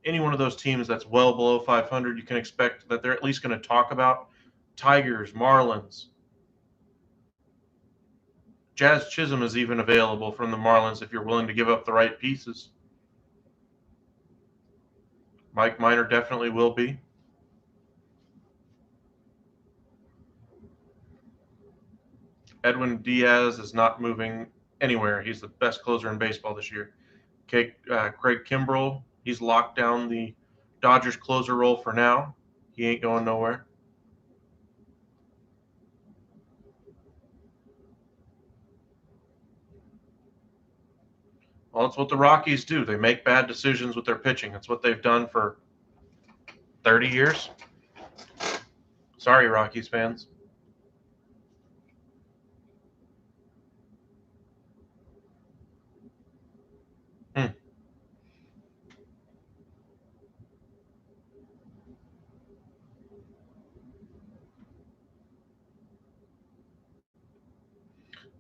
A: any one of those teams that's well below 500, you can expect that they're at least going to talk about. Tigers, Marlins. Jazz Chisholm is even available from the Marlins if you're willing to give up the right pieces. Mike Minor definitely will be. Edwin Diaz is not moving anywhere. He's the best closer in baseball this year. Craig Kimbrell, he's locked down the Dodgers closer role for now. He ain't going nowhere. Well, that's what the Rockies do. They make bad decisions with their pitching. That's what they've done for 30 years. Sorry, Rockies fans.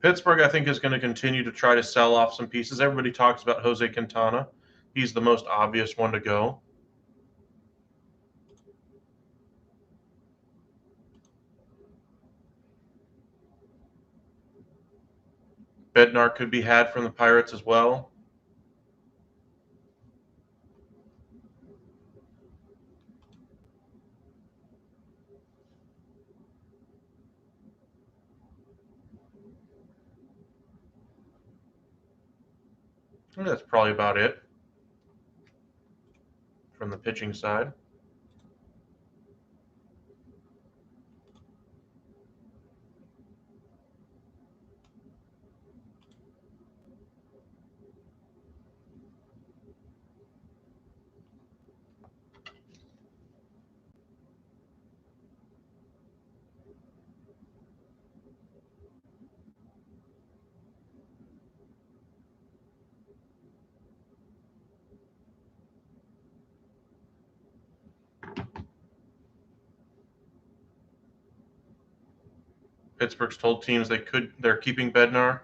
A: Pittsburgh, I think, is going to continue to try to sell off some pieces. Everybody talks about Jose Quintana. He's the most obvious one to go. Bednar could be had from the Pirates as well. And that's probably about it from the pitching side. Pittsburgh's told teams they're keeping Bednar.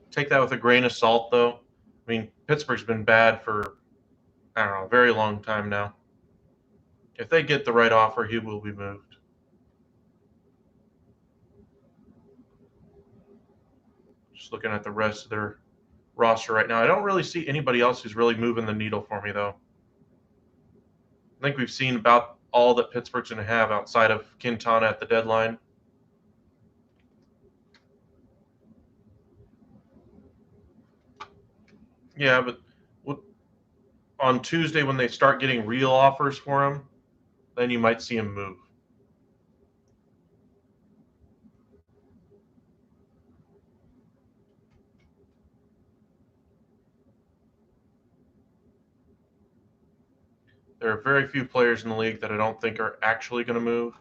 A: Take that with a grain of salt, though. I mean, Pittsburgh's been bad for, I don't know, a very long time now. If they get the right offer, he will be moved. Just looking at the rest of their roster right now, I don't really see anybody else who's really moving the needle for me, though. I think we've seen about all that Pittsburgh's going to have outside of Quintana at the deadline. Yeah, but on Tuesday when they start getting real offers for him, then you might see him move. There are very few players in the league that I don't think are actually going to move.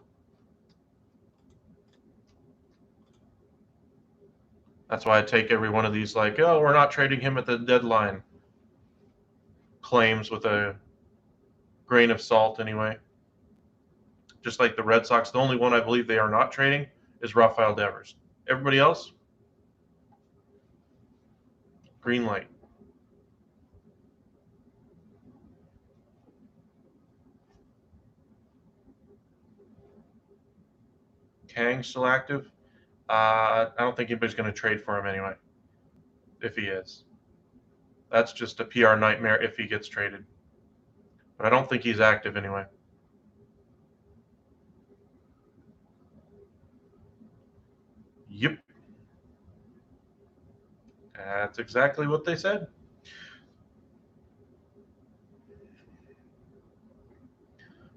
A: That's why I take every one of these like, oh, we're not trading him at the deadline claims with a grain of salt anyway. Just like the Red Sox, the only one I believe they are not trading is Rafael Devers. Everybody else, green light. Kang still active? I don't think anybody's going to trade for him anyway, if he is. That's just a PR nightmare if he gets traded. But I don't think he's active anyway. Yep. That's exactly what they said.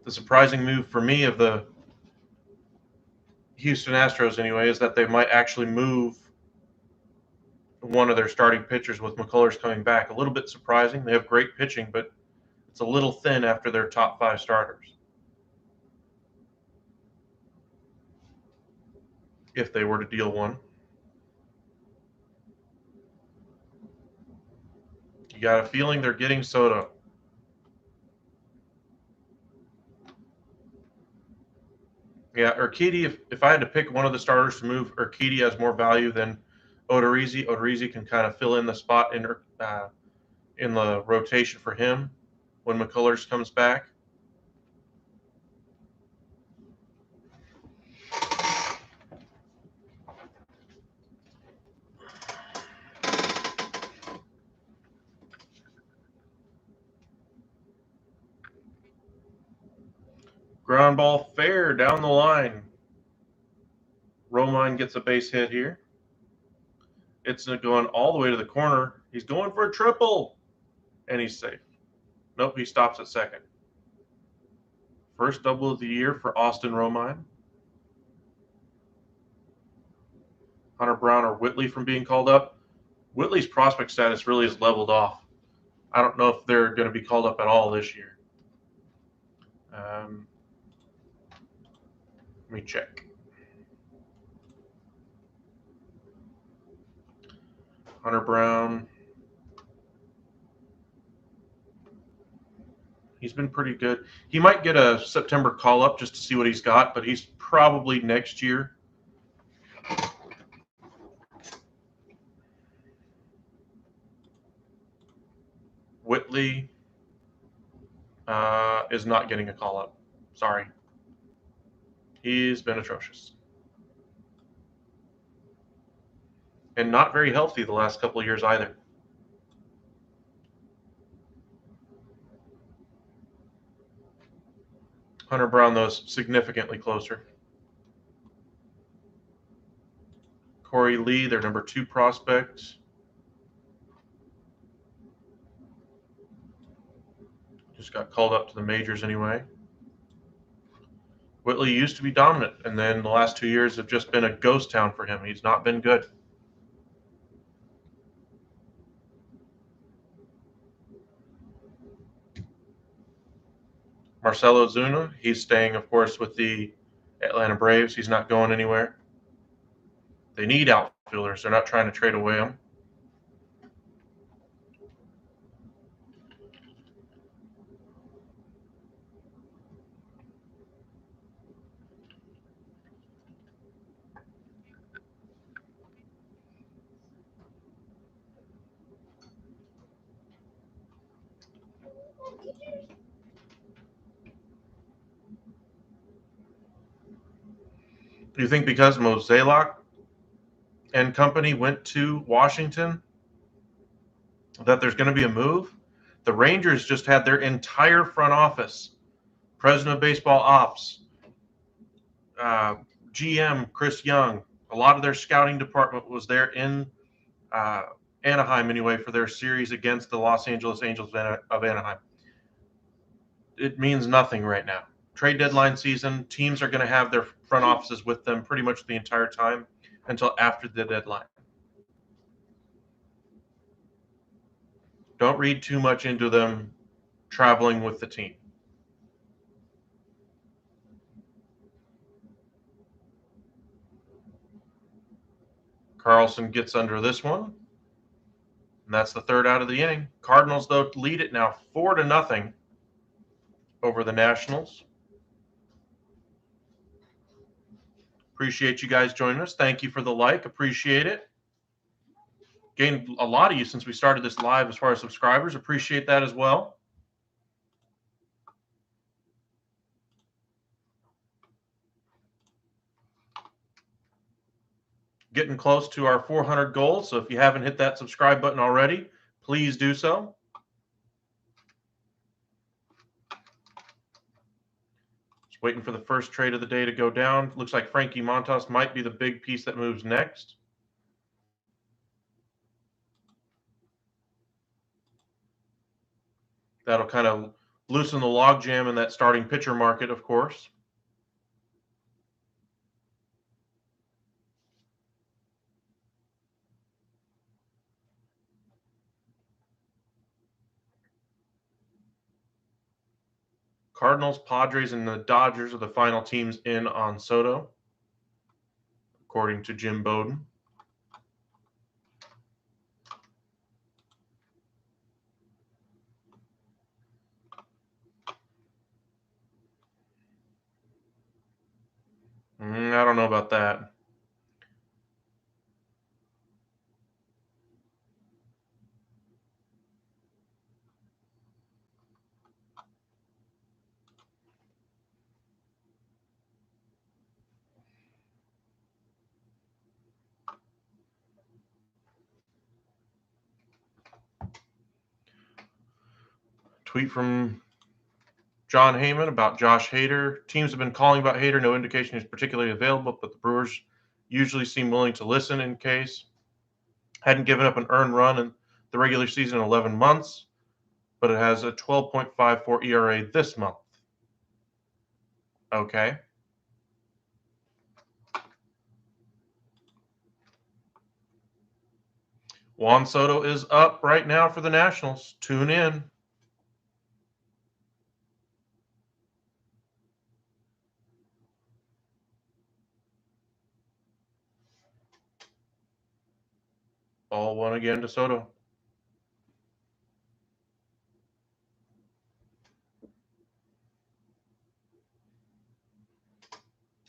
A: The surprising move for me of the Houston Astros anyway is that they might actually move one of their starting pitchers with McCullers coming back. A little bit surprising. They have great pitching, but it's a little thin after their top 5 starters. If they were to deal one. You got a feeling they're getting Soto. Yeah, Urquidy, if I had to pick one of the starters to move, Urquidy has more value than Odorizzi. Odorizzi can kind of fill in the spot in the rotation for him when McCullers comes back. Ground ball fair down the line. Romine gets a base hit here. It's going all the way to the corner. He's going for a triple, and he's safe. Nope, he stops at second. First double of the year for Austin Romine. Hunter Brown or Whitley from being called up. Whitley's prospect status really is leveled off. I don't know if they're going to be called up at all this year. Let me check. Hunter Brown. He's been pretty good. He might get a September call-up just to see what he's got, but he's probably next year. Whitley is not getting a call-up. Sorry. He's been atrocious. And not very healthy the last couple of years either. Hunter Brown, though, is significantly closer. Corey Lee, their number 2 prospect. Just got called up to the majors anyway. Whitley used to be dominant, and then the last 2 years have just been a ghost town for him. He's not been good. Marcelo Zuna, he's staying, of course, with the Atlanta Braves. He's not going anywhere. They need outfielders. They're not trying to trade away him. Do you think because Mozeliak and company went to Washington that there's going to be a move? The Rangers just had their entire front office, president of baseball ops, GM Chris Young, a lot of their scouting department was there in Anaheim anyway for their series against the Los Angeles Angels of Anaheim. It means nothing right now. Trade deadline season, teams are going to have their front offices with them pretty much the entire time until after the deadline. Don't read too much into them traveling with the team. Carlson gets under this one, and that's the third out of the inning. Cardinals, though, lead it now 4-0 over the Nationals. Appreciate you guys joining us. Thank you for the like. Appreciate it. Gained a lot of you since we started this live as far as subscribers. Appreciate that as well. Getting close to our 400 goal, so if you haven't hit that subscribe button already, please do so. Just waiting for the first trade of the day to go down. Looks like Frankie Montas might be the big piece that moves next. That'll kind of loosen the logjam in that starting pitcher market, of course. Cardinals, Padres, and the Dodgers are the final teams in on Soto, according to Jim Bowden. I don't know about that. Tweet from John Heyman about Josh Hader. Teams have been calling about Hader. No indication he's particularly available, but the Brewers usually seem willing to listen in case. Hadn't given up an earned run in the regular season in 11 months, but it has a 12.54 ERA this month. Okay. Juan Soto is up right now for the Nationals. Tune in. Ball one again to Soto.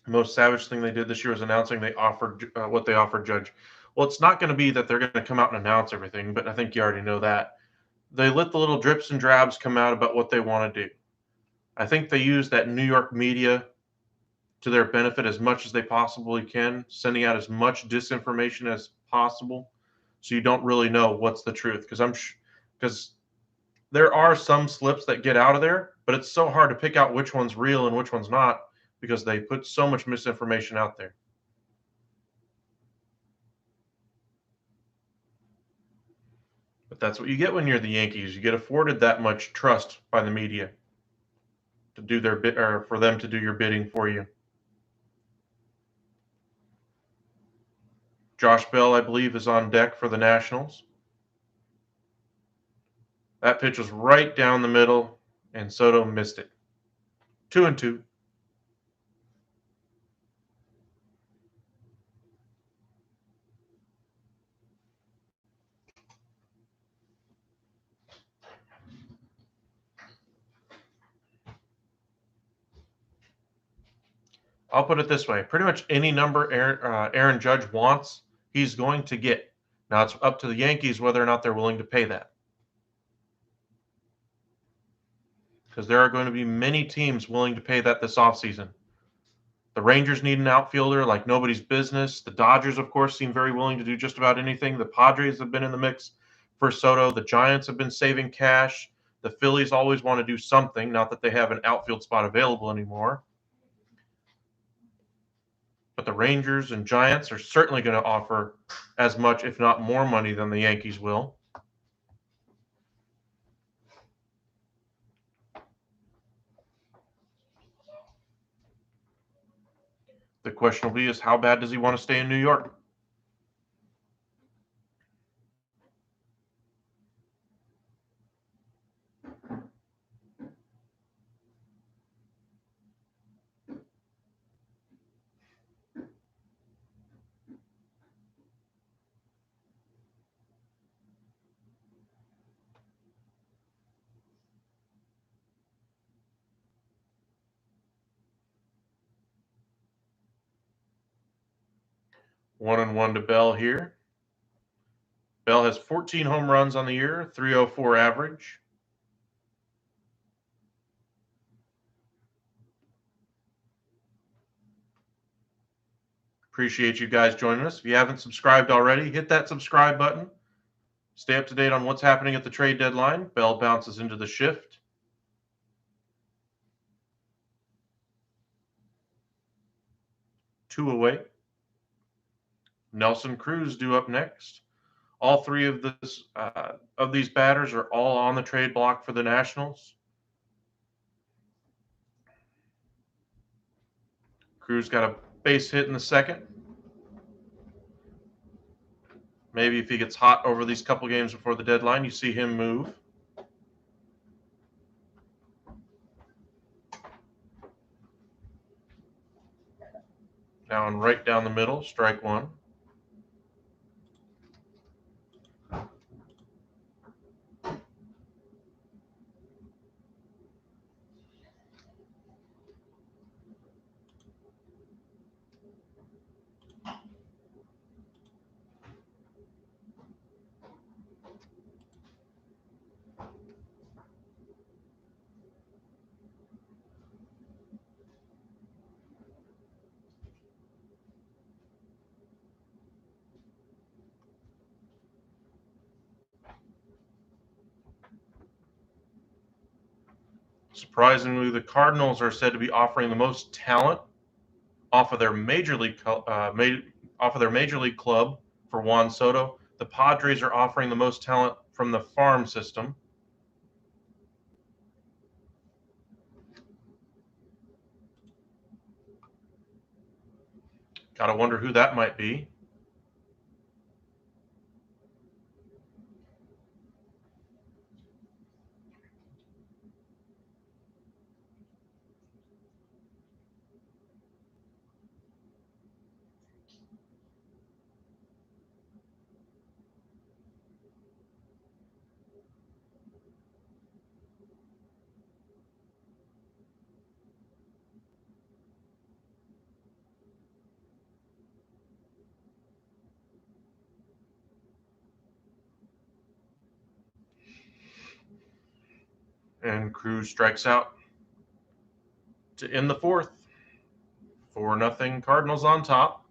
A: The most savage thing they did this year was announcing they offered what they offered Judge. Well, it's not going to be that they're going to come out and announce everything, but I think you already know that. They let the little drips and drabs come out about what they want to do. I think they use that New York media to their benefit as much as they possibly can, sending out as much disinformation as possible, so you don't really know what's the truth. Because there are some slips that get out of there, but it's so hard to pick out which one's real and which one's not because they put so much misinformation out there. But that's what you get when you're the Yankees. You get afforded that much trust by the media to do their bit, or for them to do your bidding for you. Josh Bell, I believe, is on deck for the Nationals. That pitch was right down the middle, and Soto missed it. 2-2. I'll put it this way. Pretty much any number Aaron Judge wants, he's going to get. Now it's up to the Yankees whether or not they're willing to pay that. Because there are going to be many teams willing to pay that this offseason. The Rangers need an outfielder like nobody's business. The Dodgers, of course, seem very willing to do just about anything. The Padres have been in the mix for Soto. The Giants have been saving cash. The Phillies always want to do something, not that they have an outfield spot available anymore. But the Rangers and Giants are certainly going to offer as much, if not more money than the Yankees will. The question will be is how bad does he want to stay in New York? One and one to Bell here. Bell has 14 home runs on the year, 304 average. Appreciate you guys joining us. If you haven't subscribed already, hit that subscribe button. Stay up to date on what's happening at the trade deadline. Bell bounces into the shift. Two away. Nelson Cruz due up next. All three of these batters are all on the trade block for the Nationals. Cruz got a base hit in the second. Maybe if he gets hot over these couple games before the deadline, you see him move. Now and right down the middle, strike one. Surprisingly, the Cardinals are said to be offering the most talent off of their off of their major league club for Juan Soto. The Padres are offering the most talent from the farm system. Gotta wonder who that might be. And Cruz strikes out to end the fourth. 4-0 Cardinals on top.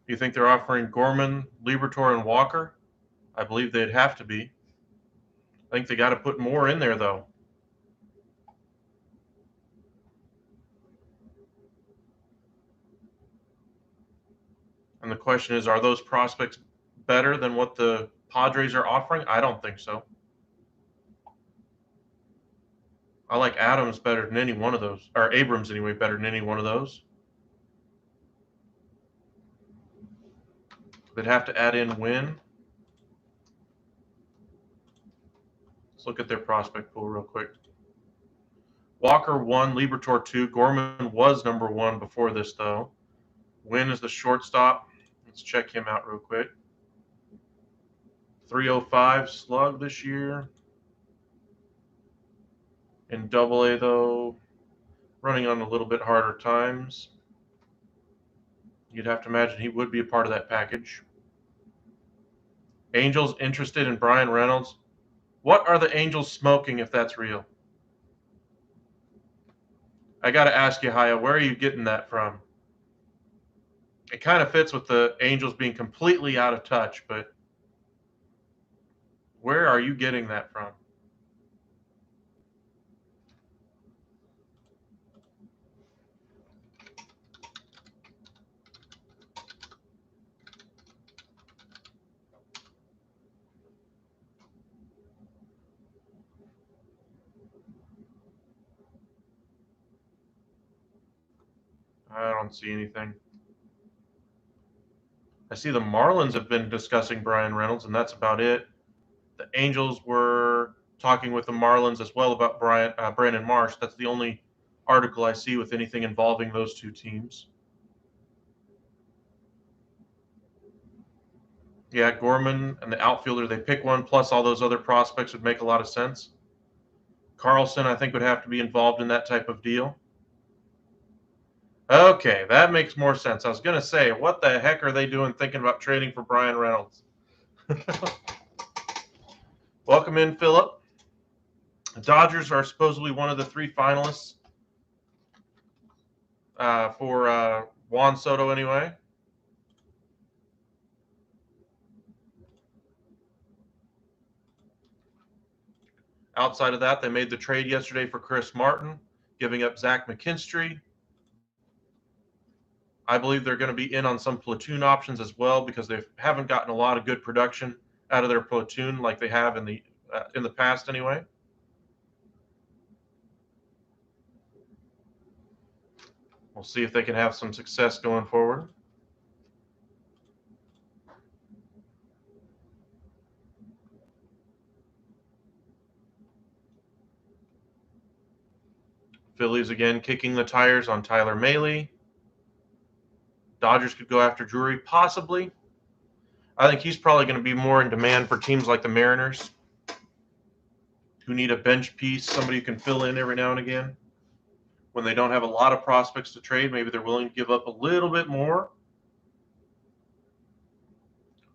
A: You think they're offering Gorman, Liberatore, and Walker? I believe they'd have to be. I think they got to put more in there, though. And the question is, are those prospects better than what the Padres are offering? I don't think so. I like Adams better than any one of those, or Abrams anyway, better than any one of those. They'd have to add in Wynn. Let's look at their prospect pool real quick. Walker 1, Liberatore 2. Gorman was number 1 before this, though. Wynn is the shortstop. Let's check him out real quick. 305 slug this year. In Double-A, though, running on a little bit harder times. You'd have to imagine he would be a part of that package. Angels interested in Brian Reynolds. What are the Angels smoking if that's real? I got to ask you, Haya, where are you getting that from? It kind of fits with the Angels being completely out of touch, but where are you getting that from? I don't see anything. I see the Marlins have been discussing Brian Reynolds, and that's about it. The Angels were talking with the Marlins as well about Brandon Marsh. That's the only article I see with anything involving those two teams. Yeah, Gorman and the outfielder, they pick one, plus all those other prospects would make a lot of sense. Carlson, I think, would have to be involved in that type of deal. Okay, that makes more sense. I was going to say, what the heck are they doing thinking about trading for Brian Reynolds? Welcome in, Philip. The Dodgers are supposedly one of the 3 finalists for Juan Soto anyway. Outside of that, they made the trade yesterday for Chris Martin, giving up Zach McKinstry. I believe they're going to be in on some platoon options as well because they haven't gotten a lot of good production out of their platoon like they have in the past anyway. We'll see if they can have some success going forward. Phillies again kicking the tires on Tyler Maylie. Dodgers could go after Drury, possibly. I think he's probably going to be more in demand for teams like the Mariners, who need a bench piece, somebody who can fill in every now and again. When they don't have a lot of prospects to trade, maybe they're willing to give up a little bit more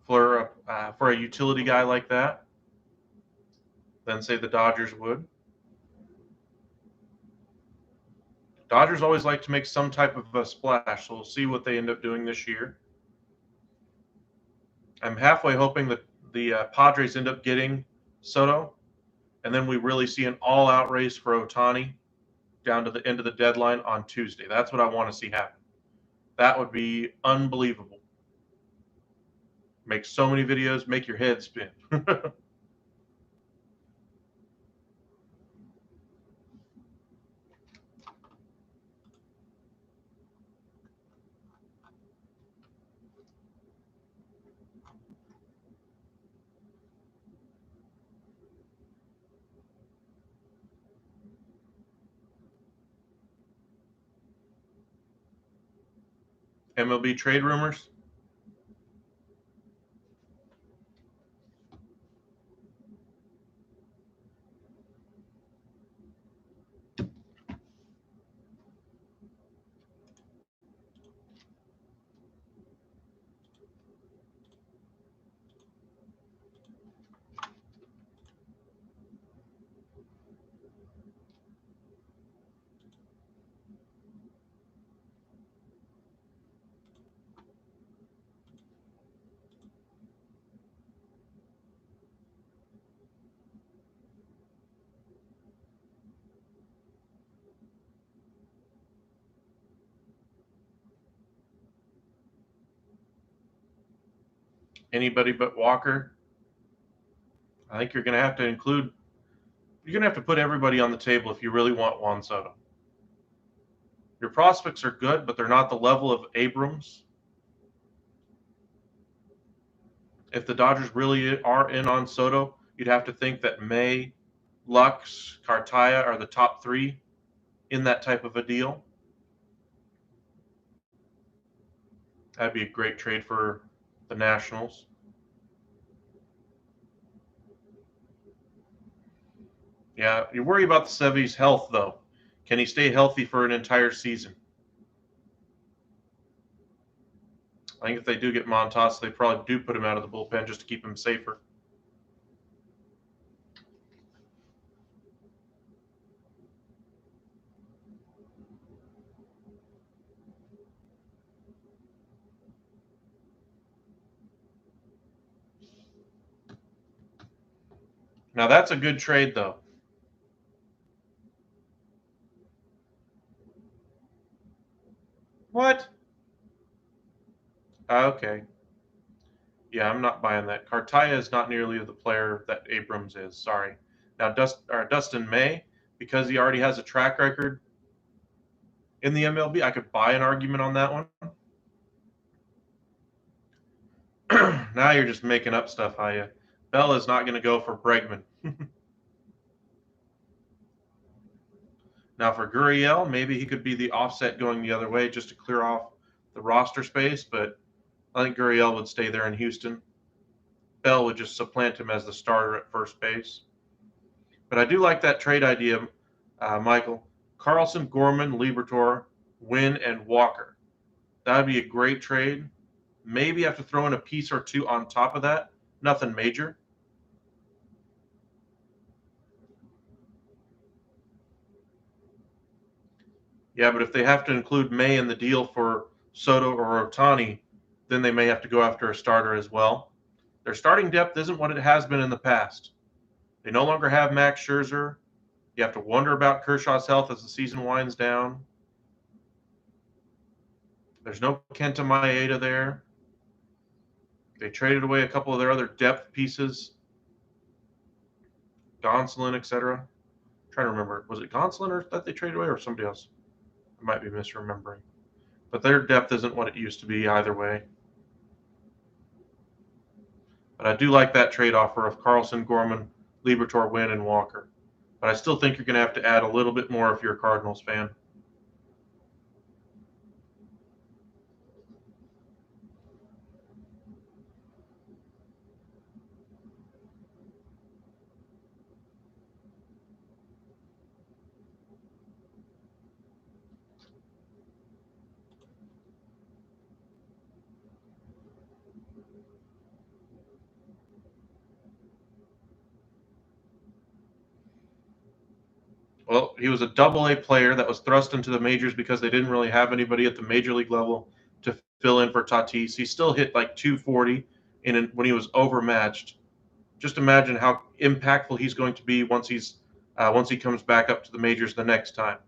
A: for a utility guy like that than, say, the Dodgers would. Dodgers always like to make some type of a splash, so we'll see what they end up doing this year. I'm halfway hoping that the Padres end up getting Soto, and then we really see an all-out race for Ohtani down to the end of the deadline on Tuesday. That's what I want to see happen. That would be unbelievable. Make so many videos, make your head spin. MLB trade rumors. Anybody but Walker. I think you're going to have to include. You're going to have to put everybody on the table if you really want Juan Soto. Your prospects are good, but they're not the level of Abrams. If the Dodgers really are in on Soto, you'd have to think that May, Lux, Cartaya are the top three in that type of a deal. That'd be a great trade for the Nationals. Yeah, you worry about the Sevy's health, though. Can he stay healthy for an entire season? I think if they do get Montas, they probably do put him out of the bullpen just to keep him safer. Now, that's a good trade, though. What? Okay. Yeah, I'm not buying that. Cartaya is not nearly the player that Abrams is. Sorry. Now, Dustin May, because he already has a track record in the MLB, I could buy an argument on that one. Now you're just making up stuff, are you? Bell is not going to go for Bregman. Now for Gurriel, maybe he could be the offset going the other way just to clear off the roster space, but I think Gurriel would stay there in Houston. Bell would just supplant him as the starter at first base. But I do like that trade idea, Michael. Carlson, Gorman, Liberatore, Wynn, and Walker. That would be a great trade. Maybe have to throw in a piece or two on top of that. Nothing major. Yeah, but if they have to include May in the deal for Soto or Ohtani, then they may have to go after a starter as well. Their starting depth isn't what it has been in the past. They no longer have Max Scherzer. You have to wonder about Kershaw's health as the season winds down. There's no Kenta Maeda there. They traded away a couple of their other depth pieces, Gonsolin, etc. I'm trying to remember. Was it Gonsolin or that they traded away or somebody else? I might be misremembering. But their depth isn't what it used to be either way. But I do like that trade offer of Carlson, Gorman, Liberatore, Wynn, and Walker. But I still think you're going to have to add a little bit more if you're a Cardinals fan. Well, he was a double-A player that was thrust into the majors because they didn't really have anybody at the major league level to fill in for Tatis. He still hit like 240 when he was overmatched. Just imagine how impactful he's going to be once he comes back up to the majors the next time.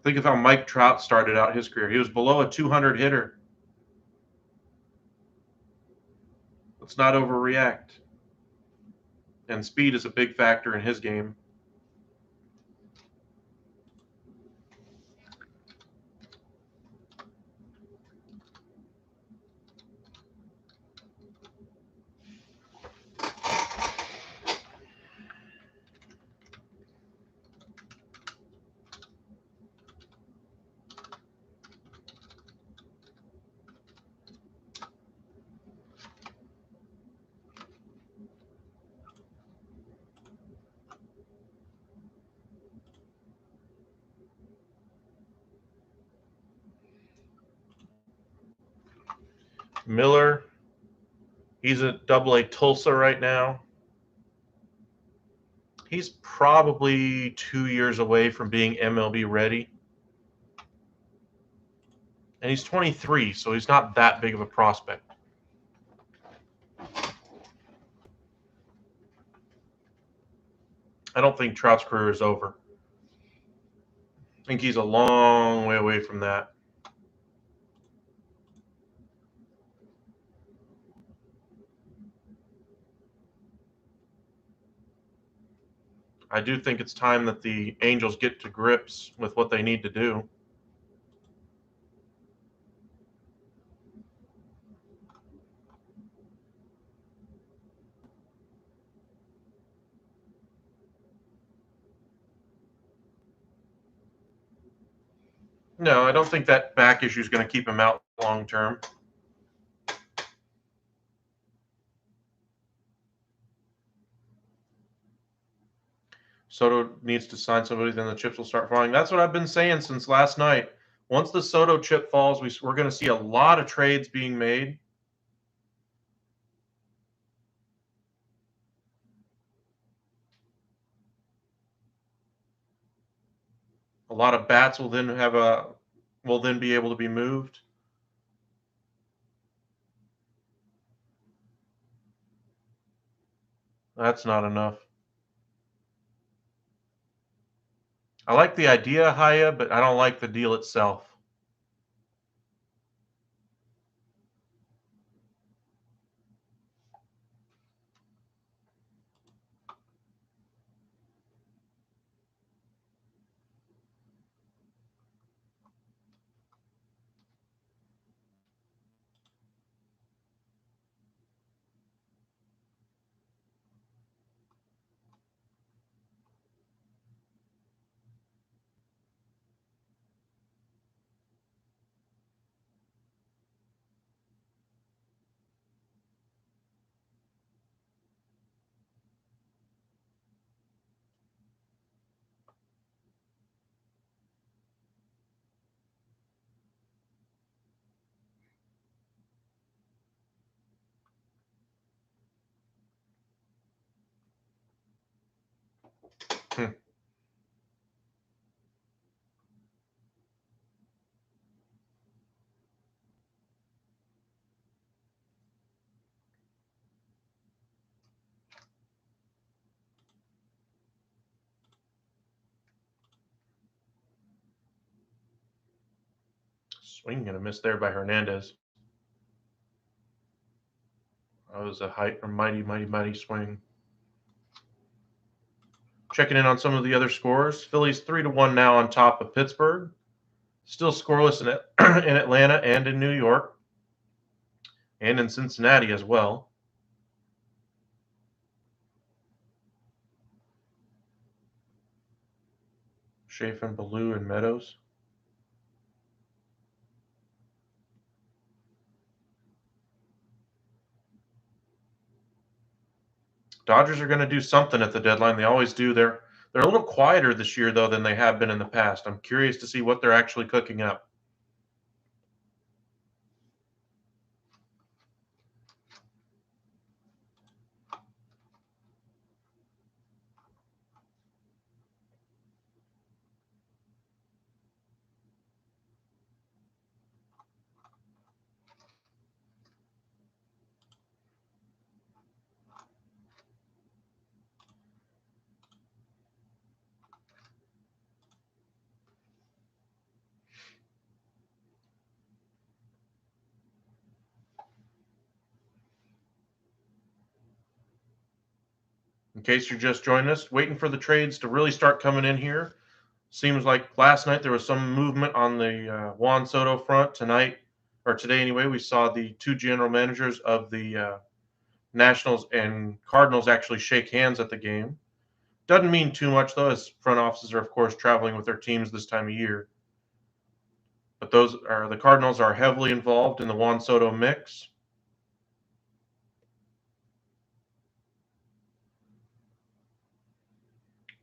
A: Think of how Mike Trout started out his career. He was below a 200 hitter. Let's not overreact. And speed is a big factor in his game. Miller, he's at Double-A Tulsa right now. He's probably 2 years away from being MLB ready. And he's 23, so he's not that big of a prospect. I don't think Trout's career is over. I think he's a long way away from that. I do think it's time that the Angels get to grips with what they need to do. No, I don't think that back issue is going to keep him out long term. Soto needs to sign somebody, then the chips will start falling. That's what I've been saying since last night. Once the Soto chip falls, we're going to see a lot of trades being made. A lot of bats will then be able to be moved. That's not enough. I like the idea, Haya, but I don't like the deal itself. Hmm. Swing and a miss there by Hernandez. That was a mighty swing. Checking in on some of the other scores. Phillies 3-1 now on top of Pittsburgh. Still scoreless in Atlanta and in New York. And in Cincinnati as well. Chafin, Ballou, and Meadows. Dodgers are going to do something at the deadline. They always do. They're a little quieter this year, though, than they have been in the past. I'm curious to see what they're actually cooking up. In case you're just joining us, waiting for the trades to really start coming in here. Seems like last night there was some movement on the Juan Soto front. Tonight, or today anyway, we saw the two general managers of the Nationals and Cardinals actually shake hands at the game. Doesn't mean too much, though, as front offices are, of course, traveling with their teams this time of year. But the Cardinals are heavily involved in the Juan Soto mix.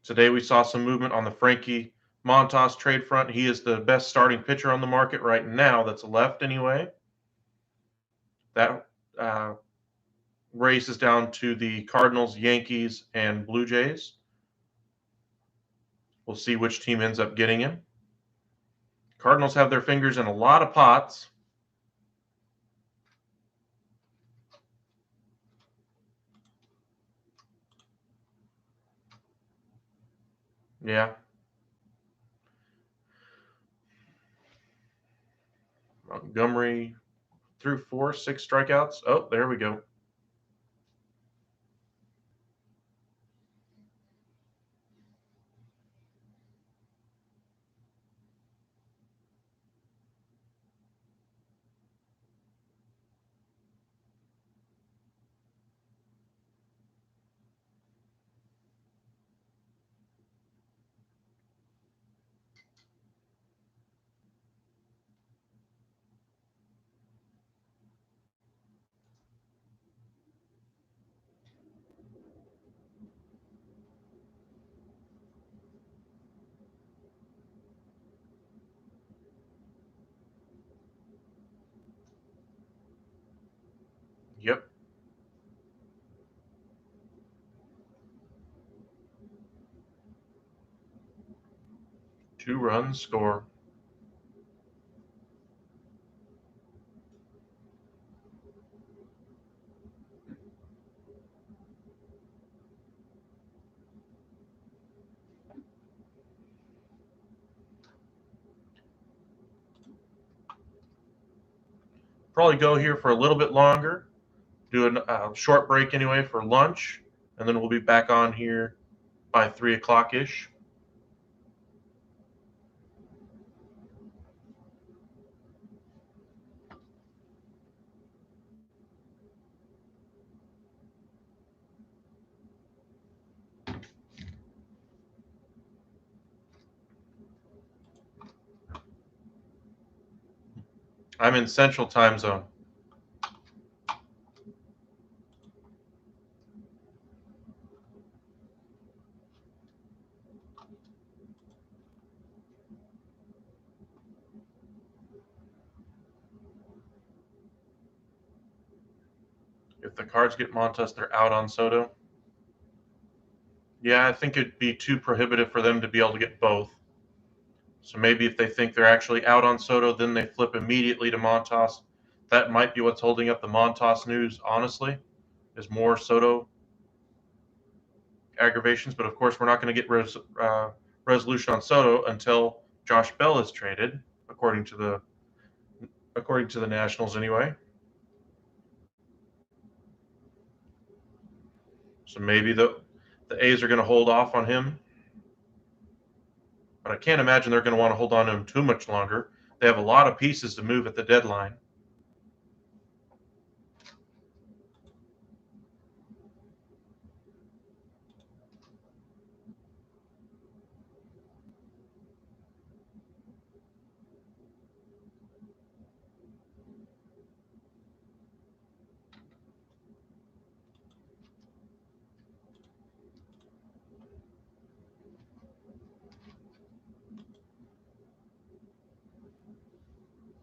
A: Today we saw some movement on the Frankie Montas trade front. He is the best starting pitcher on the market right now that's left anyway. That race is down to the Cardinals, Yankees, and Blue Jays. We'll see which team ends up getting him. Cardinals have their fingers in a lot of pots. Yeah. Montgomery threw 6 strikeouts. Oh, there we go. Yep. 2 runs score. Probably go here for a little bit longer. Do a short break anyway for lunch, and then we'll be back on here by 3 o'clock ish. I'm in Central Time Zone. If the Cards get Montas, they're out on Soto. Yeah, I think it'd be too prohibitive for them to be able to get both. So maybe if they think they're actually out on Soto, then they flip immediately to Montas. That might be what's holding up the Montas news, honestly, is more Soto aggravations. But of course, we're not going to get resolution on Soto until Josh Bell is traded, according to the Nationals anyway. So maybe the A's are going to hold off on him. But I can't imagine they're going to want to hold on to him too much longer. They have a lot of pieces to move at the deadline.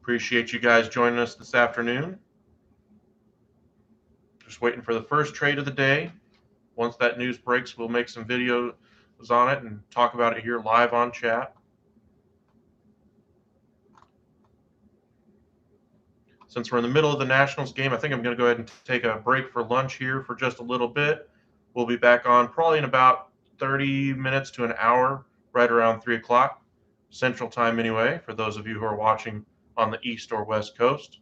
A: Appreciate you guys joining us this afternoon. Just waiting for the first trade of the day. Once that news breaks, we'll make some videos on it and talk about it here live on chat. Since we're in the middle of the Nationals game, I think I'm going to go ahead and take a break for lunch here for just a little bit. We'll be back on probably in about 30 minutes to an hour, right around 3 o'clock Central Time anyway, for those of you who are watching on the East or West Coast.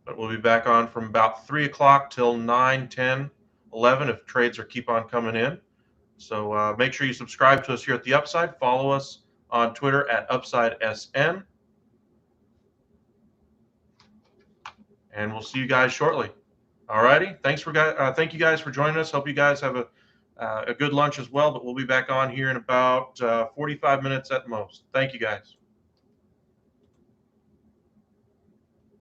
A: But we'll be back on from about 3 o'clock till 9, 10 11 if trades are keep on coming in. So make sure you subscribe to us here at the Upside. Follow us on Twitter at UpsideSN. And we'll see you guys shortly. All righty. Thank you guys for joining us. Hope you guys have a good lunch as well. But we'll be back on here in about 45 minutes at most. Thank you guys.